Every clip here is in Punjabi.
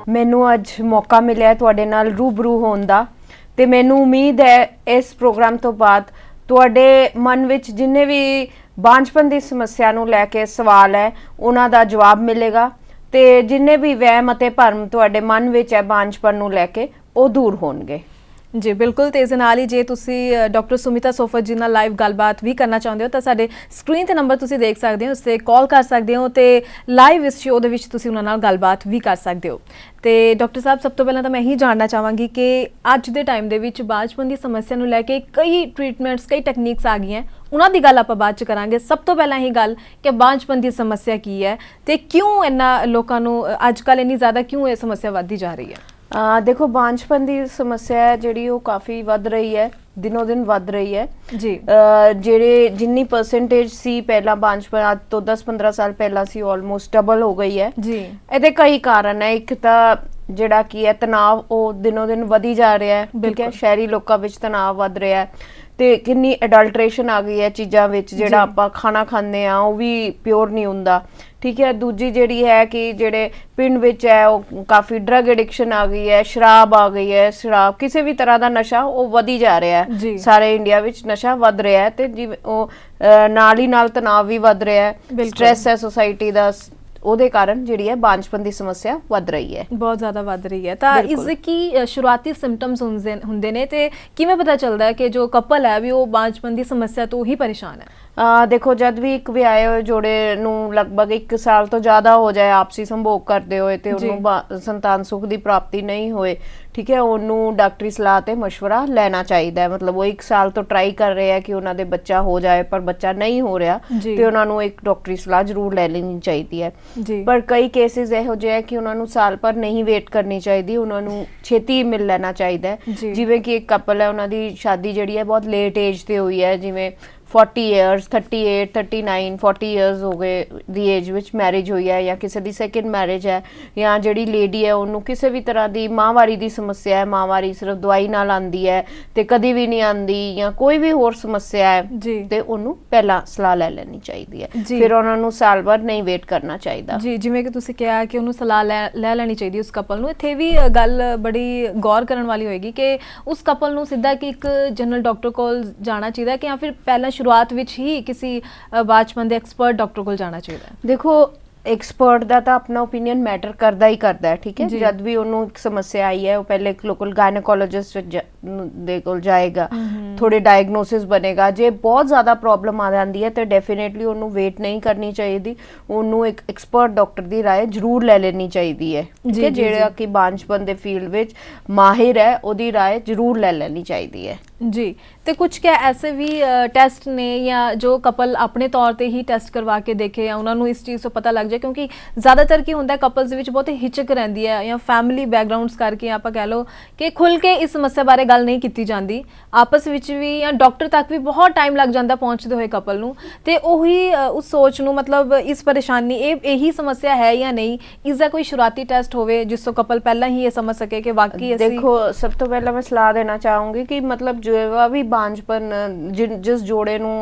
ਮੈਨੂੰ ਅੱਜ ਮੌਕਾ ਮਿਲਿਆ ਤੁਹਾਡੇ ਨਾਲ ਰੂਬਰੂ ਹੋਣ ਦਾ ਤੇ ਮੈਨੂੰ ਉਮੀਦ ਹੈ ਇਸ ਪ੍ਰੋਗਰਾਮ ਤੋਂ ਬਾਅਦ ਤੁਹਾਡੇ ਮਨ ਵਿੱਚ ਜਿੰਨੇ ਵੀ ਬਾਂਝਪਨ ਦੀ ਸਮੱਸਿਆ ਨੂੰ ਲੈ ਕੇ ਸਵਾਲ ਹੈ ਉਹਨਾਂ ਦਾ ਜਵਾਬ ਮਿਲੇਗਾ ਤੇ ਜਿੰਨੇ ਵੀ ਵਹਿਮ ਅਤੇ ਭਰਮ ਤੁਹਾਡੇ ਮਨ ਵਿੱਚ ਹੈ ਬਾਂਝਪਨ ਨੂੰ ਲੈ ਕੇ ਉਹ ਦੂਰ ਹੋਣਗੇ। जी बिल्कुल, तो इस नाल ही जे तुसी डॉक्टर सुमिता सोफत जी नाल लाइव गलबात भी करना चाहते हो तो साडे स्क्रीन ते नंबर तुसी देख सकते हो, उस ते कॉल कर सकते हो तो लाइव इस शो दे विच तुसी उन्हां नाल गलबात भी कर सकते हो। तो डॉक्टर साहब सब तो पहले तो मैं यही जानना चाहांगी कि अज दे टाइम दे विच बांझपन दी समस्या नूं लैके कई ट्रीटमेंट्स कई टैक्नीक्स आ गई हैं, उन्हां दी गल आपां बाद च करांगे। सब तो पहला यही गल कि बांझपन दी समस्या की है ते क्यों इन्ना लोकां नूं अजकल इन्नी ज़्यादा क्यों ये समस्या वधदी जा रही है? देखो बांझपन की समस्या है जिहड़ी वो काफ़ी वध रही है, दिनों दिन वध रही है जी। ਜਿਹੜੇ ਜਿੰਨੀ ਪਰਸੈਂਟੇਜ ਸੀ ਪਹਿਲਾਂ ਬਾਂਝਪਨ ਅੱਜ ਤੋਂ 10-15 ਸਾਲ ਪਹਿਲਾਂ ਸੀ ਆਲਮੋਸਟ ਡਬਲ ਹੋ ਗਈ ਹੈ ਜੀ। ਇਹਦੇ ਕਈ ਕਾਰਨ ਹੈ। ਇੱਕ ਤਾਂ ਜਿਹੜਾ ਕੀ ਹੈ ਤਣਾਅ ਉਹ ਦਿਨੋਂ ਦਿਨ ਵਧੀ ਜਾ ਰਿਹਾ ਹੈ, ਠੀਕ ਹੈ, ਸ਼ਹਿਰੀ ਲੋਕਾਂ ਵਿੱਚ ਤਣਾਅ ਵਧ ਰਿਹਾ ਹੈ ਤੇ ਕਿੰਨੀ ਅਡਲਟ੍ਰੇਸ਼ਨ ਆ ਗਈ ਹੈ ਚੀਜ਼ਾਂ ਵਿੱਚ, ਜਿਹੜਾ ਆਪਾਂ ਖਾਣਾ ਖਾਂਦੇ ਆ ਉਹ ਵੀ ਪਿਓਰ ਨਹੀਂ ਹੁੰਦਾ, ਠੀਕ ਹੈ। ਦੂਜੀ ਜਿਹੜੀ ਹੈ ਕਿ ਜਿਹੜੇ ਪਿੰਡ ਵਿੱਚ ਹੈ ਉਹ ਕਾਫੀ ਡਰਗ ਐਡਿਕਸ਼ਨ ਆ ਗਈ ਹੈ, ਸ਼ਰਾਬ ਆ ਗਈ ਹੈ, ਸ਼ਰਾਬ ਕਿਸੇ ਵੀ ਤਰ੍ਹਾਂ ਦਾ ਨਸ਼ਾ ਉਹ ਵਧੀ ਜਾ ਰਿਹਾ ਹੈ, ਸਾਰੇ ਇੰਡੀਆ ਵਿੱਚ ਨਸ਼ਾ ਵੱਧ ਰਿਹਾ ਹੈ ਤੇ ਜਿਵੇਂ ਉਹ ਨਾਲ ਹੀ ਨਾਲ ਤਣਾਅ ਵੀ ਵੱਧ ਰਿਹਾ ਹੈ, ਸਟ੍ਰੈਸ ਹੈ ਸੋਸਾਇਟੀ ਦਾ, ਉਹਦੇ ਕਾਰਨ ਜਿਹੜੀ ਹੈ ਬਾਂਝਪਨ ਦੀ ਸਮੱਸਿਆ ਵੱਧ ਰਹੀ ਹੈ, ਬਹੁਤ ਜ਼ਿਆਦਾ ਵੱਧ ਰਹੀ ਹੈ। ਤਾਂ ਇਸ ਦੇ ਕੀ ਸ਼ੁਰੂਆਤੀ ਸਿੰਪਟਮਸ ਹੁੰਦੇ ਨੇ ਤੇ ਕਿਵੇਂ ਪਤਾ ਚੱਲਦਾ ਹੈ ਕਿ ਜੋ ਕਪਲ ਹੈ ਵੀ ਉਹ ਬਾਂਝਪਨ ਦੀ ਸਮੱਸਿਆ ਤੋਂ ਹੀ ਪਰੇਸ਼ਾਨ ਹੈ? देखो जब भी एक विआहे होए जोड़े नूं लगभग 1 साल तो ज़्यादा हो जाए आपसी संभोग करते होए ते उन्होंने संतान सुख की प्राप्ति नहीं होए, ठीक है, उन्होंने डॉक्टरी सलाह ते मशवरा लेना चाहिए। मतलब वो 1 साल तो ट्राई कर रहे हैं कि उन्होंने बच्चा हो जाए पर बच्चा नहीं हो रहा तो उन्होंने एक डॉक्टरी सलाह जरूर ले लेनी चाहिए है। पर कई केसेस इहो ਜਿਹੇ है कि उन्होंने साल पर नहीं वेट करनी चाहिए, उन्होंने छेती मिल लेना चाहिए। जिवें कि एक कपल है उन्होंने शादी जिहड़ी है बहुत लेट एज ते हुई है, जिवें 40 ईयर्स 38 39 40 ईयर्स हो गए दी एज विच मैरिज हुई है या किसी दी सैकेंड मैरिज है या जिहड़ी लेडी है उन्होंने किसी भी तरह की माहवारी की समस्या है, माहवारी सिर्फ दवाई नाल आंदी है ते कदी भी नहीं आंदी या कोई भी होर समस्या है ते उन्होंने पहला सलाह ले लेनी चाहिए है, फिर उन्होंने साल भर नहीं वेट करना चाहिए। जी जिवें कि तुसीं कहा कि उन्होंने सलाह ले लेनी चाहिए उस कपल नूं, इत्थे भी गल बड़ी गौर करन वाली होएगी कि उस कपल नूं सीधा कि एक जनरल डॉक्टर कोल जाना चाहिए कि या फिर पहला शुरुआत विच ही किसी बांझपन दे एक्सपर्ट डॉक्टर कोल जाना चाहिए? देखो एक्सपर्ट ਦਾ ਤਾਂ ਆਪਣਾ ਓਪੀਨੀਅਨ ਮੈਟਰ ਕਰਦਾ ਹੀ ਕਰਦਾ ਹੈ, ਠੀਕ ਹੈ। ਜਦ ਵੀ ਉਹਨੂੰ ਇੱਕ ਸਮੱਸਿਆ ਆਈ ਹੈ ਉਹ ਪਹਿਲੇ ਇੱਕ ਲੋਕਲ ਗਾਇਨੋਕੋਲੋਜਿਸਟ ਦੇ ਕੋਲ ਜਾਏਗਾ, ਥੋੜੇ ਡਾਇਗਨੋਸਿਸ ਬਣੇਗਾ। ਜੇ ਬਹੁਤ ਜ਼ਿਆਦਾ ਪ੍ਰੋਬਲਮ ਆ ਜਾਂਦੀ ਹੈ ਤੇ ਡੈਫੀਨੇਟਲੀ ਉਹਨੂੰ ਵੇਟ ਨਹੀਂ ਕਰਨੀ ਚਾਹੀਦੀ, ਉਹਨੂੰ ਇੱਕ ਐਕਸਪਰਟ ਡਾਕਟਰ ਦੀ ਰਾਏ ਜ਼ਰੂਰ ਲੈ ਲੈਣੀ ਚਾਹੀਦੀ ਹੈ, ਠੀਕ ਹੈ, ਜਿਹੜਾ ਕਿ ਬਾਂਝਪਨ ਦੇ ਫੀਲਡ ਵਿੱਚ ਮਾਹਿਰ ਹੈ ਉਹਦੀ ਰਾਏ ਜ਼ਰੂਰ ਲੈ ਲੈਣੀ ਚਾਹੀਦੀ ਹੈ। जी तो कुछ क्या ऐसे भी टेस्ट ने या जो कपल अपने तौर पे ही टेस्ट करवा के देखे या उन्होंने इस चीज़ से पता लग जाए, क्योंकि ज़्यादातर की होंगे कपल्स विच बहुत हिचक रहिंदी है या फैमिली बैकग्राउंड्स करके आप कह लो कि खुल के इस समस्या बारे गल नहीं की जाती, आपस विच भी या डॉक्टर तक भी बहुत टाइम लग जाता पहुँचते हुए कपल नूं ते उही उस सोच नूं मतलब इस परेशानी यही समस्या है या नहीं, इसका कोई शुरुआती टेस्ट होवे जिस तो कपल पहला ही ये समझ सके कि वाकई। देखो सब तो पहला मैं सलाह देना चाहूँगी कि मतलब जो भी बांझपन जिस जोड़े नूं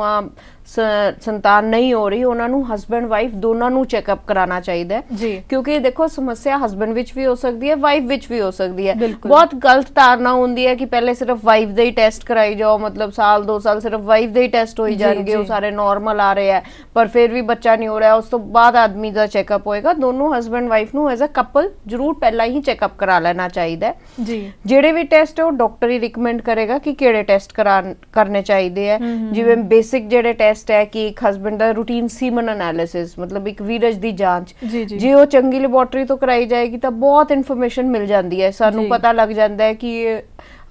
संतान नहीं हो रही उन्होंने हसबैंड वाइफ दोनों नूं चेकअप कराना चाहिए जी, क्योंकि देखो समस्या हसबैंड विच भी हो सकती है वाइफ विच भी हो सकती है। बहुत गलत धारणा होंदी है कि पहले सिर्फ वाइफ दे ही टेस्ट कराई जाओ, मतलब साल 2 साल सिर्फ वाइफ दे ही टेस्ट हो जाएंगे, वो सारे नॉर्मल आ रहे हैं पर फिर भी बच्चा नहीं हो रहा है, उस तो बाद आदमी का चेकअप होएगा। दोनों हसबैंड वाइफ नूं एज अ कपल जरूर पहला ही चेकअप करा लेना चाहिए जी। जेड़े भी टेस्ट है वो डॉक्टर ही रिकमेंड करेगा कि केड़े टेस्ट करने चाहिए है, जिवें बेसिक जेड़े टेस्ट है कि एक हसबैंड का रूटीन सीमन एनालिसिस मतलब एक वीरज दी जांच जे वो चंगी लैबोरेटरी तो कराई जाएगी तो बहुत इन्फॉर्मेशन मिल जाती है, सानू पता लग जाता है कि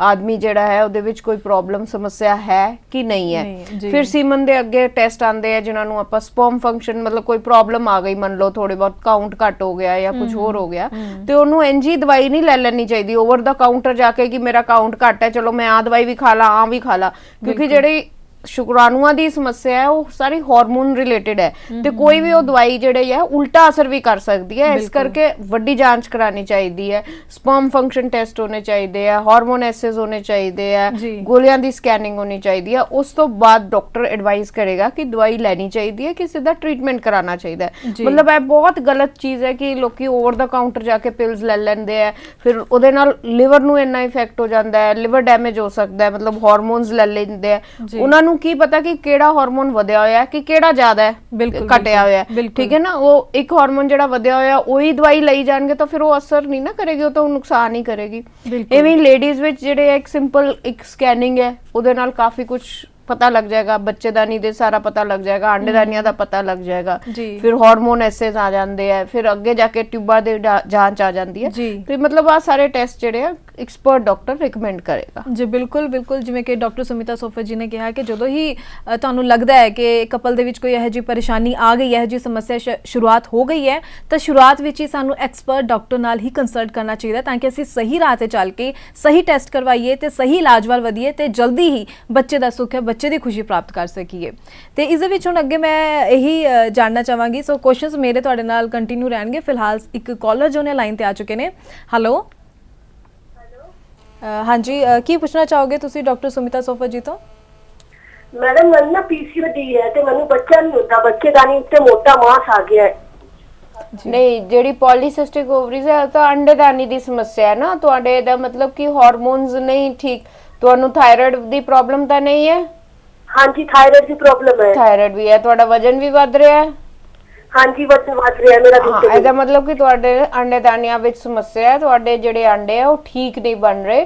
आदमी जड़ा है उहदे विच कोई प्रॉब्लम समस्या है कि नहीं है। फिर सीमन दे अगे टेस्ट आंदे हैं जिन्होंने आपां स्पर्म फंक्शन मतलब कोई प्रॉब्लम आ गई, मान लो थोड़े बहुत काउंट घट हो गया या कुछ होर हो गया तो उन्होंने इंज ही दवाई नहीं ले लेनी चाहिए ओवर द काउंटर जाके कि मेरा काउंट घट है चलो मैं आ दवाई भी खा ला आ भी खा ला, क्योंकि जेड़ी ਸ਼ੁਕਰਾਣੂਆਂ ਦੀ ਸਮੱਸਿਆ ਹੈ ਉਹ ਸਾਰੀ ਹਾਰਮੋਨ ਰਿਲੇਟਡ ਹੈ ਤੇ ਕੋਈ ਵੀ ਉਹ ਦਵਾਈ ਜਿਹੜੇ ਹੈ ਉਲਟਾ ਅਸਰ ਵੀ ਕਰ ਸਕਦੀ ਹੈ। ਇਸ ਕਰਕੇ ਵੱਡੀ ਜਾਂਚ ਕਰਾਣੀ ਚਾਹੀਦੀ ਹੈ, ਸਪਰਮ ਫੰਕਸ਼ਨ ਟੈਸਟ ਹੋਣੇ ਚਾਹੀਦੇ ਆ, ਹਾਰਮੋਨ ਐਸੇਸ ਹੋਣੇ ਚਾਹੀਦੇ ਆ, ਗੋਲੀਆਂ ਦੀ ਸਕੈਨਿੰਗ ਹੋਣੀ ਚਾਹੀਦੀ ਹੈ। ਉਸ ਤੋਂ ਬਾਅਦ ਡਾਕਟਰ ਐਡਵਾਈਸ ਕਰੇਗਾ ਕਿ ਦਵਾਈ ਲੈਣੀ ਚਾਹੀਦੀ ਹੈ ਕਿ ਸਿੱਧਾ ਟ੍ਰੀਟਮੈਂਟ ਕਰਾਉਣਾ ਚਾਹੀਦਾ ਹੈ। ਮਤਲਬ ਇਹ ਬਹੁਤ ਗਲਤ ਚੀਜ਼ ਹੈ ਕਿ ਲੋਕੀ ਓਵਰ ਦਾ ਕਾਊਂਟਰ ਜਾ ਕੇ ਪਿਲਸ ਲੈ ਲੈਂਦੇ ਆ, ਫਿਰ ਉਹਦੇ ਨਾਲ ਲਿਵਰ ਨੂੰ ਇੰਨਾ ਇਫੈਕਟ ਹੋ ਜਾਂਦਾ ਹੈ, ਲਿਵਰ ਡੈਮੇਜ ਹੋ ਸਕਦਾ ਹੈ, ਮਤਲਬ ਹਾਰਮੋਨਸ ਲੈ ਲੈਂਦੇ ਆ। ਉਹਨਾਂ ਨੂੰ ਕੀ ਪਤਾ ਕਿ ਕਿਹੜਾ ਹਾਰਮੋਨ ਵਧਿਆ ਹੋਇਆ ਹੈ ਕਿ ਕਿਹੜਾ ਜ਼ਿਆਦਾ ਹੈ, ਘਟਿਆ ਹੋਇਆ ਹੈ, ਠੀਕ ਹੈ ਨਾ। ਉਹ ਇੱਕ ਹਾਰਮੋਨ ਜਿਹੜਾ ਵਧਿਆ ਹੋਇਆ ਉਹੀ ਦਵਾਈ ਲਈ ਜਾਣਗੇ ਤਾਂ ਫਿਰ ਉਹ ਅਸਰ ਨਹੀਂ ਨਾ ਕਰੇਗੀ, ਉਹ ਤਾਂ ਨੁਕਸਾਨ ਹੀ ਕਰੇਗੀ। ਇਵੇਂ ਲੇਡੀਜ਼ ਵਿੱਚ ਜਿਹੜੇ ਇੱਕ ਸਿੰਪਲ ਇੱਕ ਸਕੈਨਿੰਗ ਹੈ ਉਹਦੇ ਨਾਲ ਕਾਫੀ ਕੁਝ ਪਤਾ ਲੱਗ ਜਾਏਗਾ, ਬੱਚੇਦਾਨੀ ਦੇ ਸਾਰਾ ਪਤਾ ਲੱਗ ਜਾਏਗਾ, ਅੰਡੇਦਾਨੀਆਂ ਦਾ ਪਤਾ ਲੱਗ ਜਾਏਗਾ, ਫਿਰ ਹਾਰਮੋਨ ਐਸੇਸ ਆ ਜਾਂਦੇ ਆ, ਫਿਰ ਅੱਗੇ ਜਾ ਕੇ ਟਿਊਬਾਂ ਦੇ ਜਾਂਚ ਆ ਜਾਂਦੀ ਹੈ। ਤੇ ਮਤਲਬ ਆ ਸਾਰੇ ਟੈਸਟ ਜਿਹੜੇ ਆ ਐਕਸਪਰਟ ਡਾਕਟਰ ਰਿਕਮੈਂਡ ਕਰੇਗਾ। ਜੀ ਬਿਲਕੁਲ ਬਿਲਕੁਲ, ਜਿਵੇਂ ਕਿ ਡਾਕਟਰ ਸੁਮਿਤਾ ਸੋਫਤ ਜੀ ਨੇ ਕਿਹਾ ਕਿ ਜਦੋਂ ਹੀ ਤੁਹਾਨੂੰ ਲੱਗਦਾ ਹੈ ਕਿ ਕਪਲ ਦੇ ਵਿੱਚ ਕੋਈ ਇਹੋ ਜਿਹੀ ਪਰੇਸ਼ਾਨੀ ਆ ਗਈ ਹੈ, ਇਹੋ ਜਿਹੀ ਸਮੱਸਿਆ ਸ਼ੁਰੂਆਤ ਹੋ ਗਈ ਹੈ, ਤਾਂ ਸ਼ੁਰੂਆਤ ਵਿੱਚ ਹੀ ਸਾਨੂੰ ਐਕਸਪਰਟ ਡਾਕਟਰ ਨਾਲ ਹੀ ਕੰਸਲਟ ਕਰਨਾ ਚਾਹੀਦਾ ਤਾਂ ਕਿ ਅਸੀਂ ਸਹੀ ਰਾਹ ਤੇ ਚੱਲ ਕੇ ਸਹੀ ਟੈਸਟ ਕਰਵਾਈਏ ਤੇ ਸਹੀ ਇਲਾਜ ਵੱਲ ਵਧੀਏ ਤੇ ਜਲਦੀ ਹੀ ਬੱਚੇ ਦਾ ਸੁੱਖ ਹੈ, ਬੱਚੇ ਦੀ ਖੁਸ਼ੀ ਪ੍ਰਾਪਤ ਕਰ ਸਕੀਏ। ਤੇ ਇਸ ਦੇ ਵਿੱਚ ਹੁਣ ਅੱਗੇ ਮੈਂ ਇਹੀ ਜਾਣਨਾ ਚਾਹਾਂਗੀ, ਸੋ ਕੁਐਸਚਨਸ ਮੇਰੇ ਤੁਹਾਡੇ ਨਾਲ ਕੰਟੀਨਿਊ ਰਹਿਣਗੇ। ਫਿਲਹਾਲ ਇੱਕ ਕਾਲਰ ਜੋ ਨੇ ਲਾਈਨ ਤੇ ਆ ਚੁੱਕੇ ਨੇ। ਹੈਲੋ ਹਾਂਜੀ, ਕੀ ਪੁੱਛਣਾ ਚਾਹੋਗੇ ਤੁਸੀਂ ਡਾਕਟਰ ਸੁਮਿਤਾ ਸੋਫਤ ਜੀ ਤੋਂ? ਮੈਡਮ ਮੈਨੂੰ ਨਾ ਪੀਸੀਓਡੀ ਹੈ ਤੇ ਮੈਨੂੰ ਬੱਚਾ ਨਹੀਂ ਹੁੰਦਾ, ਬੱਚੇਦਾਨੀ ਉੱਤੇ ਮੋਟਾ ਮਾਸ ਆ ਗਿਆ ਹੈ। ਨਹੀਂ, ਜਿਹੜੀ ਪੋਲੀਸਿਸਟਿਕ ਓਵਰੀਜ਼ ਹੈ ਤਾਂ ਅੰਡੇਦਾਨੀ ਦੀ ਸਮੱਸਿਆ ਹੈ ਨਾ ਤੁਹਾਡੇ ਦਾ, ਮਤਲਬ ਕਿ ਹਾਰਮੋਨਸ ਨਹੀਂ ਠੀਕ। ਤੁਹਾਨੂੰ ਥਾਇਰਾਇਡ ਦੀ ਪ੍ਰੋਬਲਮ ਤਾਂ ਨਹੀਂ ਹੈ? ਹਾਂਜੀ, ਥਾਇਰਾਇਡ ਦੀ ਪ੍ਰੋਬਲਮ ਹੈ। ਥਾਇਰਾਇਡ ਵੀ ਹੈ, ਤੁਹਾਡਾ ਵਜਨ ਵੀ ਵੱਧ ਰਿਹਾ ਹੈ? ਹਾਂਜੀ, ਵਜਨ ਵੱਧ ਰਿਹਾ ਮੇਰਾ। ਇਹਦਾ ਮਤਲਬ ਕਿ ਤੁਹਾਡੇ ਅੰਡੇਦਾਨੀਆਂ ਵਿੱਚ ਸਮੱਸਿਆ ਹੈ, ਤੁਹਾਡੇ ਜਿਹੜੇ ਅੰਡੇ ਆ ਉਹ ਠੀਕ ਨਹੀਂ ਬਣ ਰਹੇ।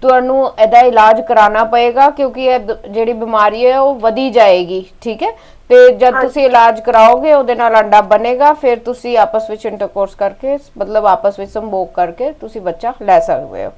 ਤੁਹਾਨੂੰ ਇਹਦਾ ਇਲਾਜ ਕਰਾਉਣਾ ਪਏਗਾ ਕਿਉਂਕਿ ਇਹ ਜਿਹੜੀ ਬਿਮਾਰੀ ਹੈ ਉਹ ਵਧੀ ਜਾਏਗੀ, ਠੀਕ ਹੈ। ਤੇ ਜਦ ਤੁਸੀਂ ਇਲਾਜ ਕਰਾਓਗੇ ਉਹਦੇ ਨਾਲ ਅੰਡਾ ਬਣੇਗਾ, ਫਿਰ ਤੁਸੀਂ ਆਪਸ ਵਿੱਚ ਇੰਟਰਕੋਰਸ ਕਰਕੇ, ਮਤਲਬ ਆਪਸ ਵਿੱਚ ਸੰਭੋਗ ਕਰਕੇ ਤੁਸੀਂ ਬੱਚਾ ਲੈ ਸਕਦੇ ਹੋ।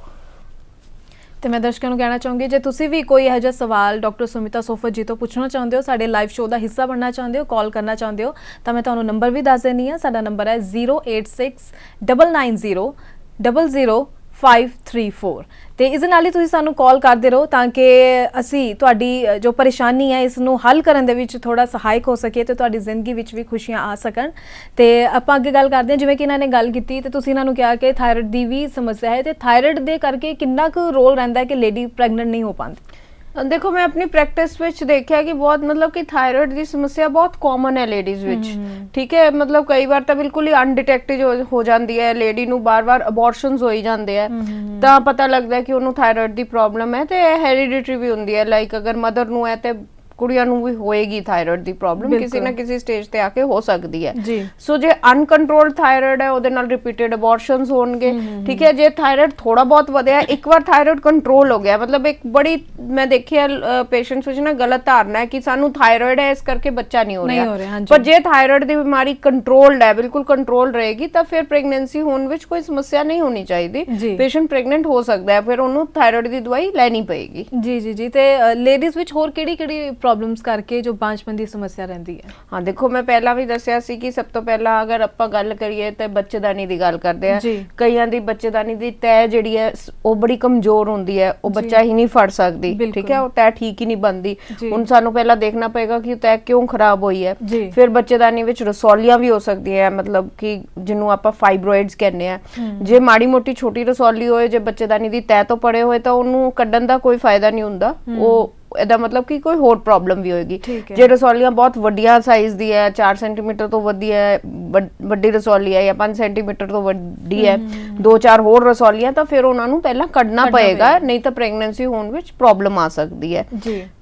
ਤੇ ਮੈਂ ਦਰਸ਼ਕਾਂ ਨੂੰ ਕਹਿਣਾ ਚਾਹੂੰਗੀ, ਜੇ ਤੁਸੀਂ ਵੀ ਕੋਈ ਇਹੋ ਜਿਹਾ ਸਵਾਲ ਡਾਕਟਰ ਸੁਮਿਤਾ ਸੋਫਤ ਜੀ ਤੋਂ ਪੁੱਛਣਾ ਚਾਹੁੰਦੇ ਹੋ, ਸਾਡੇ ਲਾਈਵ ਸ਼ੋਅ ਦਾ ਹਿੱਸਾ ਬਣਨਾ ਚਾਹੁੰਦੇ ਹੋ, ਕਾਲ ਕਰਨਾ ਚਾਹੁੰਦੇ ਹੋ, ਤਾਂ ਮੈਂ ਤੁਹਾਨੂੰ ਨੰਬਰ ਵੀ ਦੱਸ ਦਿੰਦੀ ਹਾਂ। ਸਾਡਾ ਨੰਬਰ ਹੈ 08699000534 ਤੇ ਇਸ ਨਾਲ ਹੀ ਤੁਸੀਂ ਸਾਨੂੰ ਕਾਲ ਕਰਦੇ ਰਹੋ ਤਾਂ ਕਿ ਅਸੀਂ ਤੁਹਾਡੀ ਜੋ ਪਰੇਸ਼ਾਨੀ ਹੈ ਇਸ ਨੂੰ ਹੱਲ ਕਰਨ ਦੇ ਵਿੱਚ ਥੋੜਾ ਸਹਾਇਕ ਹੋ ਸਕੇ ਤੇ ਤੁਹਾਡੀ ਜ਼ਿੰਦਗੀ ਵਿੱਚ ਵੀ ਖੁਸ਼ੀਆਂ ਆ ਸਕਣ। ਤੇ ਆਪਾਂ ਅੱਗੇ ਗੱਲ ਕਰਦੇ ਹਾਂ, ਜਿਵੇਂ ਕਿ ਇਹਨਾਂ ਨੇ ਗੱਲ ਕੀਤੀ ਤੇ ਤੁਸੀਂ ਇਹਨਾਂ ਨੂੰ ਕਿਹਾ ਕਿ ਥਾਇਰਾਇਡ ਦੀ ਵੀ ਸਮੱਸਿਆ ਹੈ ਤੇ ਥਾਇਰਾਇਡ ਦੇ ਕਰਕੇ ਕਿੰਨਾ ਕੁ ਰੋਲ ਰਹਿੰਦਾ ਹੈ ਕਿ ਲੇਡੀ ਪ੍ਰੈਗਨੈਂਟ ਨਹੀਂ ਹੋ ਪਾਉਂਦੀ? ਦੇਖੋ, ਮੈਂ ਆਪਣੀ ਪ੍ਰੈਕਟਿਸ ਵਿੱਚ ਦੇਖਿਆ ਕਿ ਬਹੁਤ, ਮਤਲਬ ਕਿ ਥਾਇਰਾਇਡ ਦੀ ਸਮੱਸਿਆ ਬਹੁਤ ਕਾਮਨ ਹੈ ਲੇਡੀਜ਼ ਵਿੱਚ, ਠੀਕ ਹੈ। ਮਤਲਬ ਕਈ ਵਾਰ ਤਾਂ ਬਿਲਕੁਲ ਹੀ ਅਨਡਿਟੈਕਟਡ ਹੋ ਜਾਂਦੀ ਹੈ, ਲੇਡੀ ਨੂੰ ਬਾਰ-ਬਾਰ ਅਬੋਰਸ਼ਨਸ ਹੋਈ ਜਾਂਦੇ ਆ ਤਾਂ ਪਤਾ ਲੱਗਦਾ ਕਿ ਉਹਨੂੰ ਥਾਇਰਾਇਡ ਦੀ ਪ੍ਰੋਬਲਮ ਹੈ। ਤੇ ਹੈਰੀਡਿਟਰੀ ਵੀ ਹੁੰਦੀ ਹੈ, ਲਾਈਕ ਅਗਰ ਮਦਰ ਨੂੰ ਹੈ ਤੇ ਕੁੜੀਆਂ ਨੂੰ ਵੀ ਹੋਏਗੀ ਥਾਇਰਾਇਡ ਦੀ ਪ੍ਰੋਬਲਮ, ਕਿਸੇ ਨਾ ਕਿਸੇ ਸਟੇਜ ਤੇ ਆ ਕੇ ਹੋ ਸਕਦੀ ਹੈ। ਸੋ ਜੇ ਅਨਕੰਟਰੋਲਡ ਥਾਇਰਾਇਡ ਹੈ ਉਹਦੇ ਨਾਲ ਰਿਪੀਟਡ ਅਬੋਰਸ਼ਨਸ ਹੋਣਗੇ, ਠੀਕ ਹੈ। ਜੇ ਥਾਇਰਾਇਡ ਥੋੜਾ ਬਹੁਤ ਵਧਿਆ, ਇੱਕ ਵਾਰ ਥਾਇਰਾਇਡ ਕੰਟਰੋਲ ਹੋ ਗਿਆ, ਮਤਲਬ ਇੱਕ ਬੜੀ ਮੈਂ ਦੇਖਿਆ ਪੇਸ਼ੈਂਟਸ ਵਿੱਚ ਨਾ ਗਲਤ ਧਾਰਨਾ ਹੈ ਕਿ ਸਾਨੂੰ ਥਾਇਰਾਇਡ ਹੈ ਇਸ ਕਰਕੇ ਬੱਚਾ ਨਹੀਂ ਹੋ ਰਿਹਾ, ਪਰ ਜੇ ਥਾਇਰਾਇਡ ਦੀ ਬਿਮਾਰੀ ਕੰਟਰੋਲਡ ਹੈ, ਬਿਲਕੁਲ ਕੰਟਰੋਲ ਰਹੇਗੀ ਤਾਂ ਫਿਰ ਪ੍ਰੈਗਨੈਂਸੀ ਹੋਣ ਵਿੱਚ ਕੋਈ ਸਮੱਸਿਆ ਨਹੀਂ ਹੋਣੀ ਚਾਹੀਦੀ, ਪੇਸ਼ੈਂਟ ਪ੍ਰੈਗਨੈਂਟ ਹੋ ਸਕਦਾ ਹੈ, ਫਿਰ ਉਹਨੂੰ ਥਾਇਰਾਇਡ ਦੀ ਦਵਾਈ ਲੈਣੀ ਪਏਗੀ। ਜੀ ਜੀ ਜੀ। ਤੇ ਲੇਡੀਜ਼ ਵਿੱਚ ਹੋਰ ਕਿਹੜੀ ਪ੍ਰੋਬਲਮਸ ਕਰਕੇ ਜੋ ਬਾਂਝਪਨ ਦੀ ਸਮੱਸਿਆ ਰਹਿੰਦੀ ਹੈ? ਹਾਂ ਦੇਖੋ, ਮੈਂ ਪਹਿਲਾਂ ਵੀ ਦੱਸਿਆ ਸੀ ਕਿ ਸਭ ਤੋਂ ਪਹਿਲਾਂ ਅਗਰ ਆਪਾਂ ਗੱਲ ਕਰੀਏ ਤੇ ਬੱਚੇਦਾਨੀ ਦੀ ਗੱਲ ਕਰਦੇ ਆ। ਕਈਆਂ ਦੀ ਬੱਚੇਦਾਨੀ ਦੀ ਤੈਅ ਜਿਹੜੀ ਹੈ ਉਹ ਬੜੀ ਕਮਜ਼ੋਰ ਹੁੰਦੀ ਹੈ, ਉਹ ਬੱਚਾ ਹੀ ਨਹੀਂ ਫੜ ਸਕਦੀ, ਠੀਕ ਹੈ, ਉਹ ਤੈਅ ਠੀਕ ਹੀ ਨਹੀਂ ਬਣਦੀ। ਹੁਣ ਸਾਨੂੰ ਪਹਿਲਾਂ ਦੇਖਣਾ ਪਏਗਾ ਕਿ ਤੈਅ ਕਿਉਂ ਖਰਾਬ ਹੋਈ ਹੈ। ਫਿਰ ਬੱਚੇਦਾਨੀ ਵਿੱਚ ਰਸੌਲੀਆਂ ਵੀ ਹੋ ਸਕਦੀਆਂ, ਮਤਲਬ ਕਿ ਜਿਹਨੂੰ ਆਪਾਂ ਫਾਈਬਰੋਇਡਸ ਕਹਿੰਦੇ ਆ। ਜੇ ਮਾੜੀ ਮੋਟੀ ਛੋਟੀ ਰਸੌਲੀ ਹੋਏ, ਜੇ ਬੱਚੇਦਾਨੀ ਦੀ ਤੈਅ ਤੋਂ ਪੜੇ ਹੋਏ ਤਾਂ ਉਹਨੂੰ ਕੱਢਣ ਦਾ ਕੋਈ ਫਾਇਦਾ ਨਹੀਂ ਹੁੰਦਾ, ਉਹ ਇਹਦਾ ਮਤਲਬ ਕਿ ਕੋਈ ਹੋਰ ਪ੍ਰੋਬਲਮ ਵੀ ਹੋਏਗੀ। ਜੇ ਰਸੌਲੀਆਂ ਬਹੁਤ ਵੱਡੀਆਂ ਸਾਈਜ਼ ਦੀ ਹੈ, 4 ਸੈਂਟੀਮੀਟਰ ਤੋਂ ਵੱਡੀ ਹੈ, ਵੱਡੀ ਰਸੌਲੀ ਹੈ, ਜਾਂ 5 ਸੈਂਟੀਮੀਟਰ ਤੋਂ ਵੱਡੀ ਹੈ, 2-4 ਹੋਰ ਰਸੌਲੀਆਂ, ਤਾਂ ਫਿਰ ਉਹਨਾਂ ਨੂੰ ਪਹਿਲਾਂ ਕੱਢਣਾ ਪਏਗਾ, ਨਹੀਂ ਤਾਂ ਪ੍ਰੈਗਨੈਂਸੀ ਹੋਣ ਵਿੱਚ ਪ੍ਰੋਬਲਮ ਆ ਸਕਦੀ ਹੈ।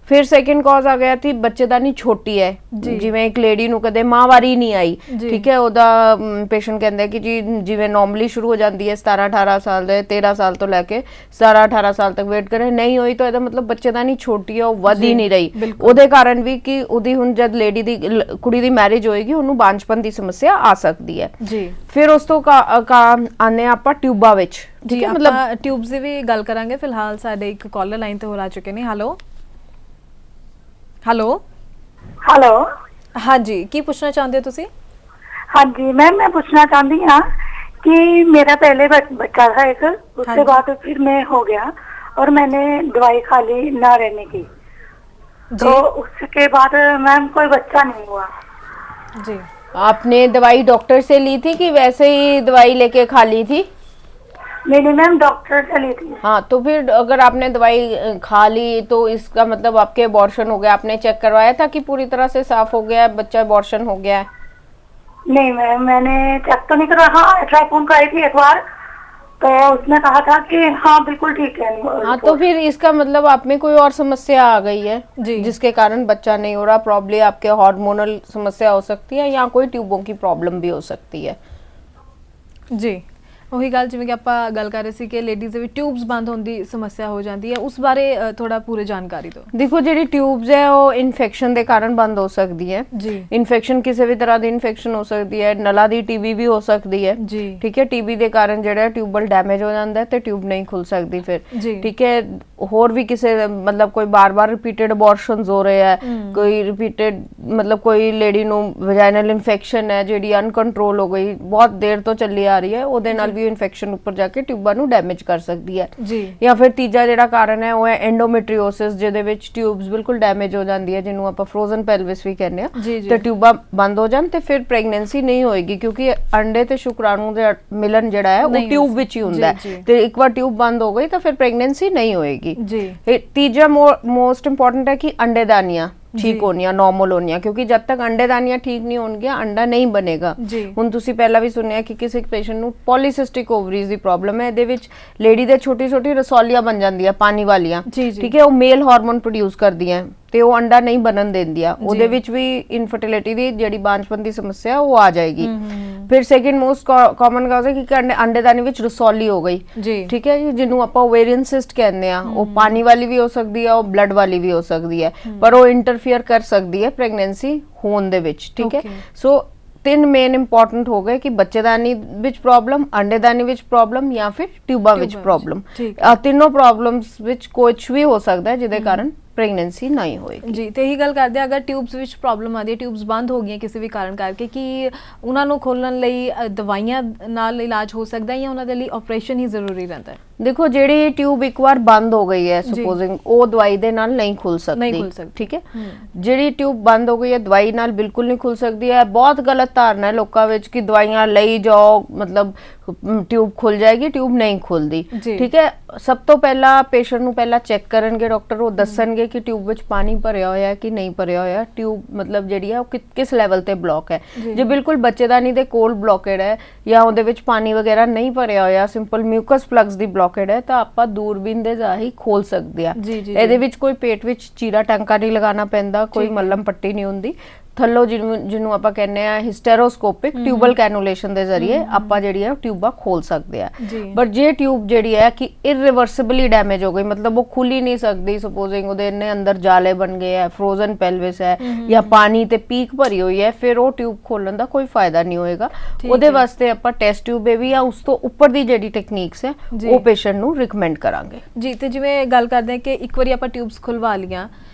ਫਿਰ ਸੈਕਿੰਡ ਕਾਜ਼ ਆ ਗਿਆ ਸੀ ਬੱਚੇਦਾਨੀ ਛੋਟੀ ਹੈ, ਜਿਵੇਂ ਇੱਕ ਲੇਡੀ ਨੂੰ ਕਦੇ ਮਾਹਵਾਰੀ ਨਹੀਂ ਆਈ, ਠੀਕ ਹੈ, ਉਹਦਾ ਪੇਸ਼ੈਂਟ ਕਹਿੰਦਾ ਕਿ ਜੀ ਜਿਵੇਂ ਨਾਰਮਲੀ ਸ਼ੁਰੂ ਹੋ ਜਾਂਦੀ ਹੈ 17-18 ਸਾਲ ਦੇ, 13 ਸਾਲ ਤੋਂ ਲੈ ਕੇ 17-18 ਸਾਲ ਤੱਕ ਵੇਟ ਕਰੇ, ਨਹੀਂ ਹੋਈ ਤਾਂ ਇਹਦਾ ਮਤਲਬ ਬੱਚੇਦਾਨੀ ਛੋਟੀ ਹੈ, ਉਹ ਵੱਧ ਹੀ ਨਹੀਂ ਰਹੀ। ਉਹਦੇ ਕਾਰਨ ਵੀ ਕਿ ਉਹਦੀ ਹੁਣ ਜਦ ਲੇਡੀ ਦੀ ਕੁੜੀ ਦੀ ਮੈਰਿਜ ਹੋਏਗੀ ਉਹਨੂੰ ਬਾਂਝਪਨ ਦੀ ਸਮੱਸਿਆ ਆ ਸਕਦੀ ਹੈ। ਫਿਰ ਉਸ ਤੋਂ ਆਨੇ ਆਪਾਂ ਟਿਊਬਾਂ ਵਿੱਚ, ਠੀਕ ਹੈ, ਮਤਲਬ ਟਿਊਬਸ ਦੀ ਵੀ ਗੱਲ ਕਰਾਂਗੇ। ਫਿਲਹਾਲ ਸਾਡੇ ਇੱਕ ਕਾਲਰ ਲਾਈਨ ਤੇ ਹੋਰ ਆ ਚੁੱਕੇ ਨੇ। ਹੈਲੋ ਹੈਲੋ ਹੈਲੋ, ਹਾਂਜੀ, ਕੀ ਪੁੱਛਣਾ ਚਾਹੁੰਦੇ ਹੋ ਤੁਸੀਂ? ਹਾਂਜੀ मैम, मैं पूछना चाहती हाँ कि मेरा पहले बच्चा था एक, उसके बाद फिर मैं हो गया और मैंने दवाई खा ली ना रहने की, तो उसके बाद मैम कोई बच्चा नहीं हुआ। जी। आपने दवाई डॉक्टर से ली थी कि वैसे ही दवाई लेके खा ली थी? नहीं मैम, डॉक्टर से ली थी। हाँ, तो फिर अगर आपने दवाई खा ली तो इसका मतलब आपके अबॉर्शन हो गया। आपने चेक करवाया था कि पूरी तरह से साफ हो गया है, बच्चा अबॉर्शन हो गया है? नहीं मैम, मैंने चेक तो नहीं करवाया। हाँ, अल्ट्रासाउंड कराई थी एक बार, तो उसने कहा था कि हाँ बिल्कुल ठीक है। हाँ, तो फिर इसका मतलब आप में कोई और समस्या आ गई है जी, जिसके कारण बच्चा नहीं हो रहा। प्रॉब्लम आपके हार्मोनल समस्या हो सकती है या कोई ट्यूबों की प्रॉब्लम भी हो सकती है। जी। ਉਹੀ ਗੱਲ ਜਿਵੇਂ ਕਿ ਆਪਾਂ ਗੱਲ ਕਰ ਰਹੇ ਸੀ ਕਿ ਲੇਡੀਜ਼ ਦੇ ਵੀ ਟਿਊਬਸ ਬੰਦ ਹੋਣ ਦੀ ਸਮੱਸਿਆ ਹੋ ਜਾਂਦੀ ਹੈ, ਉਸ ਬਾਰੇ ਥੋੜਾ ਪੂਰੇ ਜਾਣਕਾਰੀ ਦਿਓ। ਦੇਖੋ, ਜਿਹੜੀ ਟਿਊਬਸ ਹੈ ਉਹ ਇਨਫੈਕਸ਼ਨ ਦੇ ਕਾਰਨ ਬੰਦ ਹੋ ਸਕਦੀ ਹੈ ਜੀ। ਇਨਫੈਕਸ਼ਨ ਕਿਸੇ ਵੀ ਤਰ੍ਹਾਂ ਦੀ ਇਨਫੈਕਸ਼ਨ ਹੋ ਸਕਦੀ ਹੈ, ਨਲਾਂ ਦੀ ਟੀਬੀ ਵੀ ਹੋ ਸਕਦੀ ਹੈ। ਜੀ। ਠੀਕ ਹੈ, ਟੀਬੀ ਦੇ ਕਾਰਨ ਜਿਹੜਾ ਟਿਊਬਲ ਡੈਮੇਜ ਹੋ ਜਾਂਦਾ ਹੈ ਤੇ ਟਿਊਬ ਨਹੀਂ ਖੁੱਲ ਸਕਦੀ ਫਿਰ। ਜੀ। ਠੀਕ ਹੈ, ਹੋਰ ਵੀ ਕਿਸੇ ਮਤਲਬ ਕੋਈ ਬਾਰ-ਬਾਰ ਰਿਪੀਟਡ ਅਬੋਰਸ਼ਨਸ ਹੋ ਰਹੇ ਹੈ, ਕੋਈ ਰਿਪੀਟਡ ਮਤਲਬ ਕੋਈ ਲੇਡੀ ਨੂੰ ਵਜਾਈਨਲ ਇਨਫੈਕਸ਼ਨ ਹੈ ਜਿਹੜੀ ਅਨਕੰਟਰੋਲ ਹੋ ਗਈ, ਬਹੁਤ ਦੇਰ ਤੋਂ ਚੱਲੀ ਆ ਰਹੀ ਹੈ, ਉਹਦੇ ਨਾਲ ਵੀ ਇਨਫੈਕਸ਼ਨ ਉੱਪਰ ਜਾ ਕੇ ਟਿਊਬਾਂ ਨੂੰ ਡੈਮੇਜ ਕਰ ਸਕਦੀ ਹੈ। ਜੀ। ਜਾਂ ਫਿਰ ਤੀਜਾ ਜਿਹੜਾ ਕਾਰਨ ਹੈ ਉਹ ਹੈ ਐਂਡੋਮੈਟ੍ਰੀਓਸਿਸ, ਜਿਹਦੇ ਵਿੱਚ ਟਿਊਬਸ ਬਿਲਕੁਲ ਡੈਮੇਜ ਹੋ ਜਾਂਦੀ ਹੈ, ਜਿਹਨੂੰ ਆਪਾਂ ਫਰੋਜ਼ਨ ਪੈਲਵਿਸ ਵੀ ਕਹਿੰਦੇ ਆ। ਤੇ ਟਿਊਬਾਂ ਬੰਦ ਹੋ ਜਾਣ ਤੇ ਫਿਰ ਪ੍ਰੈਗਨੈਂਸੀ ਨਹੀਂ ਹੋਏਗੀ, ਕਿਉਂਕਿ ਅੰਡੇ ਤੇ ਸ਼ੁਕਰਾਣੂ ਦਾ ਮਿਲਨ ਜਿਹੜਾ ਹੈ ਉਹ ਟਿਊਬ ਵਿੱਚ ਹੀ ਹੁੰਦਾ ਹੈ, ਤੇ ਇੱਕ ਵਾਰ ਟਿਊਬ ਬੰਦ ਹੋ ਗਈ ਤਾਂ ਫਿਰ ਪ੍ਰੈਗਨੈਂਸੀ ਨਹੀਂ ਹੋਏਗੀ। ਜੀ। ਤੀਜਾ ਮੋਸਟ ਇੰਪੋਰਟੈਂਟ ਹੈ ਕਿ ਅੰਡੇਦਾਨੀਆਂ ठीक होनिया, नॉर्मल होनिया, क्योंकि जब तक अंडेदानियां ठीक नहीं होंगी अंडा नहीं बनेगा। हुण तुसी पहला भी सुनिया कि किसी पेशेंट ਨੂੰ ਪੋਲੀਸਿਸਟਿਕ ਓਵਰੀਜ਼ ਦੀ ਪ੍ਰੋਬਲਮ ਹੈ। ਇਹਦੇ ਵਿੱਚ ਲੇਡੀ ਦੇ ਛੋਟੀ ਛੋਟੀ ਰਸੌਲੀਆਂ ਬਣ ਜਾਂਦੀਆਂ ਪਾਣੀ ਵਾਲੀਆਂ। ਠੀਕ ਹੈ, ਉਹ ਮੇਲ ਹਾਰਮੋਨ ਪ੍ਰੋਡਿਊਸ ਕਰਦੀਆਂ ਤੇ ਉਹ ਅੰਡਾ ਨਹੀਂ ਬਣਨ ਦਿੰਦੀਆਂ। ਉਹਦੇ ਵਿੱਚ ਵੀ ਇਨਫਰਟੀਲਿਟੀ ਦੀ ਜਿਹੜੀ ਬਾਂਝਪਨ ਦੀ ਸਮੱਸਿਆ ਉਹ ਆ ਜਾਏਗੀ। ਫਿਰ ਸੈਕਿੰਡ ਮੋਸਟ ਕਾਮਨ ਕਾਜ਼ ਹੈ ਕਿ ਅੰਡੇਦਾਨੀ ਵਿੱਚ ਰਸੌਲੀ ਹੋ ਗਈ। ਠੀਕ ਹੈ ਜੀ, ਜਿਹਨੂੰ ਆਪਾਂ ਓਵੇਰੀਅਨ ਸਿਸਟ ਕਹਿੰਦੇ ਆ। ਉਹ ਪਾਣੀ ਵਾਲੀ ਵੀ ਹੋ ਸਕਦੀ ਹੈ, ਉਹ ਬਲੱਡ ਵਾਲੀ ਵੀ ਹੋ ਸਕਦੀ ਹੈ, ਪਰ ਉਹ ਇੰਟਰਫੀਅਰ ਕਰ ਸਕਦੀ ਹੈ ਪ੍ਰੈਗਨੈਂਸੀ ਹੋਣ ਦੇ ਵਿੱਚ। ਠੀਕ ਹੈ, ਸੋ ਤਿੰਨ ਮੇਨ ਇੰਪੋਰਟੈਂਟ ਹੋ ਗਏ ਕਿ ਬੱਚੇਦਾਨੀ ਵਿੱਚ ਪ੍ਰੋਬਲਮ, ਅੰਡੇਦਾਨੀ ਵਿੱਚ ਪ੍ਰੋਬਲਮ ਜਾਂ ਫਿਰ ਟਿਊਬਾਂ ਵਿੱਚ ਪ੍ਰੋਬਲਮ। ਤਿੰਨੋਂ ਪ੍ਰੋਬਲਮਸ ਵਿੱਚ ਕੁਝ ਵੀ ਹੋ ਸਕਦਾ ਹੈ ਜਿਹਦੇ ਕਾਰਨ ਪ੍ਰੈਗਨੈਂਸੀ ਨਹੀਂ ਹੋਏਗੀ। ਜੀ, ਤੇ ਇਹੀ ਗੱਲ ਕਰਦੇ ਆ, ਅਗਰ ਟਿਊਬਸ ਵਿੱਚ ਪ੍ਰੋਬਲਮ ਆਦੀ ਹੈ, ਟਿਊਬਸ ਬੰਦ ਹੋ ਗਈਆਂ ਕਿਸੇ ਵੀ ਕਾਰਨ ਕਰਕੇ, ਕਿ ਉਹਨਾਂ ਨੂੰ ਖੋਲਣ ਲਈ ਦਵਾਈਆਂ ਨਾਲ ਇਲਾਜ ਹੋ ਸਕਦਾ ਹੈ ਜਾਂ ਉਹਨਾਂ ਦੇ ਲਈ ਆਪਰੇਸ਼ਨ ਹੀ ਜ਼ਰੂਰੀ ਰਹਿੰਦਾ ਹੈ? ਦੇਖੋ, ਜਿਹੜੀ ਟਿਊਬ ਇੱਕ ਵਾਰ ਬੰਦ ਹੋ ਗਈ ਹੈ ਸਪੋਜ਼ਿੰਗ, ਉਹ ਦਵਾਈ ਦੇ ਨਾਲ ਨਹੀਂ ਖੁੱਲ ਸਕਦੀ। ਠੀਕ ਹੈ, ਜਿਹੜੀ ਟਿਊਬ ਬੰਦ ਹੋ ਗਈ ਹੈ ਦਵਾਈ ਨਾਲ ਬਿਲਕੁਲ ਨਹੀਂ ਖੁੱਲ ਸਕਦੀ ਹੈ। ਬਹੁਤ ਗਲਤ ਧਾਰਨਾ ਹੈ ਲੋਕਾਂ ਵਿੱਚ ਕਿ ਦਵਾਈਆਂ ਲਈ ਜਾਓ ਮਤਲਬ ਟਿਊਬ ਖੁੱਲ ਜਾਏਗੀ, ਟਿਊਬ ਨਹੀਂ ਖੁੱਲਦੀ। ਠੀਕ ਹੈ, ਸਭ ਤੋਂ ਪਹਿਲਾਂ ਪੇਸ਼ੈਂਟ ਨੂੰ ਪਹਿਲਾਂ ਚੈੱਕ ਕਰਨਗੇ ਡਾਕਟਰ, ਉਹ ਦੱਸਣਗੇ ਕਿ ਟਿਊਬ ਵਿੱਚ ਪਾਣੀ ਭਰਿਆ ਹੋਇਆ ਹੈ ਕਿ ਨਹੀਂ ਭਰਿਆ ਹੋਇਆ, ਟਿਊਬ ਮਤਲਬ ਜਿਹੜੀ ਹੈ ਉਹ ਕਿਸ ਲੈਵਲ ਤੇ ਬਲੌਕ ਹੈ। ਜੇ ਬਿਲਕੁਲ ਬੱਚੇਦਾਨੀ ਦੇ ਕੋਲ ਬਲੌਕੇਡ ਹੈ ਜਾਂ ਉਹਦੇ ਵਿੱਚ ਪਾਣੀ ਵਗੈਰਾ ਨਹੀਂ ਭਰਿਆ ਹੋਇਆ, ਸਿੰਪਲ ਮਿਊਕਸ ਪਲਗਸ ਦੀ ਬਲੌਕੇਡ ਹੈ, ਤਾਂ ਆਪਾਂ ਦੂਰਬੀਨ ਦੇ ਰਾਹੀਂ ਖੋਲ ਸਕਦੇ ਆ। ਇਹਦੇ ਵਿੱਚ ਕੋਈ ਪੇਟ ਵਿੱਚ ਚੀਰਾ ਟਾਂਕਾ ਨਹੀਂ ਲਗਾਉਣਾ ਪੈਂਦਾ, ਕੋਈ ਮੱਲਮ ਪੱਟੀ ਨਹੀਂ ਹੁੰਦੀ। ਥੱਲੋਂ ਜਿਹਨੂੰ ਆਪਾਂ ਕਹਿੰਦੇ ਆ ਹਿਸਟੈਰੋਸਕੋਪਿਕ ਟਿਊਬਲ ਕੈਨੂਲੇਸ਼ਨ ਦੇ ਜ਼ਰੀਏ ਆਪਾਂ ਜਿਹੜੀ ਹੈ ਟਿਊਬਾਂ ਖੋਲ ਸਕਦੇ ਆ। ਬਟ ਜੇ ਟਿਊਬ ਜਿਹੜੀ ਹੈ ਕਿ ਇਰਰਿਵਰਸਿਬਲੀ ਡੈਮੇਜ ਹੋ ਗਈ, ਮਤਲਬ ਉਹ ਖੁੱਲ ਹੀ ਨਹੀਂ ਸਕਦੀ, ਸਪੋਜ਼ਿੰਗ ਉਹਦੇ ਇੰਨੇ ਅੰਦਰ ਜਾਲੇ ਬਣ ਗਏ ਹੈ, ਫਰੋਜ਼ਨ ਪੈਲਵਿਸ ਹੈ ਜਾਂ ਪਾਣੀ ਤੇ ਪੀਕ ਭਰੀ ਹੋਈ ਹੈ, ਫਿਰ ਉਹ ਟਿਊਬ ਖੋਲਣ ਦਾ ਕੋਈ ਫਾਇਦਾ ਨਹੀਂ ਹੋਏਗਾ। ਉਹਦੇ ਵਾਸਤੇ ਆਪਾਂ ਟੈਸਟ ਟਿਊਬ ਬੇਬੀ ਜਾਂ ਉਸ ਤੋਂ ਉੱਪਰ ਦੀ ਜਿਹੜੀ ਟੈਕਨੀਕਸ ਹੈ ਉਹ ਪੇਸ਼ੈਂਟ ਨੂੰ ਰਿਕਮੈਂਡ ਕਰਾਂਗੇ। ਜੀ, ਤੇ ਜਿਵੇਂ ਗੱਲ ਕਰਦੇ ਹਾਂ ਕਿ ਇੱਕ ਵਾਰੀ ਆਪਾਂ ਟਿਊਬਸ ਖੁਲਵਾ ਲੀਆਂ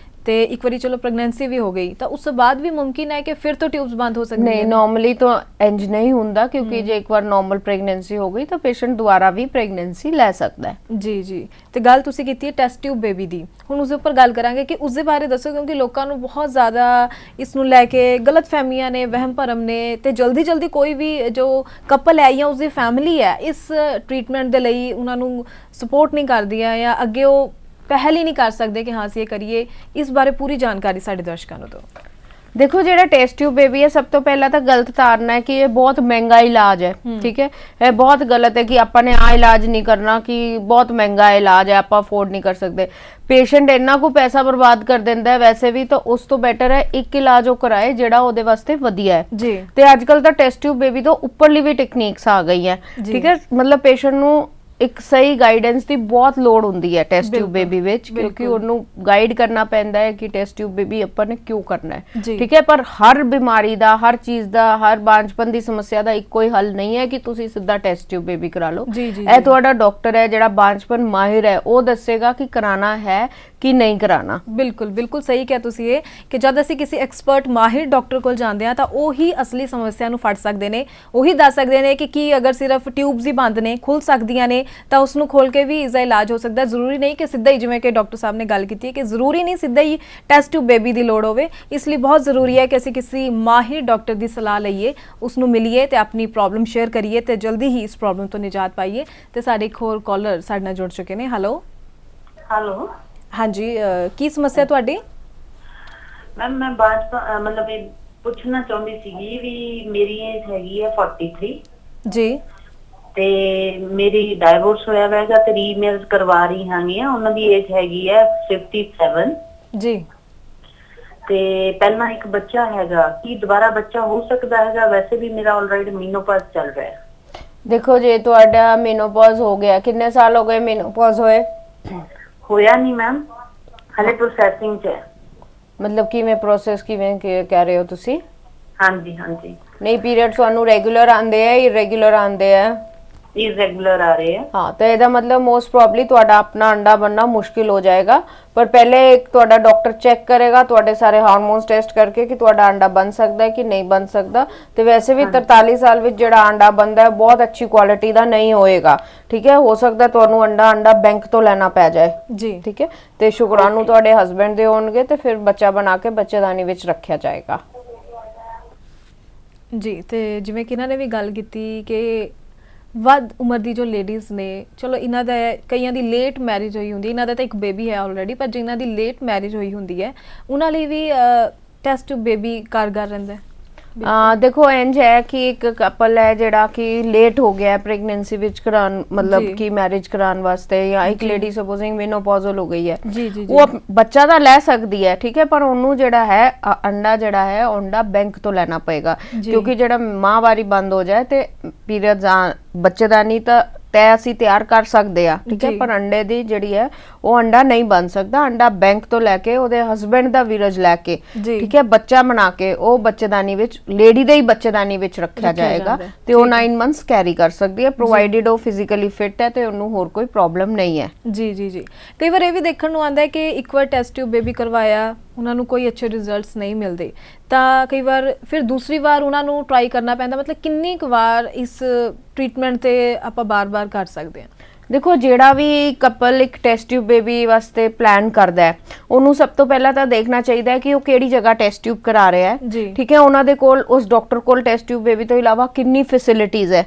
ਤੇ ਇੱਕ ਵਾਰੀ ਚਲੋ ਪ੍ਰੈਗਨੈਂਸੀ ਵੀ ਹੋ ਗਈ, ਤਾਂ ਉਸ ਤੋਂ ਬਾਅਦ ਵੀ ਮੁਮਕਿਨ ਹੈ ਕਿ ਫਿਰ ਤੋਂ ਟਿਊਬਸ ਬੰਦ ਹੋ ਸਕਦੀਆਂ? ਨਹੀਂ, ਨਾਰਮਲੀ ਤਾਂ ਇੰਜ ਨਹੀਂ ਹੁੰਦਾ, ਕਿਉਂਕਿ ਜੇ ਇੱਕ ਵਾਰ ਨਾਰਮਲ ਪ੍ਰੈਗਨੈਂਸੀ ਹੋ ਗਈ ਤਾਂ ਪੇਸ਼ੈਂਟ ਦੁਬਾਰਾ ਵੀ ਪ੍ਰੈਗਨੈਂਸੀ ਲੈ ਸਕਦਾ ਹੈ। ਜੀ ਜੀ, ਤੇ ਗੱਲ ਤੁਸੀਂ ਕੀਤੀ ਹੈ ਟੈਸਟ ਟਿਊਬ ਬੇਬੀ ਦੀ, ਹੁਣ ਉਸ ਦੇ ਉੱਪਰ ਗੱਲ ਕਰਾਂਗੇ ਕਿ ਉਸ ਦੇ ਬਾਰੇ ਦੱਸੋ, ਕਿਉਂਕਿ ਲੋਕਾਂ ਨੂੰ ਬਹੁਤ ਜ਼ਿਆਦਾ ਇਸ ਨੂੰ ਲੈ ਕੇ ਗਲਤ ਫਹਿਮੀਆਂ ਨੇ, ਵਹਿਮ ਭਰਮ ਨੇ, ਤੇ ਜਲਦੀ ਕੋਈ ਵੀ ਜੋ ਕਪਲ ਹੈ ਜਾਂ ਉਸਦੀ ਫੈਮਿਲੀ ਹੈ ਇਸ ਟ੍ਰੀਟਮੈਂਟ ਦੇ ਲਈ ਉਹਨਾਂ ਨੂੰ ਸਪੋਰਟ ਨਹੀਂ ਕਰਦੀ ਹੈ ਜਾਂ ਅੱਗੇ ਉਹ ਪਹਿਲ ਹੀ ਨਹੀਂ ਕਰ ਸਕਦੇ ਕਿ ਹਾਂ ਅਸੀਂ ਇਹ ਕਰੀਏ। ਇਸ ਬਾਰੇ ਪੂਰੀ ਜਾਣਕਾਰੀ ਸਾਡੇ ਦਰਸ਼ਕਾਂ ਨੂੰ ਦਿਓ। ਦੇਖੋ, ਜਿਹੜਾ ਟੈਸਟ ਟਿਊਬ ਬੇਬੀ ਹੈ, ਸਭ ਤੋਂ ਪਹਿਲਾਂ ਤਾਂ ਗਲਤ ਧਾਰਨਾ ਹੈ ਕਿ ਇਹ ਬਹੁਤ ਮਹਿੰਗਾ ਇਲਾਜ ਹੈ। ਠੀਕ ਹੈ, ਇਹ ਬਹੁਤ ਗਲਤ ਹੈ ਕਿ ਆਪਾਂ ਨੇ ਆ ਇਲਾਜ ਨਹੀਂ ਕਰਨਾ, ਕਿ ਬਹੁਤ ਮਹਿੰਗਾ ਇਲਾਜ ਹੈ, ਆਪਾਂ ਅਫੋਰਡ ਨਹੀਂ ਕਰ ਸਕਦੇ। ਪੇਸ਼ੈਂਟ ਇੰਨਾ ਕੁ ਪੈਸਾ ਬਰਬਾਦ ਕਰ ਦਿੰਦਾ ਹੈ ਵੈਸੇ ਵੀ, ਤਾਂ ਉਸ ਤੋਂ ਬੈਟਰ ਹੈ ਇੱਕ ਇਲਾਜ ਉਹ ਕਰਾਏ ਜਿਹੜਾ ਉਹਦੇ ਵਾਸਤੇ ਵਧੀਆ ਹੈ। ਤੇ ਅੱਜ ਕੱਲ ਤਾਂ ਟੈਸਟ ਟਿਊਬ ਬੇਬੀ ਤੋਂ ਉੱਪਰਲੀ ਵੀ ਟੈਕਨੀਕਸ ਆ ਗਈਆਂ। ਠੀਕ ਹੈ, ਮਤਲਬ ਪੇਸ਼ੈਂਟ ਨੂੰ ਇੱਕ ਸਹੀ ਗਾਈਡੈਂਸ ਦੀ ਬਹੁਤ ਲੋੜ ਹੁੰਦੀ ਹੈ ਟੈਸਟ ਟਿਊਬ ਬੇਬੀ ਵਿੱਚ, ਕਿਉਂਕਿ ਉਹਨੂੰ ਗਾਈਡ ਕਰਨਾ ਪੈਂਦਾ ਹੈ ਕਿ ਟੈਸਟ ਟਿਊਬ ਬੇਬੀ ਆਪਾਂ ਨੇ ਕਿਉਂ ਕਰਨਾ ਹੈ। ਠੀਕ ਹੈ, ਪਰ ਹਰ ਬਿਮਾਰੀ ਦਾ, ਹਰ ਚੀਜ਼ ਦਾ, ਹਰ ਬਾਂਝਪਨ ਦੀ ਸਮੱਸਿਆ ਦਾ ਇੱਕੋ ਹੀ ਹੱਲ ਨਹੀਂ ਹੈ ਕਿ ਤੁਸੀਂ ਸਿੱਧਾ ਟੈਸਟ ਟਿਊਬ ਬੇਬੀ ਕਰਾ ਲਓ। ਇਹ ਤੁਹਾਡਾ ਡਾਕਟਰ ਹੈ ਜਿਹੜਾ ਬਾਂਝਪਨ ਮਾਹਿਰ ਹੈ, ਉਹ ਦੱਸੇਗਾ ਕਿ ਕਰਾਣਾ ਹੈ ਕਿ ਨਹੀਂ ਕਰਾਣਾ। ਬਿਲਕੁਲ ਸਹੀ ਕਿਹਾ ਤੁਸੀਂ ਇਹ, ਕਿ ਜਦ ਅਸੀਂ ਕਿਸੇ ਐਕਸਪਰਟ ਮਾਹਿਰ ਡਾਕਟਰ ਕੋਲ ਜਾਂਦੇ ਆ ਤਾਂ ਉਹ ਹੀ ਅਸਲੀ ਸਮੱਸਿਆ ਨੂੰ ਫੜ ਸਕਦੇ ਨੇ, ਉਹੀ ਦੱਸ ਸਕਦੇ ਨੇ ਕਿ ਕੀ ਅਗਰ ਸਿਰਫ ਟਿਊਬਸ ਹੀ ਬੰਦ ਨੇ, ਖੁੱਲ ਸਕਦੀਆਂ ਨੇ, ਤਾਂ ਉਸ ਨੂੰ ਖੋਲ ਕੇ ਵੀ ਇਸ ਦਾ ਇਲਾਜ ਹੋ ਸਕਦਾ। ਜ਼ਰੂਰੀ ਨਹੀਂ ਕਿ ਸਿੱਧਾ ਹੀ, ਜਿਵੇਂ ਕਿ ਡਾਕਟਰ ਸਾਹਿਬ ਨੇ ਗੱਲ ਕੀਤੀ ਹੈ ਕਿ ਜ਼ਰੂਰੀ ਨਹੀਂ ਸਿੱਧਾ ਹੀ ਟੈਸਟ ਟਿਊਬ ਬੇਬੀ ਦੀ ਲੋੜ ਹੋਵੇ। ਇਸ ਲਈ ਬਹੁਤ ਜ਼ਰੂਰੀ ਹੈ ਕਿ ਅਸੀਂ ਕਿਸੇ ਮਾਹਿਰ ਡਾਕਟਰ ਦੀ ਸਲਾਹ ਲਈਏ, ਉਸ ਨੂੰ ਮਿਲੀਏ ਤੇ ਆਪਣੀ ਪ੍ਰੋਬਲਮ ਸ਼ੇਅਰ ਕਰੀਏ ਤੇ ਜਲਦੀ ਹੀ ਇਸ ਪ੍ਰੋਬਲਮ ਤੋਂ ਨਿਜਾਤ ਪਾਈਏ। ਤੇ ਸਾਡੇ ਇੱਕ ਹੋਰ ਕਾਲਰ ਸਾਡੇ ਨਾਲ ਜੁੜ ਚੁੱਕੇ ਨੇ। ਹੈਲੋ ਹੈਲੋ, ਹਾਂਜੀ, ਕੀ ਸਮੱਸਿਆ ਤੁਹਾਡੀ? ਮੈਮ ਮੈਂ ਬਾਅਦ ਮਤਲਬ ਇਹ ਪੁੱਛਣਾ ਚਾਹੁੰਦੀ ਸੀਗੀ ਵੀ ਮੇਰੀ ਏਜ ਹੈਗੀ ਹੈ 43 ਜੀ, ਤੇ ਮੇਰੀ ਡਾਈਵੋਰਸ ਹੋਇਆ ਹੋਵੇਗਾ ਤੇ ਰੀਮੈਰਿਜ ਕਰਵਾ ਰਹੀ ਹਾਂਗੀ ਆ। ਉਹਨਾਂ ਦੀ ਏਜ ਹੈਗੀ ਹੈ 57 ਜੀ। ਤੇ ਪਹਿਲਾਂ ਇੱਕ ਬੱਚਾ ਹੈਗਾ, ਕੀ ਦੁਬਾਰਾ ਬੱਚਾ ਹੋ ਸਕਦਾ ਹੈਗਾ? ਵੈਸੇ ਵੀ ਮੇਰਾ ਆਲਰੇਡੀ ਮੀਨੋਪੌਜ਼ ਚੱਲ ਰਿਹਾ ਹੈ। ਦੇਖੋ ਜੇ ਤੁਹਾਡਾ ਮੀਨੋਪੌਜ਼ ਹੋ ਗਿਆ, ਕਿੰਨੇ ਸਾਲ ਹੋ ਗਏ ਮੀਨੋਪੌਜ਼ ਹੋਏ? ਹੋਇਆ ਨਹੀਂ ਮੈਮ, ਹਲੇ ਪ੍ਰੋਸੈਸਿੰਗ 'ਚ ਹੈ। ਮਤਲਬ ਕਿਵੇਂ ਪ੍ਰੋਸੈਸ, ਕਿਵੇਂ ਕਹਿ ਰਹੇ ਹੋ ਤੁਸੀਂ? ਹਾਂਜੀ ਹਾਂਜੀ, ਨਹੀਂ ਪੀਰੀਅਡ ਤੁਹਾਨੂੰ ਰੈਗੂਲਰ ਆਉਂਦੇ ਆ, ਇਰੈਗੂਲਰ ਆਉਂਦੇ ਆ? ਇਰੈਗੂਲਰ ਆ ਰਹੇ ਆ। हाँ, तो ਇਹਦਾ मतलब मोस्ट प्रॉब्ली ਤੁਹਾਡਾ ਆਪਣਾ ਅੰਡਾ ਬਣਨਾ ਮੁਸ਼ਕਿਲ ਹੋ ਜਾਏਗਾ। ਪਰ ਪਹਿਲੇ ਇੱਕ ਤੁਹਾਡਾ ਡਾਕਟਰ ਚੈੱਕ ਕਰੇਗਾ ਤੁਹਾਡੇ ਸਾਰੇ ਹਾਰਮੋਨਸ ਟੈਸਟ ਕਰਕੇ ਕਿ ਤੁਹਾਡਾ ਅੰਡਾ ਬਣ ਸਕਦਾ ਹੈ ਕਿ ਨਹੀਂ ਬਣ ਸਕਦਾ। ਤੇ ਵੈਸੇ ਵੀ 43 ਸਾਲ ਵਿੱਚ ਜਿਹੜਾ ਅੰਡਾ ਬਣਦਾ ਹੈ ਬਹੁਤ ਅੱਛੀ ਕੁਆਲਿਟੀ ਦਾ ਨਹੀਂ ਹੋਏਗਾ, ਠੀਕ ਹੈ। ਹੋ ਸਕਦਾ ਤੁਹਾਨੂੰ ਅੰਡਾ ਬੈਂਕ ਤੋਂ ਲੈਣਾ ਪੈ ਜਾਏ ਜੀ, ਠੀਕ ਹੈ। ਤੇ ਸ਼ੁਕਰਾਨੂ ਤੁਹਾਡੇ ਹਸਬੈਂਡ ਦੇ ਹੋਣਗੇ ਤੇ ਫਿਰ ਬੱਚਾ ਬਣਾ ਕੇ ਬੱਚੇਦਾਨੀ ਵਿੱਚ ਰੱਖਿਆ ਜਾਏਗਾ ਜੀ। ਤੇ ਜਿਵੇਂ ਕਿ ਇਹਨਾਂ ਨੇ ਵੀ ਗੱਲ ਕੀਤੀ ਕਿ ਵੱਧ ਉਮਰ ਦੀ ਜੋ ਲੇਡੀਜ਼ ਨੇ, ਚਲੋ ਇਹਨਾਂ ਦਾ ਕਈਆਂ ਦੀ ਲੇਟ ਮੈਰਿਜ ਹੋਈ ਹੁੰਦੀ, ਇਹਨਾਂ ਦਾ ਤਾਂ ਇੱਕ ਬੇਬੀ ਹੈ ਆਲਰੇਡੀ, ਪਰ ਜਿਨ੍ਹਾਂ ਦੀ ਲੇਟ ਮੈਰਿਜ ਹੋਈ ਹੁੰਦੀ ਹੈ ਉਹਨਾਂ ਲਈ ਵੀ ਟੈਸਟ ਟਿਊਬ ਬੇਬੀ ਕਾਰਗਰ ਰਹਿੰਦਾ ਹੈ। ਦੇਖੋ ਇੰਜ ਹੈ ਕਿ ਇੱਕ ਕਪਲ ਹੈ ਜਿਹੜਾ ਕਿ ਲੇਟ ਹੋ ਗਿਆ ਪ੍ਰੈਗਨੈਂਸੀ ਵਿੱਚ ਕਰਾਉਣ, ਮਤਲਬ ਕਿ ਮੈਰਿਜ ਕਰਾਉਣ ਵਾਸਤੇ, ਜਾਂ ਇੱਕ ਲੇਡੀ ਸਪੋਜ਼ਿੰਗ ਮੇਨੋਪੌਜ਼ਲ ਹੋ ਗਈ ਹੈ, ਉਹ ਬੱਚਾ ਤਾਂ ਲੈ ਸਕਦੀ ਹੈ, ਠੀਕ ਹੈ, ਪਰ ਉਹਨੂੰ ਜਿਹੜਾ ਹੈ ਅੰਡਾ ਜਿਹੜਾ ਹੈ ਅੰਡਾ ਬੈਂਕ ਤੋਂ ਲੈਣਾ ਪਏਗਾ। ਕਿਉਂਕਿ ਜਿਹੜਾ ਮਾਹਵਾਰੀ ਬੰਦ ਹੋ ਜਾਏ ਤੇ ਪੀਰੀਅਡਸ ਬੱਚੇਦਾਨੀ ਤਾਂ ਤੈ ਅਸੀਂ ਤਿਆਰ ਕਰ ਸਕਦੇ ਆ, ਠੀਕ ਹੈ, ਪਰ ਅੰਡੇ ਦੀ ਜਿਹੜੀ ਹੈ ਉਹ ਅੰਡਾ ਨਹੀਂ ਬਣ ਸਕਦਾ। ਅੰਡਾ ਬੈਂਕ ਤੋਂ ਲੈ ਕੇ ਉਹਦੇ ਹਸਬੈਂਡ ਦਾ ਵੀਰਜ ਲੈ ਕੇ, ਠੀਕ ਹੈ, ਬੱਚਾ ਬਣਾ ਕੇ ਉਹ ਬੱਚੇਦਾਨੀ ਵਿੱਚ, ਲੇਡੀ ਦੇ ਹੀ ਬੱਚੇਦਾਨੀ ਵਿੱਚ ਰੱਖਿਆ ਜਾਏਗਾ ਤੇ ਉਹ 9 ਮੰਥਸ ਕੈਰੀ ਕਰ ਸਕਦੀ ਹੈ, ਪ੍ਰੋਵਾਈਡਡ ਉਹ ਫਿਜ਼ੀਕਲੀ ਫਿਟ ਹੈ ਤੇ ਉਹਨੂੰ ਹੋਰ ਕੋਈ ਪ੍ਰੋਬਲਮ ਨਹੀਂ ਹੈ। ਜੀ ਜੀ ਜੀ। ਕਈ ਵਾਰ ਇਹ ਵੀ ਦੇਖਣ ਨੂੰ ਆਉਂਦਾ ਹੈ ਕਿ ਇੱਕ ਵਾਰ ਟੈਸਟ ਟਿਊਬ ਬੇਬੀ ਕਰਵਾਇਆ, ਉਹਨਾਂ ਨੂੰ ਕੋਈ ਅੱਛੇ ਰਿਜ਼ਲਟਸ ਨਹੀਂ ਮਿਲਦੇ, ਤਾਂ ਕਈ ਵਾਰ ਫਿਰ ਦੂਸਰੀ ਵਾਰ ਉਹਨਾਂ ਨੂੰ ਟਰਾਈ ਕਰਨਾ ਪੈਂਦਾ। ਮਤਲਬ ਕਿੰਨੀ ਕੁ ਵਾਰ ਇਸ ਟ੍ਰੀਟਮੈਂਟ ਤੇ ਆਪਾਂ ਬਾਰ-ਬਾਰ ਕਰ ਸਕਦੇ ਹਾਂ? ਦੇਖੋ ਜਿਹੜਾ ਵੀ ਕਪਲ ਇੱਕ ਟੈਸਟ ਟਿਊਬ ਬੇਬੀ ਵਾਸਤੇ ਪਲਾਨ ਕਰਦਾ ਹੈ ਉਹਨੂੰ ਸਭ ਤੋਂ ਪਹਿਲਾਂ ਤਾਂ ਦੇਖਣਾ ਚਾਹੀਦਾ ਹੈ ਕਿ ਉਹ ਕਿਹੜੀ ਜਗ੍ਹਾ ਟੈਸਟ ਟਿਊਬ ਕਰਾ ਰਿਹਾ ਹੈ, ਠੀਕ ਹੈ। ਉਹਨਾਂ ਦੇ ਕੋਲ, ਉਸ ਡਾਕਟਰ ਕੋਲ ਟੈਸਟ ਟਿਊਬ ਬੇਬੀ ਤੋਂ ਇਲਾਵਾ ਕਿੰਨੀ ਫੈਸਿਲਿਟੀਜ਼ ਹੈ,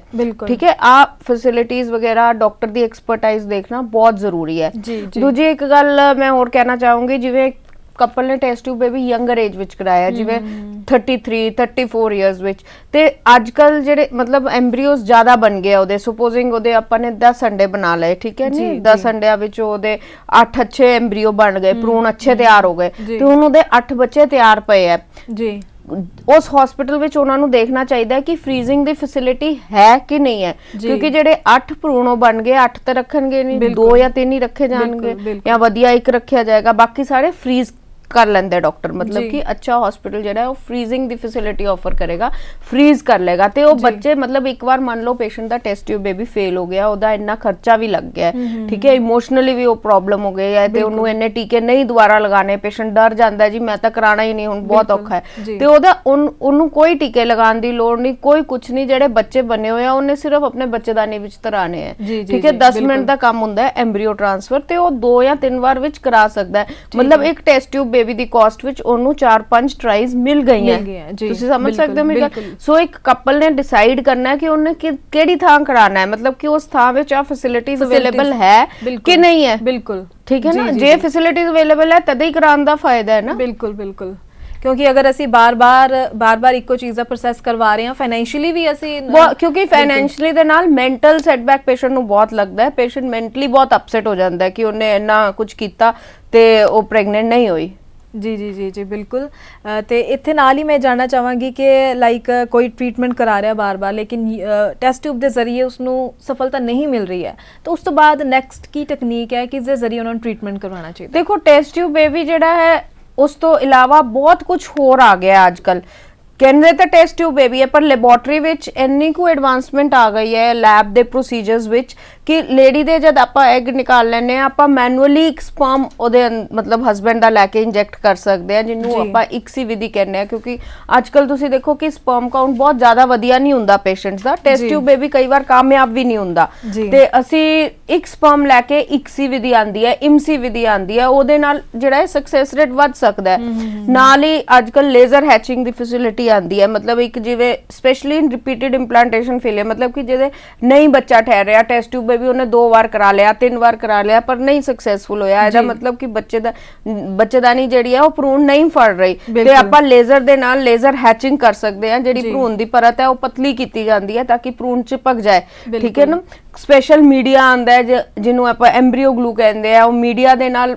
ਠੀਕ ਹੈ। ਆ ਫੈਸਿਲਿਟੀਜ਼ ਵਗੈਰਾ ਡਾਕਟਰ ਦੀ ਐਕਸਪਰਟਾਈਜ਼ ਦੇਖਣਾ ਬਹੁਤ ਜ਼ਰੂਰੀ ਹੈ। ਦੂਜੀ ਇੱਕ ਗੱਲ ਮੈਂ ਹੋਰ ਕਹਿਣਾ ਚਾਹੂੰਗੀ, ਜਿਵੇਂ ਕਪਲ ਨੇ test tube baby younger age ਵਿੱਚ ਕਰਾਇਆ, ਜਿਵੇਂ 33 34 ਇਅਰਸ ਵਿੱਚ, ਤੇ ਅੱਜ ਕੱਲ ਜਿਹੜੇ ਮਤਲਬ ਐਮਬ੍ਰੀਓਸ ਜ਼ਿਆਦਾ ਬਣ ਗਏ ਉਹਦੇ, ਸਪੋਜ਼ਿੰਗ ਉਹਦੇ ਆਪਾਂ ਨੇ 10 ਅੰਡੇ ਬਣਾ ਲਏ, ਠੀਕ ਹੈ ਜੀ, 10 ਅੰਡਿਆਂ ਵਿੱਚ ਉਹਦੇ 8 ਅੱਛੇ ਐਮਬ੍ਰੀਓ ਬਣ ਗਏ, ਭਰੂਣ ਅੱਛੇ ਤਿਆਰ ਹੋ ਗਏ ਤੇ ਹੁਣ ਉਹਦੇ 8 ਬੱਚੇ ਤਿਆਰ ਪਏ ਆ ਜੀ। ਉਸ ਹਸਪੀਟਲ ਵਿੱਚ ਉਹਨਾਂ ਨੂੰ ਦੇਖਣਾ ਚਾਹੀਦਾ ਹੈ ਕਿ ਫ੍ਰੀਜ਼ਿੰਗ ਦੀ ਫੈਸਿਲਿਟੀ ਹੈ ਕਿ ਨਹੀਂ ਹੈ, ਕਿਉਂਕਿ ਜਿਹੜੇ 8 ਭਰੂਣ ਬਣ ਗਏ 8 ਤਾਂ ਰੱਖਣਗੇ ਨਹੀਂ, 2 ਜਾਂ 3 ਹੀ ਰੱਖੇ ਜਾਣਗੇ ਜਾਂ ਵਧੀਆ ਇੱਕ ਰੱਖਿਆ ਜਾਏਗਾ, ਬਾਕੀ ਸਾਰੇ ਫ੍ਰੀਜ਼ ਕਰ ਲੈਂਦੇ ਡਾਕਟਰ। ਮਤਲਬ ਕਿ ਅੱਛਾ ਹਸਪੀਟਲ ਜਿਹੜਾ ਹੈ ਉਹ ਫ੍ਰੀਜ਼ਿੰਗ ਦੀ ਫੈਸਿਲਿਟੀ ਆਫਰ ਕਰੇਗਾ, ਫ੍ਰੀਜ਼ ਕਰ ਲੇਗਾ ਤੇ ਉਹ ਬੱਚੇ, ਮਤਲਬ ਇੱਕ ਵਾਰ ਮੰਨ ਲਓ ਪੇਸ਼ੈਂਟ ਦਾ ਟੈਸਟ ਟਿਊਬ ਬੇਬੀ ਫੇਲ ਹੋ ਗਿਆ, ਉਹਦਾ ਇੰਨਾ ਖਰਚਾ ਵੀ ਲੱਗ ਗਿਆ, ਠੀਕ ਹੈ, ਇਮੋਸ਼ਨਲੀ ਵੀ ਉਹ ਪ੍ਰੋਬਲਮ ਹੋ ਗਈ ਹੈ ਤੇ ਉਹਨੂੰ ਇੰਨੇ ਟੀਕੇ ਨਹੀਂ ਦੁਬਾਰਾ ਲਗਾਣੇ, ਪੇਸ਼ੈਂਟ ਡਰ ਜਾਂਦਾ ਜੀ ਮੈਂ ਤਾਂ ਕਰਾਣਾ ਹੀ ਨਹੀਂ, ਹੁਣ ਬਹੁਤ ਔਖਾ ਹੈ, ਤੇ ਉਹਨੂੰ ਕੋਈ ਟੀਕੇ ਲਗਾਉਣ ਦੀ ਲੋੜ ਨਹੀਂ, ਕੋਈ ਕੁਛ ਨਹੀਂ। ਜਿਹੜੇ ਬੱਚੇ ਬਣੇ ਹੋਏ ਆ ਉਹਨੇ ਸਿਰਫ ਆਪਣੇ ਬੱਚੇਦਾਨੀ ਵਿੱਚ ਤਰਾਣੇ ਹੈ, ਠੀਕ ਹੈ। 10 ਮਿੰਟ ਦਾ ਕੰਮ ਹੁੰਦਾ ਹੈ ਐਮਬ੍ਰੀਓ ਟ੍ਰਾਂਸਫਰ, ਤੇ ਉਹ 2 ਜਾਂ 3 ਵਾਰ ਵਿੱਚ ਕਰਾ ਸਕਦਾ ਹੈ। ਮਤਲਬ ਇੱਕ ਟੈਸਟ ਟਿਊਬ ਬੇਬੀ ਦੀ ਕਾਸਟ ਵਿੱਚ ਉਹਨੂੰ 4-5 ਟਰਾਈਜ਼ ਮਿਲ ਗਈਆਂ, ਤੁਸੀਂ ਸਮਝ ਸਕਦੇ ਹੋ ਮੇਰੀ ਗੱਲ। ਸੋ ਇੱਕ ਕਪਲ ਨੇ ਡਿਸਾਈਡ ਕਰਨਾ ਹੈ ਕਿ ਉਹਨੇ ਕਿਹੜੀ ਥਾਂ ਕਰਾਣਾ ਹੈ, ਮਤਲਬ ਕਿ ਉਸ ਥਾਂ ਵਿੱਚ ਆ ਫੈਸਿਲਿਟੀਜ਼ ਅਵੇਲੇਬਲ ਹੈ ਕਿ ਨਹੀਂ ਹੈ, ਬਿਲਕੁਲ ਠੀਕ ਹੈ ਨਾ। ਜੇ ਫੈਸਿਲਿਟੀਜ਼ ਅਵੇਲੇਬਲ ਹੈ ਤਦ ਹੀ ਕਰਾਉਣ ਦਾ ਫਾਇਦਾ ਹੈ ਨਾ। ਬਿਲਕੁਲ ਬਿਲकुल, ਕਿਉਂਕਿ ਅਗਰ ਅਸੀਂ ਬਾਰ-ਬਾਰ ਇੱਕੋ ਚੀਜ਼ ਦਾ ਪ੍ਰੋਸੈਸ ਕਰਵਾ ਰਹੇ ਹਾਂ, ਫਾਈਨੈਂਸ਼ੀਅਲੀ ਵੀ ਅਸੀਂ, ਕਿਉਂਕਿ ਫਾਈਨੈਂਸ਼ੀਅਲੀ ਦੇ ਨਾਲ ਮੈਂਟਲ ਸੈਟਬੈਕ ਪੇਸ਼ੈਂਟ ਨੂੰ ਬਹੁਤ ਲੱਗਦਾ ਹੈ, ਪੇਸ਼ੈਂਟ ਮੈਂਟਲੀ ਬਹੁਤ ਅਪਸੈਟ ਹੋ ਜਾਂਦਾ ਹੈ ਕਿ ਉਹਨੇ ਇੰਨਾ ਕੁਝ ਕੀਤਾ ਤੇ ਉਹ ਪ੍ਰੈਗਨੈਂਟ ਨਹੀਂ ਹੋਈ। ਜੀ ਜੀ ਜੀ ਜੀ ਬਿਲਕੁਲ। ਤੇ ਇੱਥੇ ਨਾਲ ਹੀ ਮੈਂ ਜਾਣਨਾ ਚਾਹਾਂਗੀ ਕਿ ਲਾਈਕ ਕੋਈ ਟ੍ਰੀਟਮੈਂਟ ਕਰਾ ਰਿਹਾ ਬਾਰ-ਬਾਰ, ਲੇਕਿਨ ਟੈਸਟ ਟਿਊਬ ਦੇ ਜ਼ਰੀਏ ਉਸਨੂੰ ਸਫਲਤਾ ਨਹੀਂ ਮਿਲ ਰਹੀ ਹੈ, ਤਾਂ ਉਸ ਤੋਂ ਬਾਅਦ ਨੈਕਸਟ ਕੀ ਟੈਕਨੀਕ ਹੈ, ਕਿਸ ਦੇ ਜ਼ਰੀਏ ਉਹਨਾਂ ਨੂੰ ਟ੍ਰੀਟਮੈਂਟ ਕਰਵਾਉਣਾ ਚਾਹੀਦਾ? ਦੇਖੋ ਟੈਸਟ ਟਿਊਬ ਬੇਬੀ ਜਿਹੜਾ ਹੈ ਉਸ ਤੋਂ ਇਲਾਵਾ ਬਹੁਤ ਕੁਝ ਹੋਰ ਆ ਗਿਆ ਅੱਜ ਕੱਲ। ਕਹਿੰਦੇ ਤਾਂ ਟੈਸਟ ਟਿਊਬ ਬੇਬੀ ਹੈ, ਪਰ ਲੈਬੋਰਟਰੀ ਵਿੱਚ ਇੰਨੀ ਕੁ ਐਡਵਾਂਸਮੈਂਟ ਆ ਗਈ ਹੈ ਲੈਬ ਦੇ ਪ੍ਰੋਸੀਜਰਸ ਵਿੱਚ ਕਿ ਲੇਡੀ ਦੇ ਜਦ ਆਪਾਂ ਐਗ ਨਿਕਾਲ ਲੈਨੇ ਆ, ਆਪਾਂ ਮੈਨੂਅਲੀ ਇੱਕ ਸਪਰਮ ਉਹਦੇ ਮਤਲਬ ਹਸਬੈਂਡ ਦਾ ਲੈ ਕੇ ਇੰਜੈਕਟ ਕਰ ਸਕਦੇ ਆ, ਜਿਹਨੂੰ ਆਪਾਂ ਇਕਸੀ ਵਿਧੀ ਕਹਿੰਦੇ ਆ। ਕਿਉਂਕਿ ਅੱਜ ਕੱਲ ਤੁਸੀਂ ਦੇਖੋ ਕਿ ਸਪਰਮ ਕਾਊਂਟ ਬਹੁਤ ਜ਼ਿਆਦਾ ਵਧੀਆ ਨਹੀਂ ਹੁੰਦਾ ਪੇਸ਼ੈਂਟਸ ਦਾ, ਟੈਸਟ ਟਿਊਬ ਬੇਬੀ ਕਈ ਵਾਰ ਕਾਮਯਾਬ ਵੀ ਨਹੀਂ ਹੁੰਦਾ, ਤੇ ਅਸੀਂ ਇੱਕ ਸਪਰਮ ਲੈ ਕੇ ਇਕਸੀ ਵਿਧੀ ਆਂਦੀ ਹੈ, ਇਮਸੀ ਵਿਧੀ ਆਂਦੀ ਹੈ, ਉਹਦੇ ਨਾਲ ਜਿਹੜਾ ਹੈ ਸਕਸੈਸ ਰੇਟ ਵੱਧ ਸਕਦਾ ਹੈ। ਨਾਲ ਹੀ ਅੱਜ ਕੱਲ ਲੇਜ਼ਰ ਹੈਚਿੰਗ ਦੀ ਫੈਸਿਲਿਟੀ ਆਂਦੀ ਹੈ, ਮਤਲਬ ਇੱਕ ਜਿਵੇਂ ਸਪੈਸ਼ਲੀ ਇਨ ਰਿਪੀਟਡ ਇੰਪਲਾਂਟੇਸ਼ਨ ਫੇਲਿਅਰ, ਮਤਲਬ ਕਿ ਜਿਹਦੇ ਨਹੀਂ ਬੱਚਾ ਠਹਿਰ ਰਿਹਾ, ਟੈਸਟ ਟਿਊਬ ਵੀ ਉਹਨੇ 2 ਵਾਰ ਕਰਾ ਲਿਆ, 3 ਵਾਰ ਕਰਾ ਲਿਆ, ਪਰ ਨਹੀਂ ਸਕਸੈਸਫੁਲ ਹੋਇਆ, ਇਹਦਾ ਮਤਲਬ ਕਿ ਬੱਚੇਦਾਨੀ ਜਿਹੜੀ ਹੈ ਉਹ ਭਰੂਣ ਨਹੀਂ ਫੜ ਰਹੀ, ਤੇ ਆਪਾਂ ਲੇਜ਼ਰ ਦੇ ਨਾਲ ਲੇਜ਼ਰ ਹੈਚਿੰਗ ਕਰ ਸਕਦੇ ਹਾਂ, ਜਿਹੜੀ ਭਰੂਣ ਦੀ ਪਰਤ ਹੈ ਉਹ ਪਤਲੀ ਕੀਤੀ ਜਾਂਦੀ ਹੈ ਤਾਂ ਕਿ ਭਰੂਣ ਚਿਪਕ ਜਾਏ, ਠੀਕ ਹੈ ਨਾ। ਸਪੈਸ਼ਲ ਮੀਡੀਆ ਆਂਦਾ ਹੈ ਜਿਹਨੂੰ ਆਪਾਂ ਐਮਬ੍ਰੀਓ ਗਲੂ ਕਹਿੰਦੇ ਆ, ਉਹ ਮੀਡੀਆ ਦੇ ਨਾਲ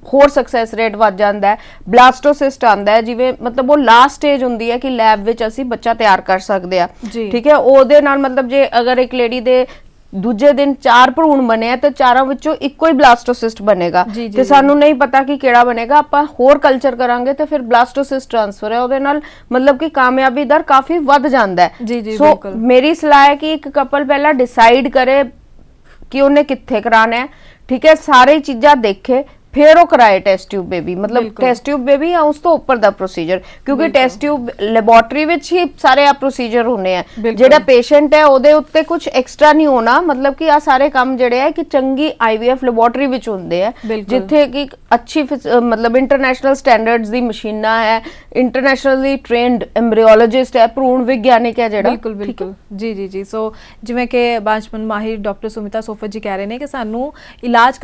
ਹੋਰ ਸਕਸੈਸ ਰੇਟ ਵੱਧ ਜਾਂਦਾ ਹੈ। ਬਲਾਸਟੋਸਿਸਟ ਆਂਦਾ ਹੈ, ਜਿਵੇਂ ਮਤਲਬ ਉਹ ਲਾਸਟ ਸਟੇਜ ਹੁੰਦੀ ਹੈ ਕਿ ਲੈਬ ਵਿੱਚ ਅਸੀਂ ਬੱਚਾ ਤਿਆਰ ਕਰ ਸਕਦੇ ਆ, ਠੀਕ ਹੈ। ਉਹਦੇ ਨਾਲ ਮਤਲਬ ਜੇ ਅਗਰ ਇੱਕ ਲੇਡੀ ਦੇ ਦੂਜੇ ਦਿਨ 4 ਭਰੂਣ ਬਣੇ ਆ ਤਾਂ 4 ਵਿੱਚੋਂ ਇੱਕੋ ਹੀ ਬਲਾਸਟੋਸਿਸਟ ਬਣੇਗਾ, ਤੇ ਸਾਨੂੰ ਨਹੀਂ ਪਤਾ ਕਿ ਕਿਹੜਾ ਬਣੇਗਾ, ਆਪਾਂ ਹੋਰ ਕਲਚਰ ਕਰਾਂਗੇ ਤੇ ਫਿਰ ਬਲਾਸਟੋਸਿਸਟ ਟ੍ਰਾਂਸਫਰ ਹੈ, ਉਹਦੇ ਨਾਲ ਮਤਲਬ ਕਿ ਕਾਮਯਾਬੀ ਦਰ ਕਾਫੀ ਵੱਧ ਜਾਂਦਾ ਹੈ। ਸੋ ਮੇਰੀ ਸਲਾਹ ਹੈ ਕਿ ਇੱਕ ਕਪਲ ਪਹਿਲਾਂ ਡਿਸਾਈਡ ਕਰੇ ਕਿ ਉਹਨੇ ਕਿੱਥੇ ਕਰਾਣਾ ਹੈ, ਠੀਕ ਹੈ, ਸਾਰੇ ਚੀਜ਼ਾਂ ਦੇਖੇ, फिर वो कराए टेस्ट ट्यूब बेबी, मतलब टेस्ट ट्यूब बेबी या उस तो ऊपर दा प्रोसीजर, क्योंकि टेस्ट ट्यूब लैबोरेटरी विच ही सारे आ प्रोसीजर होने हैं, जेड़ा पेशेंट है ओदे उत्ते कुछ एक्स्ट्रा नहीं होना, मतलब कि आ सारे काम जेड़े है कि चंगी आईवीएफ लैबोरेटरी विच हुंदे है, जिथे कि अच्छी मतलब इंटरनेशनल स्टैंडर्ड्स दी मशीनां है, इंटरनेशनली ट्रेंड एम्ब्रियोलॉजिस्ट है, भ्रूण विज्ञानिक है जेड़ा। बिल्कुल बिल्कुल जी जी जी। सो जिवें कि बांझपन माहिर डॉक्टर सुमिता सोफत जी कह रहे हैं कि सानू इलाज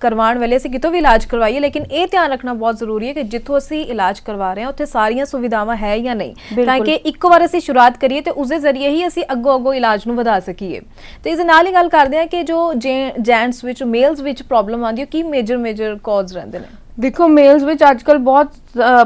करवाउण वेले असीं कितों भी इलाज करवाइए, लेकिन ये ध्यान रखना बहुत जरूरी है कि जिथों असीं इलाज करवा रहे हैं उत्थे सारियां सुविधावां है या नहीं, ताकि एक बार असीं शुरुआत करिए तो उसके जरिए ही असीं अगों अगों इलाज नूं वधा सकीए। तो इस नाल ही गल करदे हैं कि जो जेंट्स विच मेल्स विच प्रॉब्लम आंदी है, की मेजर कॉज रहंदे ने? देखो मेल्स विच आजकल बहुत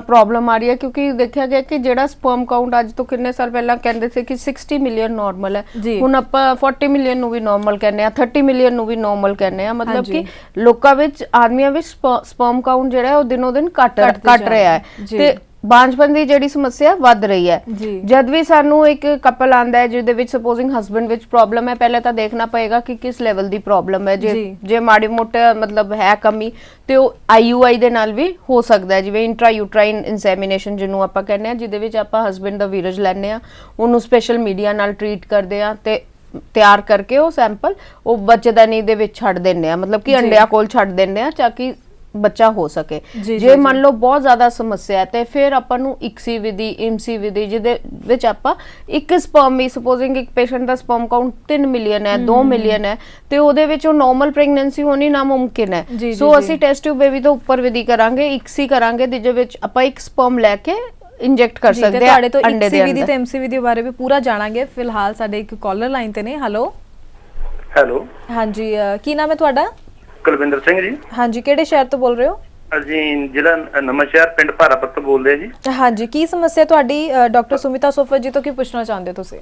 प्रॉब्लम आ रही है, क्योंकि देखा गया कि जेड़ा स्पर्म काउंट अज तो कितने साल पहला कहते थे कि 60 मिलियन नॉर्मल है, हुण आपां 40 मिलियन नु भी नॉर्मल कहने आ, 30 मिलियन नु भी नॉर्मल कहने आ, मतलब कि लोकां विच आदमियां विच स्पर्म काउंट जेड़ा है वो दिनों दिन घट रहा है, ते बांझपन ਦੀ ਜਿਹੜੀ ਸਮੱਸਿਆ ਵੱਧ ਰਹੀ ਹੈ। ਜਦ ਵੀ ਸਾਨੂੰ ਇੱਕ ਕਪਲ ਆਂਦਾ ਹੈ ਜਿਹਦੇ ਵਿੱਚ ਸਪੋਜ਼ਿੰਗ ਹਸਬੈਂਡ ਵਿੱਚ ਪ੍ਰੋਬਲਮ ਹੈ, ਪਹਿਲੇ ਤਾਂ ਦੇਖਣਾ ਪਏਗਾ ਕਿ ਕਿਸ ਲੈਵਲ ਦੀ ਪ੍ਰੋਬਲਮ ਹੈ, ਜੇ ਮਾੜੀ ਮੋਟਾ ਮਤਲਬ ਹੈ ਕਮੀ ਤੇ ਉਹ ਆਈਯੂਆਈ ਦੇ ਨਾਲ ਵੀ ਹੋ ਸਕਦਾ ਹੈ, ਜਿਵੇਂ ਇੰਟਰਾ ਯੂਟਰਾਈਨ ਇਨਸੈਮੀਨੇਸ਼ਨ ਜਿਹਨੂੰ ਆਪਾਂ ਕਹਿੰਦੇ ਆ, ਜਿਹਦੇ ਵਿੱਚ ਆਪਾਂ ਹਸਬੈਂਡ ਦਾ ਵੀਰਜ ਲੈਂਦੇ ਆ, ਉਹਨੂੰ ਸਪੈਸ਼ਲ ਮੀਡੀਆ ਨਾਲ ਟ੍ਰੀਟ ਕਰਦੇ ਆ ਤੇ ਤਿਆਰ ਕਰਕੇ ਉਹ ਸੈਂਪਲ ਉਹ ਬੱਚੇਦਾਨੀ ਦੇ ਵਿੱਚ ਛੱਡ ਦਿੰਦੇ ਆ, ਮਤਲਬ ਕਿ ਅੰਡਿਆਂ ਕੋਲ ਛੱਡ ਦਿੰਦੇ ਆ ਤਾਂ ਕਿ ਬੱਚਾ ਹੋ ਸਕੇ। ਜੇ ਮੰਨ ਲਓ ਬਹੁਤ ਜ਼ਿਆਦਾ ਸਮੱਸਿਆ ਹੈ ਤੇ ਫਿਰ ਆਪਾਂ ਨੂੰ ਇਕਸੀ ਵਿਧੀ, ਇਮਸੀ ਵਿਧੀ, ਜਿਹਦੇ ਵਿੱਚ ਆਪਾਂ ਇੱਕ ਸਪਰਮ ਵੀ ਸਪੋਜ਼ਿੰਗ ਇੱਕ ਪੇਸ਼ੈਂਟ ਦਾ ਸਪਰਮ ਕਾਊਂਟ 3 ਮਿਲੀਅਨ ਹੈ, 2 ਮਿਲੀਅਨ ਹੈ, ਤੇ ਉਹਦੇ ਵਿੱਚ ਉਹ ਨਾਰਮਲ ਪ੍ਰੈਗਨੈਂਸੀ ਹੋਣੀ ਨਾਮੁਮਕਿਨ ਹੈ। ਸੋ ਅਸੀਂ ਟੈਸਟ ਟਿਊਬ ਬੇਬੀ ਤੋਂ ਉੱਪਰ ਵਿਧੀ ਕਰਾਂਗੇ, ਇਕਸੀ ਕਰਾਂਗੇ, ਜਿਹਦੇ ਵਿੱਚ ਆਪਾਂ ਇੱਕ ਸਪਰਮ ਲੈ ਕੇ ਇੰਜੈਕਟ ਕਰ ਸਕਦੇ ਹਾਂ ਅੰਡੇ ਦੇ ਅੰਦਰ। ਤੇ ਐਮਸੀ ਵਿਧੀ ਬਾਰੇ ਵੀ ਪੂਰਾ ਜਾਣਾਂਗੇ। ਫਿਲਹਾਲ ਸਾਡੇ ਇੱਕ ਕਾਲਰ ਲਾਈਨ ਤੇ ਨੇ। ਹੈਲੋ ਹੈਲੋ, ਹਾਂਜੀ, ਕੀ ਨਾਮ ਹੈ ਤੁਹਾਡਾ? ਕੁਲਵਿੰਦਰ ਸਿੰਘ ਜੀ। ਹਾਂਜੀ, ਕਿਹੜੇ ਸ਼ਹਿਰ ਤੋਂ ਬੋਲ ਰਹੇ ਹੋ? ਅਸੀਂ ਜ਼ਿਲ੍ਹਾ ਨਵਾਂ ਸ਼ਹਿਰ, ਪਿੰਡ ਭਾਰਾਪੁਰ ਤੋਂ ਬੋਲਦੇ ਆ ਜੀ। ਹਾਂਜੀ, ਕੀ ਸਮੱਸਿਆ ਤੁਹਾਡੀ? ਡਾਕਟਰ ਸੁਮਿਤਾ ਸੋਫਤ ਜੀ ਤੋਂ ਕੀ ਪੁੱਛਣਾ ਚਾਹੁੰਦੇ ਤੁਸੀਂ?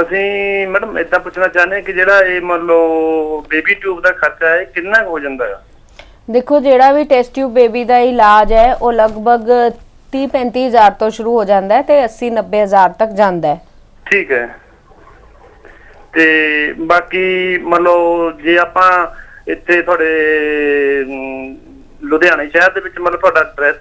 ਅਸੀਂ ਮੈਡਮ ਇਦਾਂ ਪੁੱਛਣਾ ਚਾਹੁੰਦੇ ਹਾਂ ਕਿ ਜਿਹੜਾ ਇਹ ਮੰਨ ਲਓ ਬੇਬੀ ਟਿਊਬ ਦਾ ਖਰਚਾ ਹੈ ਕਿੰਨਾ ਹੋ ਜਾਂਦਾ ਹੈ? ਦੇਖੋ, ਜਿਹੜਾ ਵੀ ਟੈਸਟ ਟਿਊਬ ਬੇਬੀ ਦਾ ਇਲਾਜ ਹੈ ਉਹ ਲਗਭਗ 30-35 ਹਜ਼ਾਰ ਤੋਂ ਸ਼ੁਰੂ ਹੋ ਜਾਂਦਾ ਹੈ ਤੇ 80-90 ਹਜ਼ਾਰ ਤੱਕ ਜਾਂਦਾ ਹੈ। ਠੀਕ ਹੈ। ਤੇ ਬਾਕੀ ਮੰਨ ਲਓ ਜੇ ਆਪਾਂ ਇੱਥੇ ਤੁਹਾਡੇ ਲੁਧਿਆਣੇ ਸ਼ਹਿਰ ਦੇ ਵਿੱਚ ਮਤਲਬ ਤੁਹਾਡਾ ਐਡਰੈਸ,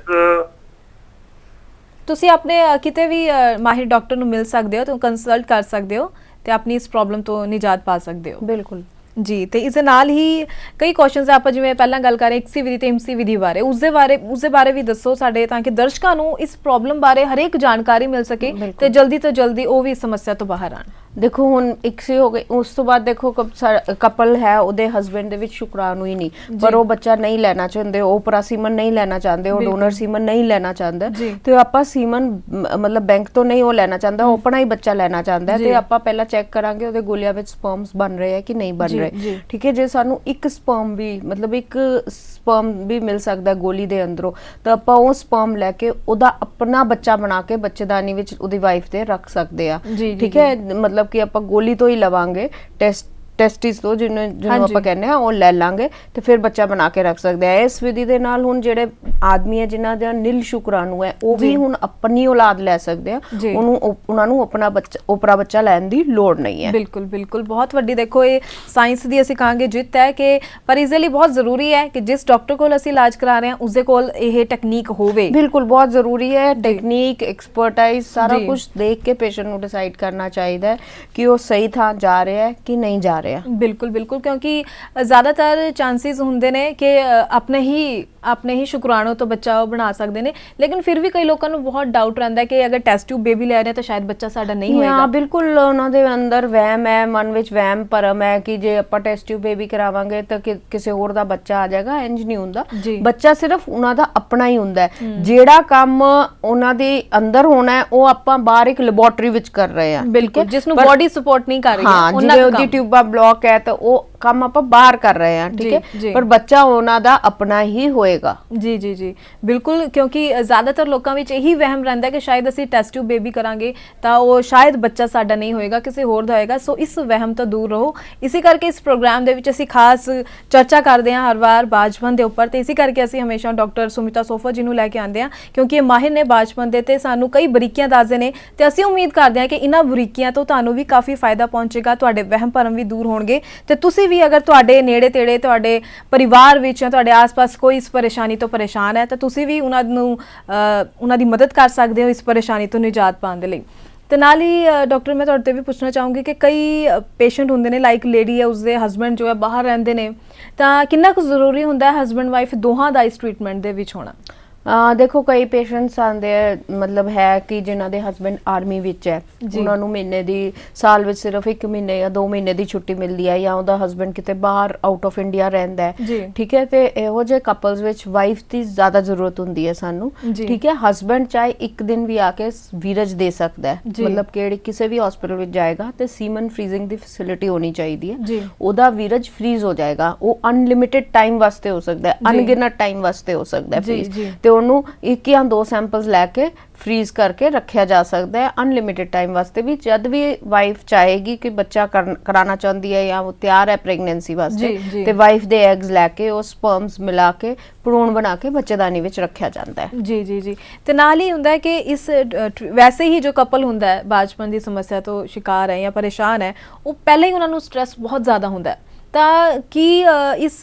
ਤੁਸੀਂ ਆਪਣੇ ਕਿਤੇ ਵੀ ਮਾਹਿਰ ਡਾਕਟਰ ਨੂੰ ਮਿਲ ਸਕਦੇ ਹੋ ਤੇ ਕੰਸਲਟ ਕਰ ਸਕਦੇ ਹੋ ਤੇ ਆਪਣੀ ਇਸ ਪ੍ਰੋਬਲਮ ਤੋਂ ਨਿਜਾਤ ਪਾ ਸਕਦੇ ਹੋ। ਬਿਲਕੁਲ ਜੀ। ਤੇ ਇਸ ਦੇ ਨਾਲ ਹੀ ਕਈ ਕੁਐਸਚਨਸ ਆਪਾਂ ਜਿਵੇਂ ਪਹਿਲਾਂ ਗੱਲ ਕਰ ਰਹੇ ਇਕਸੀ ਵਿਧੀ ਤੇ ਐਮਸੀ ਵਿਧੀ ਬਾਰੇ, ਉਸਦੇ ਬਾਰੇ ਵੀ ਦੱਸੋ ਸਾਡੇ, ਤਾਂ ਕਿ ਦਰਸ਼ਕਾਂ ਨੂੰ ਇਸ ਪ੍ਰੋਬਲਮ ਬਾਰੇ ਹਰੇਕ ਜਾਣਕਾਰੀ ਮਿਲ ਸਕੇ ਤੇ ਜਲਦੀ ਤੋਂ ਜਲਦੀ ਉਹ ਵੀ ਸਮੱਸਿਆ ਤੋਂ ਬਾਹਰ ਆਣ। ਦੇਖੋ, ਹੁਣ ਇਕਸੀ ਹੋ ਗਈ, ਉਸ ਤੋਂ ਬਾਅਦ ਦੇਖੋ ਕਪਲ ਹੈ, ਉਹਦੇ ਹਸਬੈਂਡ ਦੇ ਵਿੱਚ ਸ਼ੁਕਰਾਣੂ ਹੀ ਨਹੀਂ, ਪਰ ਉਹ ਬੱਚਾ ਨਹੀਂ ਲੈਣਾ ਚਾਹੁੰਦੇ, ਉਹ ਪਰਾਸੀਮਨ ਨਹੀਂ ਲੈਣਾ ਚਾਹੁੰਦੇ, ਉਹ ਡੋਨਰ ਸੀਮਨ ਨਹੀਂ ਲੈਣਾ ਚਾਹੁੰਦਾ, ਤੇ ਆਪਾਂ ਸੀਮਨ ਮਤਲਬ ਬੈਂਕ ਤੋਂ ਨਹੀਂ ਉਹ ਲੈਣਾ ਚਾਹੁੰਦਾ, ਉਹ ਆਪਣਾ ਹੀ ਬੱਚਾ ਲੈਣਾ ਚਾਹੁੰਦਾ, ਤੇ ਆਪਾਂ ਪਹਿਲਾਂ ਚੈੱਕ ਕਰਾਂਗੇ ਉਹਦੇ ਗੋਲੀਆਂ ਵਿੱਚ ਸਪਰਮਸ ਬਣ ਰਹੇ ਹੈ ਕਿ ਨਹੀਂ ਬਣ ਰਹੇ। ਠੀਕ ਹੈ, ਜੇ ਸਾਨੂੰ ਇੱਕ ਸਪਰਮ ਵੀ ਮਤਲਬ ਇੱਕ ਸਪਰਮ ਵੀ ਮਿਲ ਸਕਦਾ ਗੋਲੀ ਦੇ ਅੰਦਰੋਂ, ਤਾਂ ਆਪਾਂ ਉਹ ਸਪਰਮ ਲੈ ਕੇ ਉਹਦਾ ਆਪਣਾ ਬੱਚਾ ਬਣਾ ਕੇ ਬੱਚੇਦਾਨੀ ਵਿੱਚ ਉਹਦੀ ਵਾਈਫ ਤੇ ਰੱਖ ਸਕਦੇ ਆ। ਠੀਕ ਹੈ, ਮਤਲਬ ਕਿ ਆਪਾਂ ਗੋਲੀ ਤੋਂ ਹੀ ਲਵਾਂਗੇ, ਟੈਸਟ ਟੈਸਟਿਸ ਤੋਂ ਜਿਹਨੂੰ ਆਪਾਂ ਕਹਿੰਦੇ ਆ ਉਹ ਲੈ ਲਾਂਗੇ ਤੇ ਫਿਰ ਬੱਚਾ ਬਣਾ ਕੇ ਰੱਖ ਸਕਦੇ ਆ। ਇਸ ਵਿਧੀ ਦੇ ਨਾਲ ਹੁਣ ਜਿਹੜੇ ਆਦਮੀ ਹੈ ਜਿਨ੍ਹਾਂ ਦਾ ਨੀਲ ਸ਼ੁਕਰਾਣੂ ਹੈ ਉਹ ਵੀ ਹੁਣ ਆਪਣੀ ਔਲਾਦ ਲੈ ਸਕਦੇ ਆ, ਉਹਨਾਂ ਨੂੰ ਆਪਣਾ ਉਪਰਾ ਬੱਚਾ ਲੈਣ ਦੀ ਲੋੜ ਨਹੀਂ ਹੈ। ਬਿਲਕੁਲ ਬਿਲਕੁਲ, ਬਹੁਤ ਵੱਡੀ ਦੇਖੋ ਇਹ ਸਾਇੰਸ ਦੀ ਅਸੀਂ ਕਹਾਂਗੇ ਜਿੱਤ ਹੈ ਕਿ ਪਰ ਇਸ ਲਈ ਬਹੁਤ ਜ਼ਰੂਰੀ ਹੈ ਕਿ ਜਿਸ ਡਾਕਟਰ ਕੋਲ ਅਸੀਂ ਇਲਾਜ ਕਰਾ ਰਹੇ ਹਾਂ ਉਸਦੇ ਕੋਲ ਇਹ ਟੈਕਨੀਕ ਹੋਵੇ। ਬਿਲਕੁਲ ਬਹੁਤ ਜ਼ਰੂਰੀ ਹੈ, ਟੈਕਨੀਕ ਐਕਸਪਰਟਾਈਜ਼ ਸਾਰਾ ਕੁਝ ਦੇਖ ਕੇ ਪੇਸ਼ੈਂਟ ਨੂੰ ਡਿਸਾਈਡ ਕਰਨਾ ਚਾਹੀਦਾ ਹੈ ਕਿ ਉਹ ਸਹੀ ਥਾਂ ਜਾ ਰਿਹਾ ਹੈ ਕਿ ਨਹੀਂ ਜਾ ਰਿਹਾ। ਬਿਲਕੁਲ ਬਿਲकुल, क्योंकि ज़्यादातर चांसेस होंगे ने कि अपने ही शुक्राणु तो बच्चा बना सकते हैं, लेकिन फिर भी कई लोगों को बहुत डाउट रहता है कि अगर टेस्ट ट्यूब बेबी ले रहे हैं तो शायद बच्चा साडा नहीं होएगा। हाँ बिल्कुल, उन्होंने अंदर वहम है, मन विच वहम भरम है कि जे आपां टेस्ट ट्यूब बेबी करावांगे तो किसी होर दा बच्चा आ जाएगा। इंज नहीं हुंदा, बच्चा सिर्फ उन्हां दा अपना ही हुंदा है। जेड़ा काम उन्हां दे अंदर होना है वो आपां बाहर एक लैबोरेटरी विच कर रहे हैं। बिल्कुल, जिसनूं बॉडी सपोर्ट नहीं कर रही है। हाँ, जिहदे ओदी ट्यूबा ब्लॉक है तो वो काम आप बाहर कर रहे हैं, ठीक है, पर बच्चा उन्हां दा अपना ही होएगा। जी जी जी बिल्कुल, क्योंकि ज़्यादातर लोगों विच यही वहम रहिंदा कि शायद असीं टेस्ट ट्यूब बेबी करांगे तो वो शायद बच्चा साडा नहीं होएगा, किसी होर दा होएगा। सो इस वहम तो दूर रहो। इसी करके इस प्रोग्राम दे विच असीं खास चर्चा करते हैं हर बार बाजपन दे उपर, ते इसी करके असीं हमेशा डॉक्टर सुमिता सोफा जी नूं लैके आंदे हां, क्योंकि माहिर ने बाजपन दे ते सानूं कई बरीकियां दसदे ने ते असीं उम्मीद करदे हां कि इन्हां बरीकियां तो तुहानूं भी काफ़ी फायदा पहुंचेगा, तुहाडे वहम भरम भी दूर होणगे ते तुसीं भी अगर तुहाडे नेड़े तेड़े तुहाडे परिवार विच या तुहाडे आस-पास कोई इस परेशानी तो परेशान है तो तुसीं भी उन्हां दी मदद कर सकदे हो इस परेशानी तो निजात पाउण दे लई। ਤੇ ਨਾਲ ਹੀ ਡਾਕਟਰ ਮੈਂ ਤੁਹਾਡੇ ਤੋਂ ਵੀ ਪੁੱਛਣਾ ਚਾਹੂੰਗੀ ਕਿ ਕਈ ਪੇਸ਼ੈਂਟ ਹੁੰਦੇ ਨੇ, ਲਾਈਕ ਲੇਡੀ ਹੈ ਉਸਦੇ ਹਸਬੈਂਡ ਜੋ ਹੈ ਬਾਹਰ ਰਹਿੰਦੇ ਨੇ, ਤਾਂ ਕਿੰਨਾ ਕੁ ਜ਼ਰੂਰੀ ਹੁੰਦਾ ਹੈ ਹਸਬੈਂਡ ਵਾਈਫ ਦੋਹਾਂ ਦਾ ਇਸ ਟ੍ਰੀਟਮੈਂਟ ਦੇ ਵਿੱਚ ਹੋਣਾ? देखो कई पेशेंट्स आंदे मतलब है कि जिन्हां दे हस्बैंड आर्मी विच है, उन्हां नूं महीने दी साल विच सिर्फ 1 महीने या 2 महीने दी छुट्टी मिलदी है, या उहदा हस्बैंड किते बाहर आउट ऑफ इंडिया रहिंदा है, ठीक है, ते इहो जे कपल्स विच वाइफ दी ज्यादा जरूरत हुंदी है सानू, ठीक है। हस्बैंड चाहे 1 दिन भी आके वीरज दे सकदा है, मतलब कि किसी भी हॉस्पिटल विच जाएगा ते सीमन फ्रीजिंग दी फैसिलिटी होनी चाहिदी है, उहदा वीरज फ्रीज हो जाएगा। वो अनलिमिटेड टाइम वास्ते हो सकदा है, अनगिनत टाइम वास्ते हो सकदा है फ्रीज, ਉਹਨੂੰ 1 ਜਾਂ 2 ਸੈਂਪਲਸ ਲੈ ਕੇ ਫ੍ਰੀਜ਼ ਕਰਕੇ ਰੱਖਿਆ ਜਾ ਸਕਦਾ ਹੈ ਅਨਲਿਮਿਟਿਡ ਟਾਈਮ ਵਾਸਤੇ ਵੀ। ਜਦ ਵੀ ਵਾਈਫ ਚਾਹੇਗੀ ਕਿ ਬੱਚਾ ਕਰਾਣਾ ਚਾਹੁੰਦੀ ਹੈ ਜਾਂ ਉਹ ਤਿਆਰ ਹੈ ਪ੍ਰੈਗਨੈਂਸੀ ਵਾਸਤੇ, ਤੇ ਵਾਈਫ ਦੇ ਐਗਸ ਲੈ ਕੇ ਉਹ ਸਪਰਮਸ ਮਿਲਾ ਕੇ ਭਰੂਣ ਬਣਾ ਕੇ ਬੱਚੇਦਾਨੀ ਵਿੱਚ ਰੱਖਿਆ ਜਾਂਦਾ ਹੈ। ਜੀ ਜੀ ਜੀ, ਤੇ ਨਾਲ ਹੀ ਹੁੰਦਾ ਹੈ ਕਿ ਇਸ ਵੈਸੇ ਹੀ ਜੋ ਕਪਲ ਹੁੰਦਾ ਹੈ ਬਾਜਪਨ ਦੀ ਸਮੱਸਿਆ ਤੋਂ ਸ਼ਿਕਾਰ ਹੈ ਜਾਂ ਪਰੇਸ਼ਾਨ ਹੈ, ਉਹ ਪਹਿਲਾਂ ਹੀ ਉਹਨਾਂ ਨੂੰ ਸਟ੍ਰੈਸ ਬਹੁਤ ਜ਼ਿਆਦਾ ਹੁੰਦਾ ਹੈ, ਤਾਂ ਕੀ ਇਸ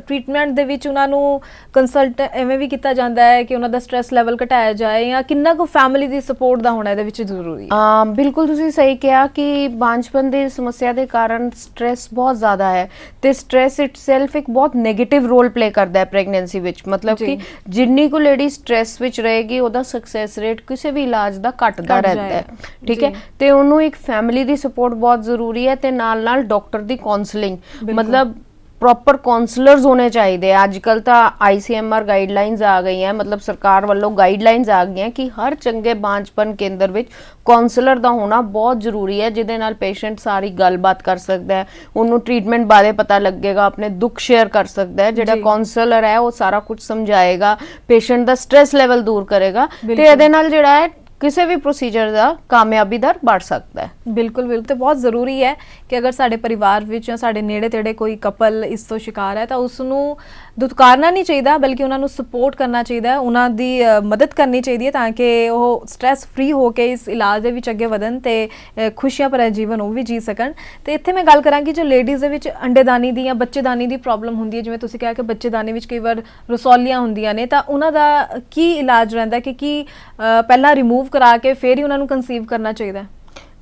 ਟ੍ਰੀਟਮੈਂਟ ਦੇ ਵਿੱਚ ਉਹਨਾਂ ਨੂੰ ਕੰਸਲਟ ਐਵੇਂ ਵੀ ਕੀਤਾ ਜਾਂਦਾ ਹੈ ਕਿ ਉਹਨਾਂ ਦਾ ਸਟ੍ਰੈਸ ਲੈਵਲ ਘਟਾਇਆ ਜਾਏ, ਜਾਂ ਕਿੰਨਾ ਕੁ ਫੈਮਿਲੀ ਦੀ ਸਪੋਰਟ ਦਾ ਹੋਣਾ ਇਹਦੇ ਵਿੱਚ ਜ਼ਰੂਰੀ ਹੈ? ਬਿਲਕੁਲ ਤੁਸੀਂ ਸਹੀ ਕਿਹਾ ਕਿ ਬਾਂਝਪਨ ਦੀ ਸਮੱਸਿਆ ਦੇ ਕਾਰਨ ਸਟ੍ਰੈਸ ਬਹੁਤ ਜ਼ਿਆਦਾ ਹੈ, ਤੇ ਸਟ੍ਰੈਸ ਇਟਸੈਲਫ ਇੱਕ ਬਹੁਤ ਨੈਗੇਟਿਵ ਰੋਲ ਪਲੇ ਕਰਦਾ ਹੈ ਪ੍ਰੈਗਨੈਂਸੀ ਵਿੱਚ। ਮਤਲਬ ਕਿ ਜਿੰਨੀ ਕੁ ਲੇਡੀ ਸਟ੍ਰੈਸ ਵਿੱਚ ਰਹੇਗੀ ਉਹਦਾ ਸਕਸੈਸ ਰੇਟ ਕਿਸੇ ਵੀ ਇਲਾਜ ਦਾ ਘਟਦਾ ਰਹਿੰਦਾ ਹੈ, ਠੀਕ ਹੈ, ਤੇ ਉਹਨੂੰ ਇੱਕ ਫੈਮਿਲੀ ਦੀ ਸਪੋਰਟ ਬਹੁਤ ਜ਼ਰੂਰੀ ਹੈ, ਤੇ ਨਾਲ ਨਾਲ ਡਾਕਟਰ ਦੀ ਕਾਉਂਸਲਿੰਗ, मतलब प्रॉपर काउंसलर्स होने चाहिए। आजकल तो ICMR गाइडलाइंस आ गई हैं, मतलब सरकार वालों गाइडलाइंस आ गई हैं कि हर चंगे बांझपन केंद्र विच काउंसलर का होना बहुत जरूरी है, जिहदे नाल पेशेंट सारी गलबात कर सकता है, उन्होंने ट्रीटमेंट बारे पता लगेगा, अपने दुख शेयर कर सकता है। जिहड़ा काउंसलर है वो सारा कुछ समझाएगा, पेशेंट का स्ट्रेस लेवल दूर करेगा, ते इहदे नाल जिहड़ा है किसी भी प्रोसीजर का कामयाबी दर बढ़ सकता है। बिल्कुल बिल्कुल, तो बहुत ज़रूरी है कि अगर साडे परिवार विच या साडे नेड़े तेड़े कोई कपल इस तो शिकार है तो उसनूं दुत्कारना नहीं चाहिए, बल्कि उन्होंने सपोर्ट करना चाहिए, उन्होंने मदद करनी चाहिए ताकि वो स्ट्रैस फ्री होकर इस इलाज के अगे वधन ते खुशियां भरा जीवन वो भी जी सकन। तो इत्थे मैं गल करांगी जो लेडीज़ दे विच अंडेदानी दी या बच्चेदानी दी प्रॉब्लम हुंदी है, जिवें तुसीं कहा कि बच्चेदानी विच कई बार रसौलियां हुंदियां ने, तां उन्हां दा की इलाज रहिंदा कि पहला रिमूव करा के फिर ही उन्होंने कंसीव करना चाहिए?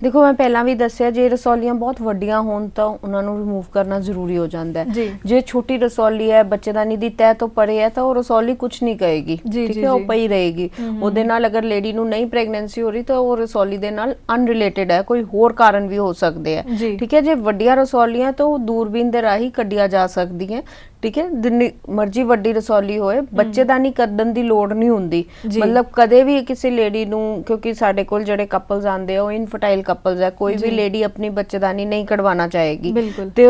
देखो मैं पहला भी दसिया, जे रसौलियां बहुत वड्डियां होण तां उन्हां नूं रिमूव करना जरूरी हो जाता है। जे छोटी रसौली है, बच्चेदानी दी तय तो परे है, तो वो रसौली कुछ नहीं कहेगी, ठीक है, वो पई रहेगी। उहदे नाल अगर लेडी नूं नहीं प्रैगनेंसी हो रही तो वो रसौली दे नाल अनरिलेटेड है, कोई होर कारण भी हो सकते हैं, ठीक है। जे वड्डियां रसौलियां तो दूरबीन दे राही कड्डिया जा सकदी है, ठीक है, जिन्नी मर्जी वड्डी रसौली होए, बच्चेदानी कड्डण दी लोड़ नहीं हुंदी। मतलब कदे भी किसी लेडी नूं, क्योंकि साडे कोल जिहड़े कपल्स आंदे आ इनफर्टाइल कपल्स है, कोई भी लेडी अपनी बच्चेदानी नहीं कढवाना चाहेगी, ते